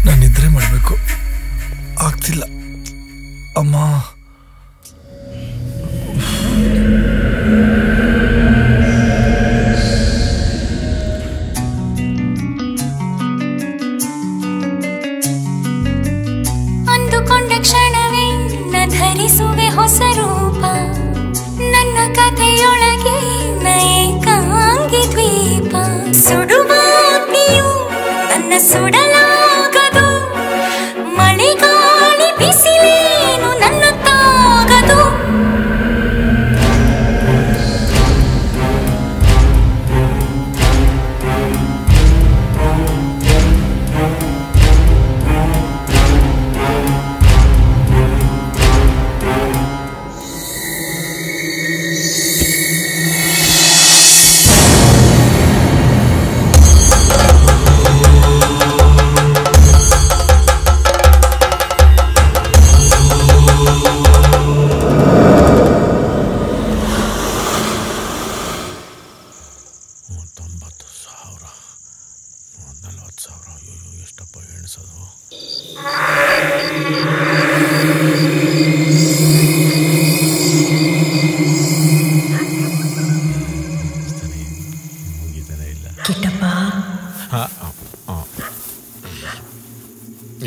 ನಾನು ನಿದ್ರೆ ಮಾಡಬೇಕು, ಆಗ್ತಿಲ್ಲ ಅಮ್ಮ. ಅಂದುಕೊಂಡ ಕ್ಷಣವೇ ಧರಿಸುವೆ ಹೊಸ ರೂಪ, ನನ್ನ ಕಥೆಯೊಳಗೆ ಏಕಾಂಗಿ ದ್ವೀಪ. ಸುಡುವ ಅಗ್ನಿಯು ನನ್ನ ಸುಡಲಾಗದು, ಮಳೆಗಾಳಿ ಬಿಸಿಲೇನು ನನ್ನ ತಾಗದು.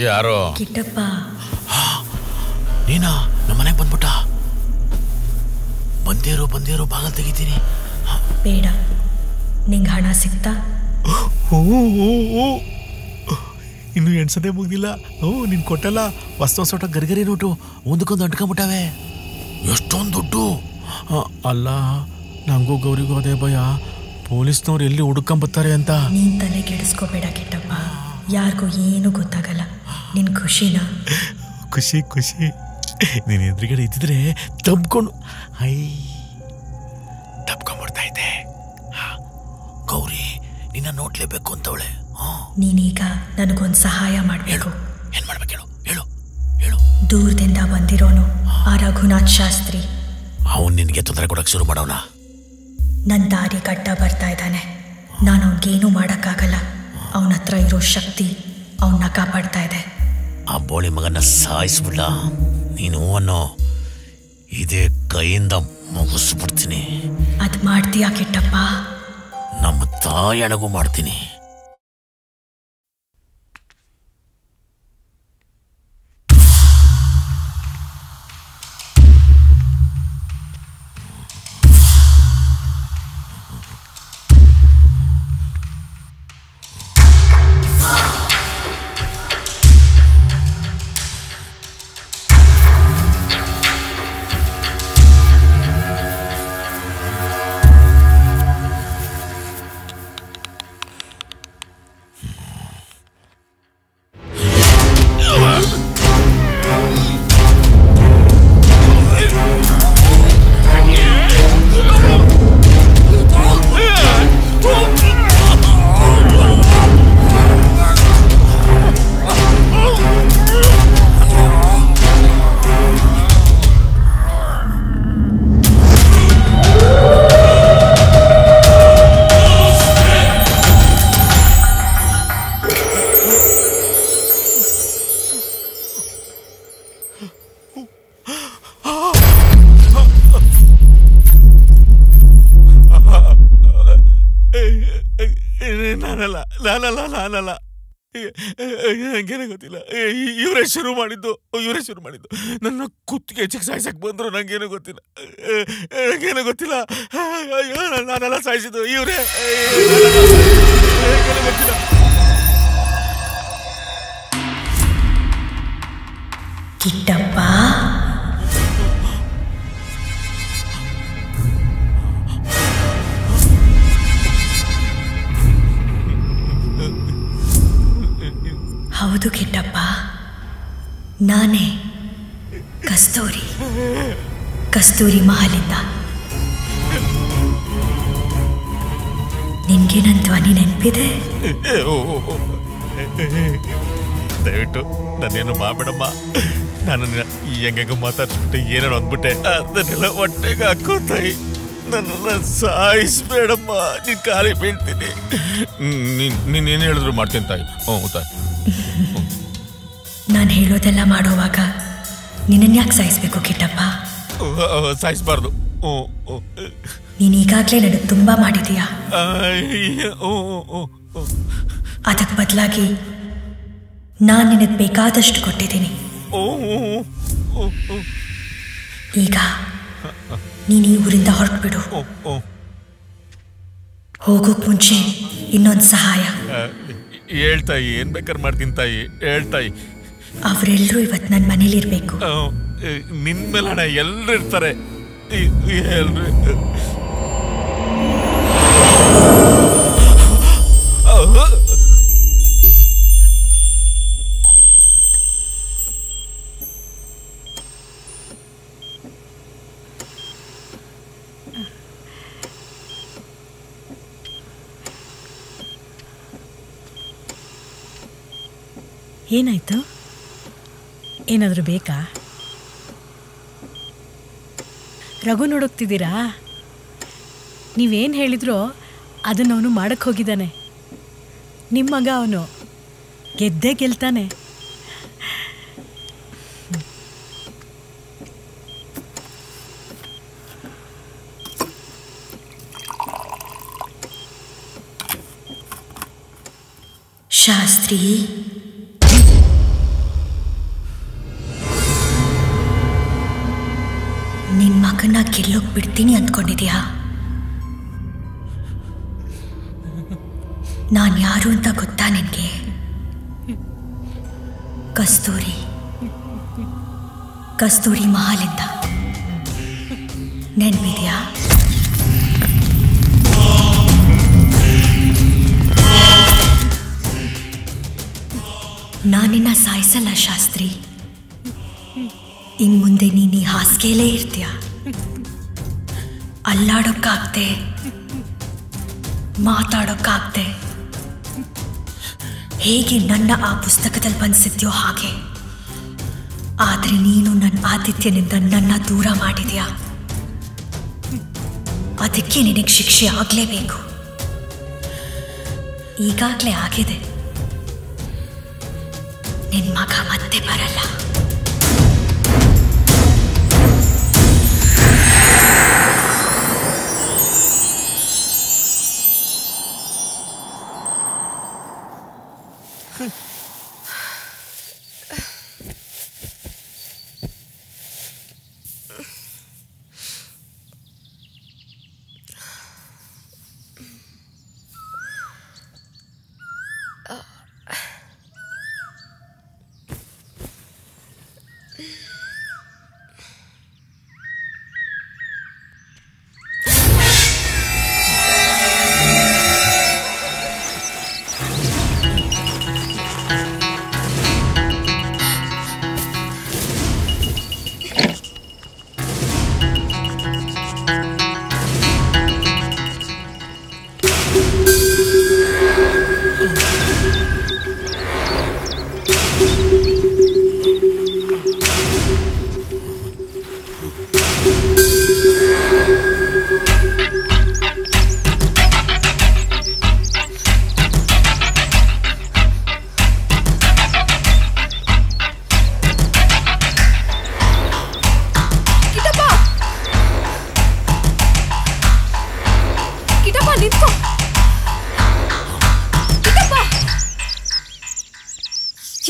ಯಾರೋ ಕಿಟ್ಟಪ್ಪ, ನೀನಾ ನಮ್ಮ ಮನೆಗೆ ಬಂದ್ಬಿಟ್ಟ. ಬಂದೇರು ಬಾಗಲ್ ತೆಗಿತೀನಿ. ಬೇಡ, ನಿಂಗೆ ಹಣ ಸಿಗ್ತಾ? ಇನ್ನು ಎಣ್ಸದೇ ಮುಗ್ದಿಲ್ಲ. ನೀನ್ ಕೊಟ್ಟಲ್ಲ ಹೊಸ ಗರ್ಗರಿ ನೋಟು ಒಂದಕ್ಕೊಂದು ಅಂಟ್ಕೊಂಬಿಟ್ಟಾವೆ. ಎಷ್ಟೊಂದು ದುಡ್ಡು. ಅಲ್ಲ, ನಂಗೂ ಗೌರಿಗೂ ಅದೇ ಭಯ, ಪೊಲೀಸ್ನವ್ರು ಎಲ್ಲಿ ಹುಡುಕೊಂಬತ್ತಾರೆ ಅಂತ. ನೀನ್ ತಲೆ ಕೆಡಿಸ್ಕೋಬೇಡ ಕಿಟ್ಟಪ್ಪ, ಯಾರಿಗೂ ಏನು ಗೊತ್ತಾಗಲ್ಲ. ನಿನ್ ಖುಷಿನ? ಖುಷಿ ನೀನ್ ಎದುರುಗಡೆ ಇದ್ದಿದ್ರೆ ತಪ್ಕೊಂಡ್ಬಿಡ್ತಾ ಇದ್ದೆ. ಗೌರಿ ನಿನ್ನ ನೋಡ್ಲೇಬೇಕು ಅಂತವಳೆ. ನೀನೀಗ ನನಗೊಂದು ಸಹಾಯ ಮಾಡ್ಬೇಕು. ಏನ್ ಮಾಡ್ಬೇಕು ಹೇಳು? ದೂರದಿಂದ ಬಂದಿರೋನು ಆ ರಘುನಾಥ್ ಶಾಸ್ತ್ರಿ. ಅವನ್ ನಿನ್ಗೆ ತೊಂದರೆ ಕೊಡಕ್ ಶುರು ಮಾಡೋಣ. ನನ್ನ ದಾರಿ ಗಡ್ಡ ಬರ್ತಾ ಇದ್ದಾನೆ. ನಾನು ಅವನಿಗೇನು ಮಾಡೋಕ್ಕಾಗಲ್ಲ. ಅವನ ಹತ್ರ ಇರೋ ಶಕ್ತಿ ಅವನ್ನ ಕಾಪಾಡ್ತಾ ಇದೆ. ಆ ಬೋಳಿ ಮಗನ ಸಾಯಿಸ್ಬಿಡ ನೀನು. ಅನ್ನೋ ಇದೇ ಕೈಯಿಂದ ಮುಗಿಸ್ಬಿಡ್ತೀನಿ. ಅದ್ ಮಾಡ್ತೀಯಾ ಕಿಟ್ಟಪ್ಪ? ನಮ್ಮ ತಾಯಣಗೂ ಮಾಡ್ತೀನಿ. ನಾನಲ್ಲ ನಂಗೇನೆ ಗೊತ್ತಿಲ್ಲ. ಇವರೇ ಶುರು ಮಾಡಿದ್ದು. ನನ್ನ ಕುತ್ತಿಗೆ ಹೆಚ್ಚಿಗೆ ಸಾಯಿಸಕ್ ಬಂದ್ರು. ನಂಗೇನು ಗೊತ್ತಿಲ್ಲ. ನಾನೆಲ್ಲ ಸಾಯಿಸಿದ್ದು ಇವರೇ. ಗೊತ್ತಿಲ್ಲ. ಕಿಟ್ಟಪ್ಪ, ಹೌದು ಕಿಟ್ಟಪ್ಪ, ನಾನೇ ಕಸ್ತೂರಿ ಮಹಲಿಂದ. ನಿನ್ಗೆ ನನ್ನ ಧ್ವನಿ ನೆನಪಿದೆ? ದಯವಿಟ್ಟು ನಾನೇನು ಮಾಡಬೇಡಮ್ಮ. ನಾನು ಹೆಂಗ ಮಾತಾಡ್ಸ್ಬಿಟ್ಟೆ, ಏನೇನು ಅಂದ್ಬಿಟ್ಟೆ, ಅದನ್ನೆಲ್ಲ ಹೊಟ್ಟೆಗೆ ಹಾಕೋತಾಯಿ. ನನ್ನನ್ನು ಸಾಯಿಸ್ಬೇಡಮ್ಮ, ನೀನ್ ಕಾಲಿ ಬೀಳ್ತೀನಿ. ನೀನೇನು ಹೇಳಿದ್ರು ಮಾಡ್ತೀನಿ ತಾಯಿ. ತಾಯಿ, ನಾನು ಹೇಳೋದೆಲ್ಲ ಮಾಡೋವಾಗ ನಿನ್ನನ್ನು ಯಾಕೆ ಸಾಯಿಸ್ಬೇಕು ಕಿಟ್ಟಪ್ಪ? ಸಾಯಿಸ್ಬಾರ್ದು. ನೀನು ಈಗಾಗಲೇ ನನಗೆ ತುಂಬಾ ಮಾಡಿದೀಯಾ. ಅದಕ್ಕೆ ಬದಲಾಗಿ ನಾನು ನಿನಗೆ ಬೇಕಾದಷ್ಟು ಕೊಟ್ಟಿದ್ದೀನಿ. ಈಗ ನೀನು ಈ ಊರಿಂದ ಹೊರಟ್ಬಿಡು. ಹೋಗೋಕ್ ಮುಂಚೆ ಇನ್ನೊಂದು ಸಹಾಯ. ಹೇಳ್ತಾಯಿ, ಏನ್ ಬೇಕಾದ್ರೆ ಮಾಡ್ತೀನಿ ತಾಯಿ, ಹೇಳ್ತಾಯಿ. ಅವರೆಲ್ಲರೂ ಇವತ್ತು ನನ್ನ ಮನೇಲಿ ಇರ್ಬೇಕು. ನಿನ್ ಮೇಲೆ ಹಣ ಎಲ್ಲರೂ ಇರ್ತಾರೆ. ಎಲ್ರು ಏನಾಯ್ತು? ಏನಾದರೂ ಬೇಕಾ? ರಘು ನೋಡೋಗ್ತಿದ್ದೀರಾ? ನೀವೇನು ಹೇಳಿದ್ರೋ ಅದನ್ನು ಅವನು ಮಾಡಕ್ಕೆ ಹೋಗಿದ್ದಾನೆ. ನಿಮ್ಮ ಮಗ ಅವನು ಗೆದ್ದೇ ಗೆಲ್ತಾನೆ. ಶಾಸ್ತ್ರಿ, ನಿನ್ ಮಗನ ಗೆಲ್ಲೋಕ್ ಬಿಡ್ತೀನಿ ಅಂದ್ಕೊಂಡಿದ್ಯಾ? ನಾನು ಯಾರು ಅಂತ ಗೊತ್ತಾ ನಿನ್ಗೆ? ಕಸ್ತೂರಿ, ಕಸ್ತೂರಿ ಮಹಲಿಂದ. ನೆನ್ಪಿದ್ಯಾ? ನಾನಿನ್ನ ಸಾಯಿಸಲ್ಲ ಶಾಸ್ತ್ರಿ. ಇನ್ ಮುಂದೆ ನೀನು ಈ ಹಾಸಿಗೆಲೇ ಇರ್ತೀಯ. ಅಲ್ಲಾಡೋಕ್ಕಾಗ್ದೆ, ಮಾತಾಡೋಕ್ಕಾಗ್ದೆ, ಹೇಗೆ ನನ್ನ ಆ ಪುಸ್ತಕದಲ್ಲಿ ಬಂದಿದ್ಯೋ ಹಾಗೆ. ಆದ್ರೆ ನೀನು ನನ್ನ ಆತಿಥ್ಯನಿಂದ ನನ್ನ ದೂರ ಮಾಡಿದ್ಯಾ. ಅದಕ್ಕೆ ನಿನಗೆ ಶಿಕ್ಷೆ ಆಗಲೇಬೇಕು. ಈಗಾಗಲೇ ಆಗಿದೆ. ನಿನ್ ಮಗ ಮತ್ತೆ ಬರಲ್ಲ.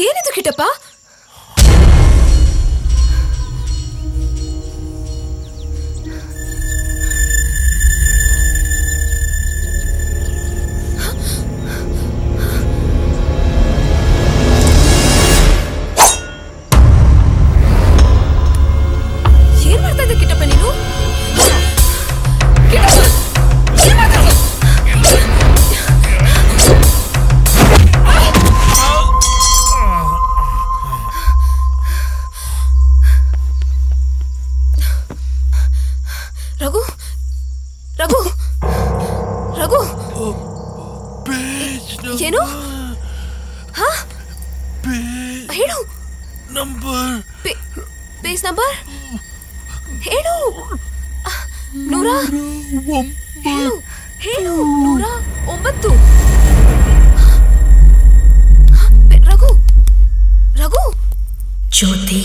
ಏನಿದು ಕಿಟ್ಟಪ್ಪ? ಏನ್ ಮಾಡ್ತಾ ಇದ್ದೆ ಕಿಟ್ಟಪ್ಪ ನೀನು? ಏನು ಹಾ ಹೇಳು ನಂಬರ್ ಪೇಜ್ ನಂಬರ್ ಹೇಳು 100 ಹೇಳು 109 ರಘು ರಘು ಜ್ಯೋತಿ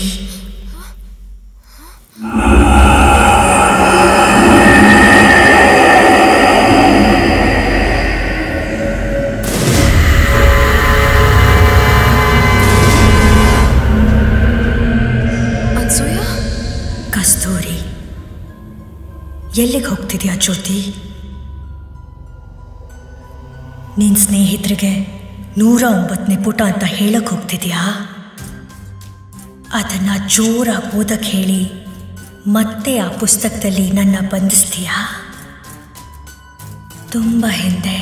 ಕಸ್ತೂರಿ ಎಲ್ಲಿಗೆ ಹೋಗ್ತಿದ್ಯಾ ಜ್ಯೋತಿ? ನಿನ್ ಸ್ನೇಹಿತರಿಗೆ 109ನೇ ಪುಟ ಅಂತ ಹೇಳಕ್ ಹೋಗ್ತಿದ್ಯಾ? ಅದನ್ನ ಜೋರಾಗಿ ಓದಕ್ ಹೇಳಿ ಮತ್ತೆ ಆ ಪುಸ್ತಕದಲ್ಲಿ ನನ್ನ ಬಂಧಿಸ್ತೀಯಾ? ತುಂಬ ಹಿಂದೆ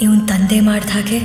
ಇವನ್ ತಂದೆ ಮಾಡ್ದ ಹಾಗೆ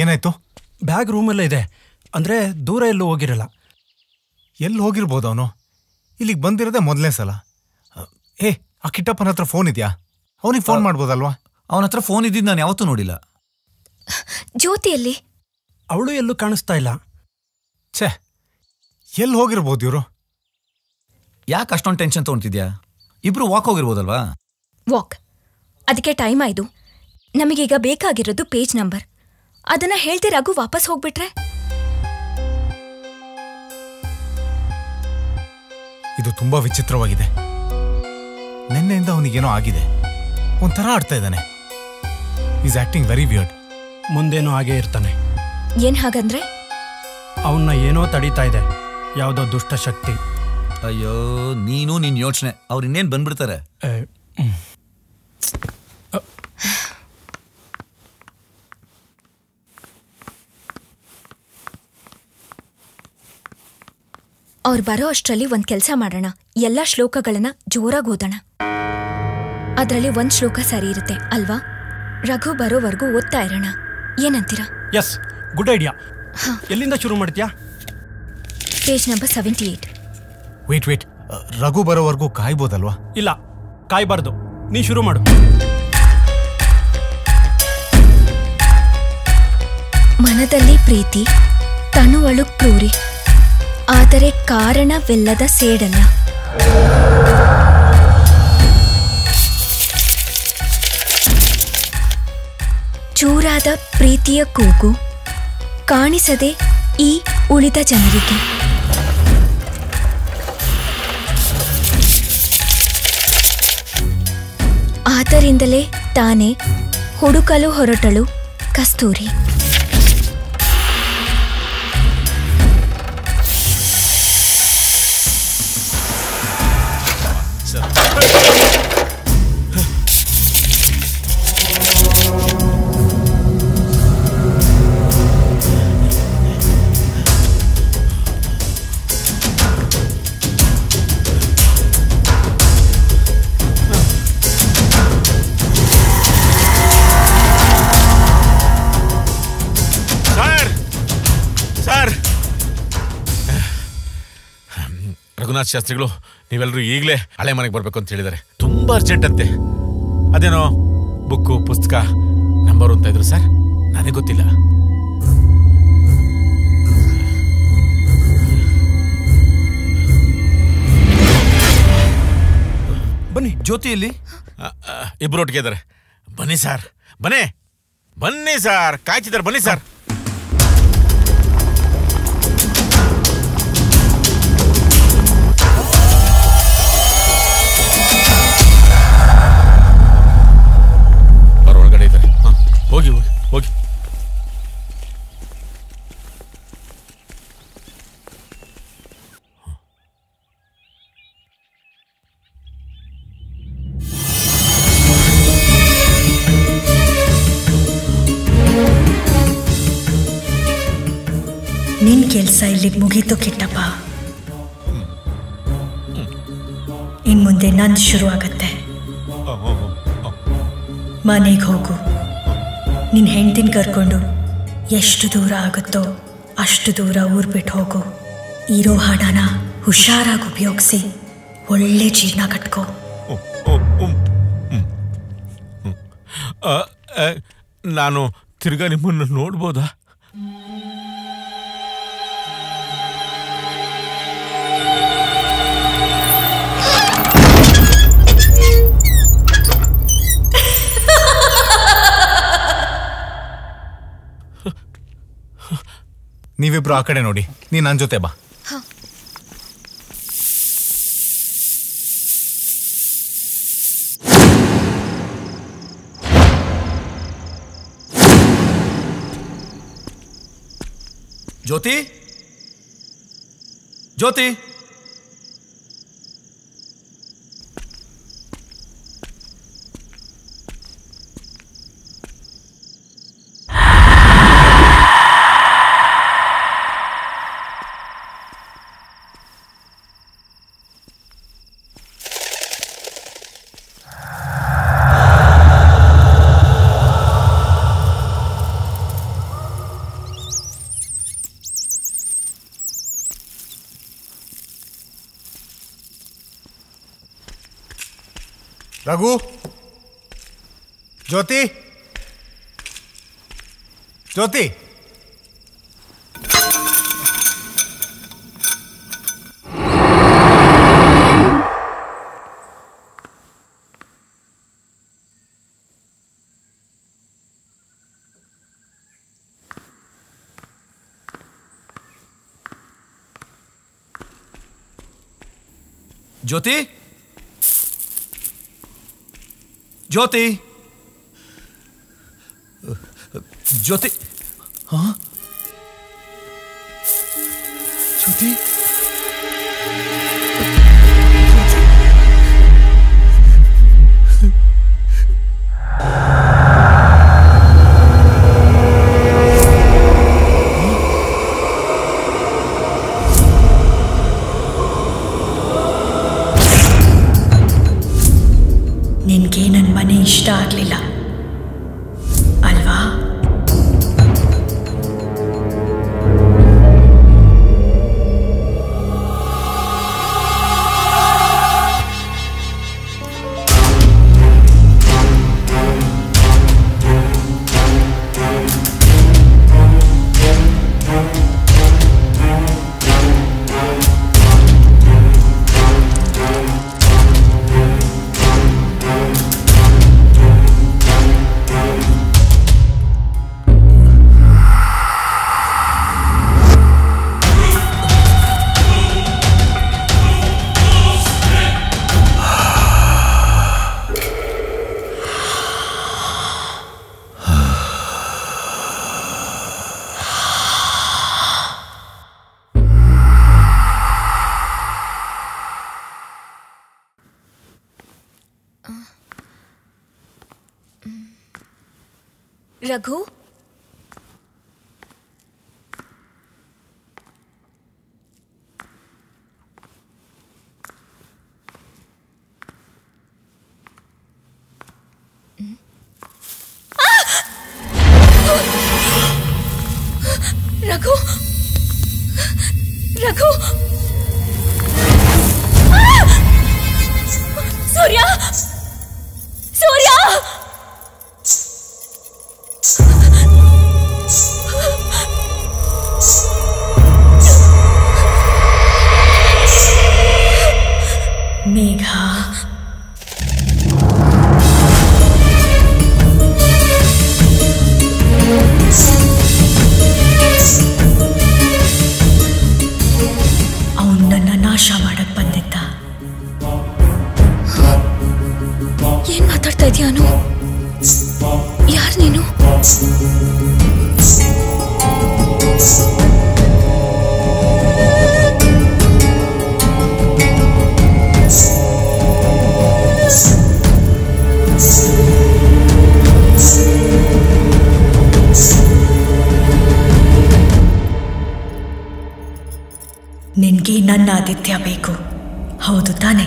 ಏನಾಯ್ತು? ಬ್ಯಾಗ್ ರೂಮಲ್ಲೇ ಇದೆ. ಅಂದರೆ ದೂರ ಎಲ್ಲೂ ಹೋಗಿರಲ್ಲ. ಎಲ್ಲಿ ಹೋಗಿರ್ಬೋದು ಅವನು? ಇಲ್ಲಿಗೆ ಬಂದಿರೋದೇ ಮೊದಲನೇ ಸಲ. ಆ ಕಿಟ್ಟಪ್ಪನ ಹತ್ರ ಫೋನ್ ಇದೆಯಾ? ಅವನಿಗೆ ಫೋನ್ ಮಾಡ್ಬೋದಲ್ವಾ? ಅವನ ಹತ್ರ ಫೋನ್ ಇದ್ದಿದ್ದು ನಾನು ಯಾವತ್ತೂ ನೋಡಿಲ್ಲ. ಜ್ಯೋತಿಯಲ್ಲಿ ಅವಳು ಎಲ್ಲೂ ಕಾಣಿಸ್ತಾ ಇಲ್ಲ. ಛೇ, ಎಲ್ಲಿ ಹೋಗಿರ್ಬೋದು ಇವರು? ಯಾಕೆ ಅಷ್ಟೊಂದು ಟೆನ್ಷನ್ ತೊಗೊಂತಿದ್ಯಾ? ಇಬ್ರು ವಾಕ್ ಹೋಗಿರ್ಬೋದಲ್ವಾ? ವಾಕ್ ಅದಕ್ಕೆ ಟೈಮ್ ಆಯ್ತು. ನಮಗೀಗ ಬೇಕಾಗಿರೋದು ಪೇಜ್ ನಂಬರ್. ಅದನ್ನ ಹೇಳ್ತಿರಾಗೂ ವಾಪಸ್ ಹೋಗ್ಬಿಟ್ರೆ? ಇದು ತುಂಬಾ ವಿಚಿತ್ರವಾಗಿದೆ. ನಿನ್ನೆಯಿಂದ ಅವನಿಗೇನೋ ಆಗಿದೆ. ಒಂಥರ ಆಡ್ತಾ ಇದ್ದಾನೆ. Is acting very weird. ಮುಂದೇನೋ ಹಾಗೇ ಇರ್ತಾನೆ. ಏನ್ ಹಾಗಂದ್ರೆ? ಅವನ್ನ ಏನೋ ತಡೀತಾ ಇದೆ, ಯಾವುದೋ ದುಷ್ಟ ಶಕ್ತಿ. ಅಯ್ಯೋ, ನೀನು ನಿನ್ ಯೋಚನೆ. ಅವ್ರು ಇನ್ನೇನು ಬಂದ್ಬಿಡ್ತಾರೆ. ಅವ್ರು ಬರೋ ಅಷ್ಟರಲ್ಲಿ ಒಂದ್ ಕೆಲಸ ಮಾಡೋಣ. ಎಲ್ಲ ಶ್ಲೋಕಗಳನ್ನ ಜೋರಾಗಿ ಓದೋಣ. ಅದರಲ್ಲಿ ಒಂದ್ ಶ್ಲೋಕ ಸರಿ ಇರುತ್ತೆ ಅಲ್ವಾ? ರಘು ಬರೋವರೆಗೂ ಓದ್ತಾ ಇರೋಣ. ಏನಂತೀರಾ? Yes, good idea. ಎಲ್ಲಿಂದ ಶುರು ಮಾಡ್ತೀಯಾ? Page number 78. ವೇಟ್, ರಘು ಬರೋವರೆಗೂ ಕಾಯ್ಬೋದಲ್ವಾ? ಇಲ್ಲ, ಕಾಯ್ಬಾರ್ದು. ನೀ ಶುರು ಮಾಡು. ಮನದಲ್ಲಿ ಪ್ರೀತಿ, ತನುವಳು ಕ್ರೂರಿ, ಆದರೆ ಕಾರಣವಿಲ್ಲದ ಸೇಡಲ್ಲ. ಚೂರಾದ ಪ್ರೀತಿಯ ಕೂಗು ಕಾಣಿಸದೆ ಈ ಉಳಿದ ಜನರಿಗೆ. ಆದ್ದರಿಂದಲೇ ತಾನೇ ಹುಡುಕಲು ಹೊರಟಳು ಕಸ್ತೂರಿ. ರಘುನಾಥ್ ಶಾಸ್ತ್ರಿಗಳು, ನೀವೆಲ್ಲರೂ ಈಗಲೇ ಹಳೆ ಮನೆಗೆ ಬರಬೇಕು ಅಂತ ಹೇಳಿದ್ದಾರೆ. ತುಂಬಾ ಅರ್ಜೆಂಟ್ ಅಂತೆ. ಅದೇನೋ ಬುಕ್ಕು ಪುಸ್ತಕ ನಂಬರ್ ಅಂತ ಇದ್ರು ಸರ್, ನನಗೆ ಗೊತ್ತಿಲ್ಲ. ಬನ್ನಿ. ಜ್ಯೋತಿಯಲ್ಲಿ ಇಬ್ರು ಒಟ್ಟಿಗೆ ಇದ್ದಾರೆ. ಬನ್ನಿ ಸರ್, ಬನ್ನಿ ಸರ್, ಕಾಯ್ತಿದ್ದಾರೆ, ಬನ್ನಿ ಸರ್. ಒಳಗಡೆ ಇದ್ದಾರೆ. ಹೋಗಿ ಹೋಗಿ ಹೋಗಿ. ನಿನ್ ಕೆಲ್ಸ ಇಲ್ಲಿಗೆ ಮುಗೀತು ಕಿಟ್ಟಪ್ಪ. ಇನ್ ಮುಂದೆ ನಂದು ಶುರು ಆಗತ್ತೆ. ಮನೆಗೆ ಹೋಗು. ನಿನ್ ಹೆಂಡತಿನ ಕರ್ಕೊಂಡು ಎಷ್ಟು ದೂರ ಆಗುತ್ತೋ ಅಷ್ಟು ದೂರ ಊರ್ ಬಿಟ್ಟು ಹೋಗು. ಇರೋ ಹಣನ ಹುಷಾರಾಗಿ ಉಪಯೋಗಿಸಿ ಒಳ್ಳೆ ಜೀವನ ಕಟ್ಕೋ. ನಾನು ತಿರ್ಗಾ ನಿಮ್ಮನ್ನು ನೋಡ್ಬೋದಾ? ನೀವಿಬ್ರು ಆ ಕಡೆ ನೋಡಿ, ನೀನ್ ನನ್ನ ಜೊತೆ ಬಾ. ಜ್ಯೋತಿ, ಜ್ಯೋತಿ, ರಘು, ಜ್ಯೋತಿ, ಜ್ಯೋತಿ, ಜ್ಯೋತಿ, ಜ್ಯೋತಿ, ಜ್ಯೋತಿ, ಜ್ಯೋತಿ, ನಿನ್ಗೆ ನನ್ನ ಮನೆ ಇಷ್ಟ ಆಗ್ಲಿಲ್ಲ ಅಲ್ವಾ? ರಘು, ರಘು, ರಘು, ಸೂರ್ಯ, ಸೂರ್ಯ, ಮೇಘ, ನನ್ನ ಆದಿತ್ಯ ಬೇಕು, ಹೌದು ತಾನೆ?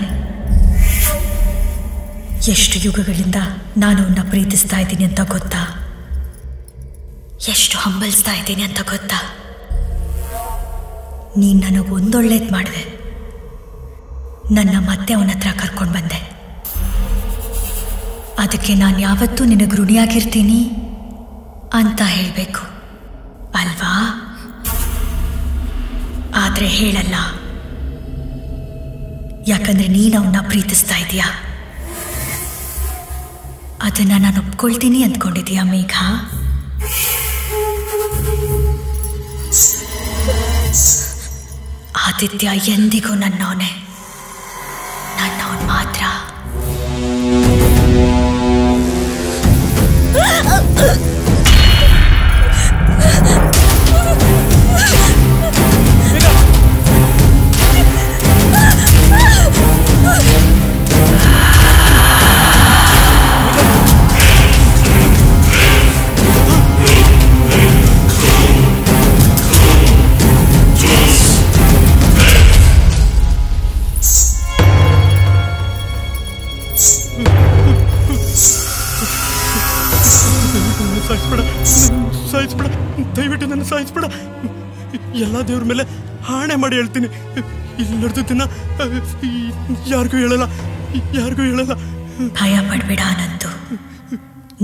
ಎಷ್ಟು ಯುಗಗಳಿಂದ ನಾನು ಅವನ್ನ ಪ್ರೀತಿಸ್ತಾ ಇದ್ದೀನಿ ಅಂತ ಗೊತ್ತಾ? ಎಷ್ಟು ಹಂಬಲಿಸ್ತಾ ಇದ್ದೀನಿ ಅಂತ ಗೊತ್ತಾ? ನೀನು ನನಗೆ ಒಂದೊಳ್ಳೇದು ಮಾಡಿದೆ, ನನ್ನ ಮತ್ತೆ ಅವನ ಹತ್ರ ಕರ್ಕೊಂಡು ಬಂದೆ. ಅದಕ್ಕೆ ನಾನು ಯಾವತ್ತೂ ನಿನಗೆ ಋಣಿಯಾಗಿರ್ತೀನಿ ಅಂತ ಹೇಳಬೇಕು ಅಲ್ವಾ? ಆದರೆ ಹೇಳಲ್ಲ, ಯಾಕಂದ್ರೆ ನೀನು ಅವನ್ನ ಪ್ರೀತಿಸ್ತಾ ಇದೀಯಾ. ಅದನ್ನ ನಾನು ಒಪ್ಕೊಳ್ತೀನಿ ಅಂದ್ಕೊಂಡಿದೀಯಾ ಮೇಘ? ಆದಿತ್ಯ ಎಂದಿಗೂ ನನ್ನವನೇ, ನನ್ನವನ್ ಮಾತ್ರ. ಸಾಯಿಸ್ಬೇಡ, ದಯವಿಟ್ಟು ನನ್ನ ಸಾಯಿಸ್ಬೇಡ. ಎಲ್ಲ ದೇವ್ರ ಮೇಲೆ ಹಾಣೆ ಮಾಡಿ ಹೇಳ್ತೀನಿ, ಇಲ್ಲಿ ನಡೆದಿದ್ದನ್ನ ಯಾರಿಗೂ ಹೇಳಲ್ಲ, ಯಾರಿಗೂ ಹೇಳಲ್ಲ. ಭಯ ಪಡ್ಬೇಡ ಅನಂತು,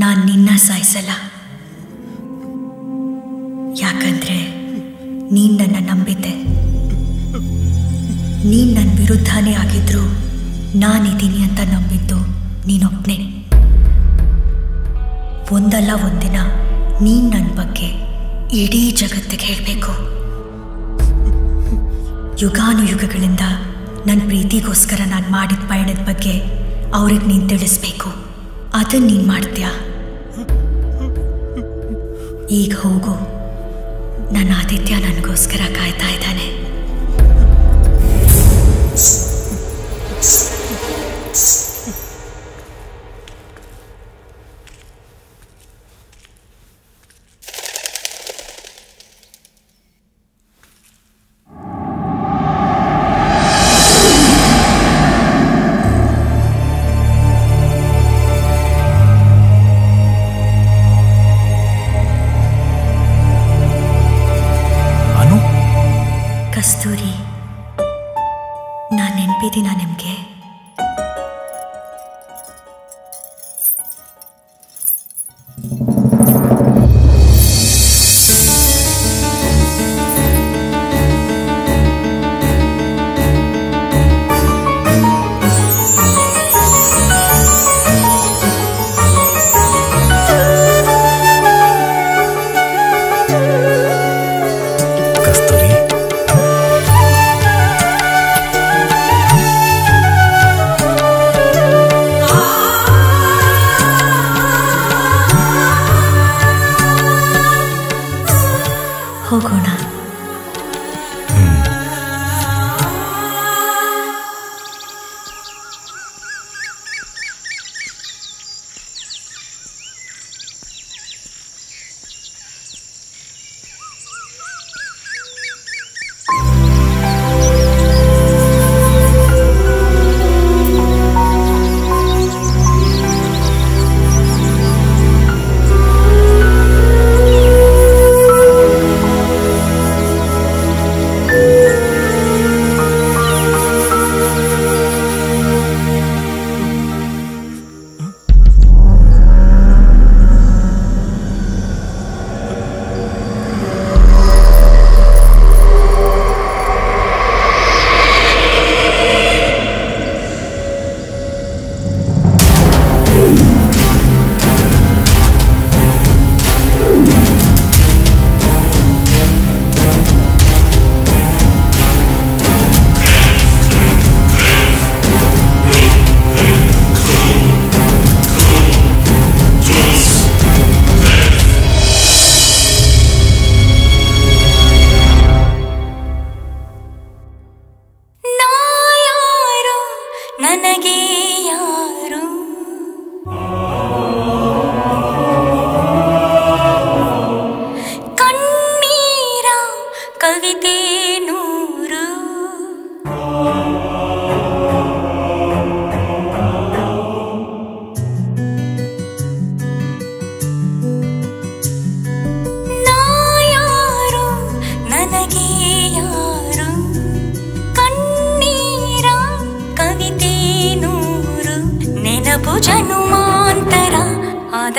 ನಾನು ನಿನ್ನ ಸಾಯಿಸಲ್ಲ. ಯಾಕಂದ್ರೆ ನೀನ್ ನನ್ನ ನಂಬಿದ್ದೆ. ನೀನ್ ನನ್ನ ವಿರುದ್ಧನೇ ಆಗಿದ್ರು ನಾನಿದ್ದೀನಿ ಅಂತ ನಂಬಿದ್ದು ನೀನೊಬ್ನೇ. ಒಂದಲ್ಲ ಒಂದಿನ ನೀನ್ ನನ್ನ ಬಗ್ಗೆ ಇಡೀ ಜಗತ್ತಿಗೆ ಹೇಳಬೇಕು. ಯುಗಾನುಯುಗಗಳಿಂದ ನನ್ನ ಪ್ರೀತಿಗೋಸ್ಕರ ನಾನು ಮಾಡಿದ ಪಯಣದ ಬಗ್ಗೆ ಅವ್ರಿಗೆ ನೀನು ತಿಳಿಸ್ಬೇಕು. ಅದನ್ನು ನೀನು ಮಾಡ್ತೀಯಾ? ಈಗ ಹೋಗು, ನನ್ನ ಆದಿತ್ಯ ನನಗೋಸ್ಕರ ಕಾಯ್ತಾ ಇದ್ದಾನೆ.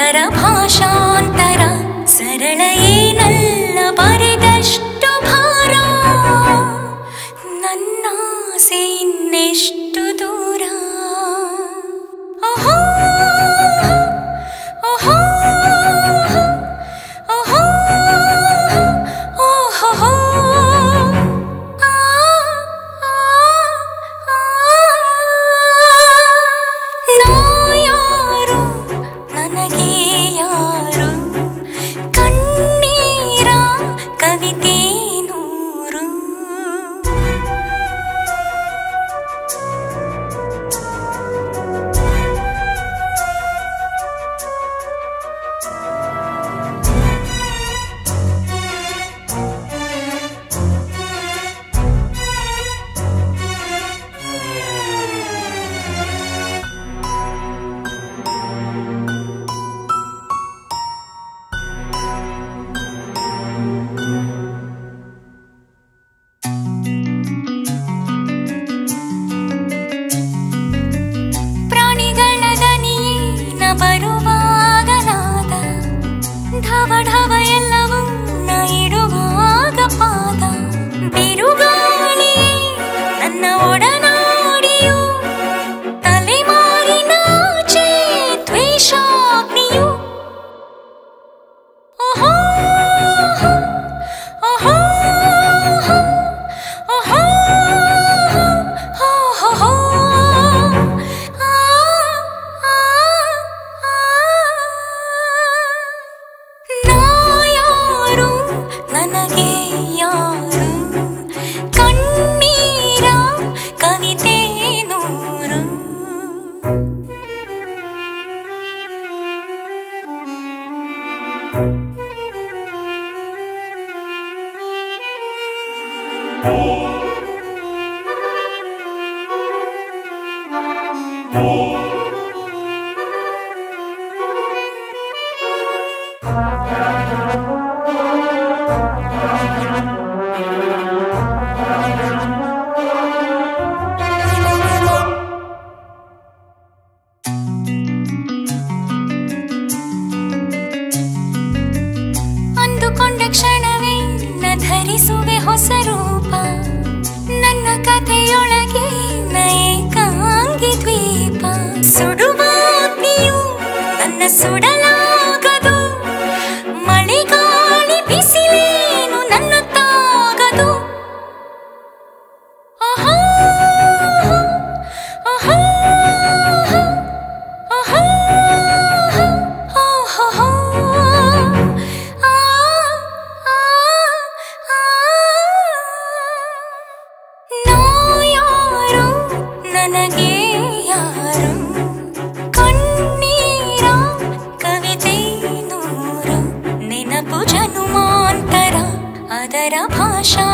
ಅದರ ಭಾಷಾಂತರ ಸರಳ ಏನಲ್ಲ ಬರೆದಷ್ಟು ಭಾರ ನನ್ನಾಸೆ ಇನ್ನೆಷ್ಟು ದೂರ ಓಹೋ ಓಹೋ ಓಹೋ ಓಹೋ ಯಾರು ನನಗೆ ಯಾರು ಕಣ್ಣೀರ ಕವಿತೆ ನೂರು ಪ್ರಾಣಿಗಳ ದನಿಯೇನ ಬರುವಾಗಲಾದ ಢವ ಢವ ಎಲ್ಲವೂ ನ ಇಡುವಾಗ ಪಾದ ಬಿರುಗಾಳಿಯೇ ನನ್ನ ಒಡನಾಡಿಯು ತಲೆಮಾರಿನಾಚೆ ದ್ವೇಷಾಗ್ನಿಯು ಓಹೋ ಓಹೋ ಓಹೋ ಓಹೋ ಯಾರು ನನಗೆ ಯಾರು ಕಣ್ಣೀರ ಕವಿತೆ ನೂರು ಅಂದುಕೊಂಡ ಕ್ಷಣವೇ ನ ಧರಿಸುವೆ ಹೊಸ ರೂಪ ನನ್ನ ಕಥೆಯೊಳಗೆ ನ ಏಕಾಂಗಿ ದ್ವೀಪ ಸುಡುವ ಅಗ್ನಿಯು ನನ್ನ ಸುಡಲಾಗದು ಮಳೆಗಾಳಿ ಬಿಸಿಲೇನು ನನ್ನ ತಾಗದು ಆಹಾ ಆಹಾ ಆಹಾ ಓಹೋ ಯಾರು ನನಗೆ ಯಾರು ಕಣ್ಣೀರ ಕವಿತೆ ನೂರು ನೆನಪು ಜನುಮಾಂತರ ಅದರ ಭಾಷಾ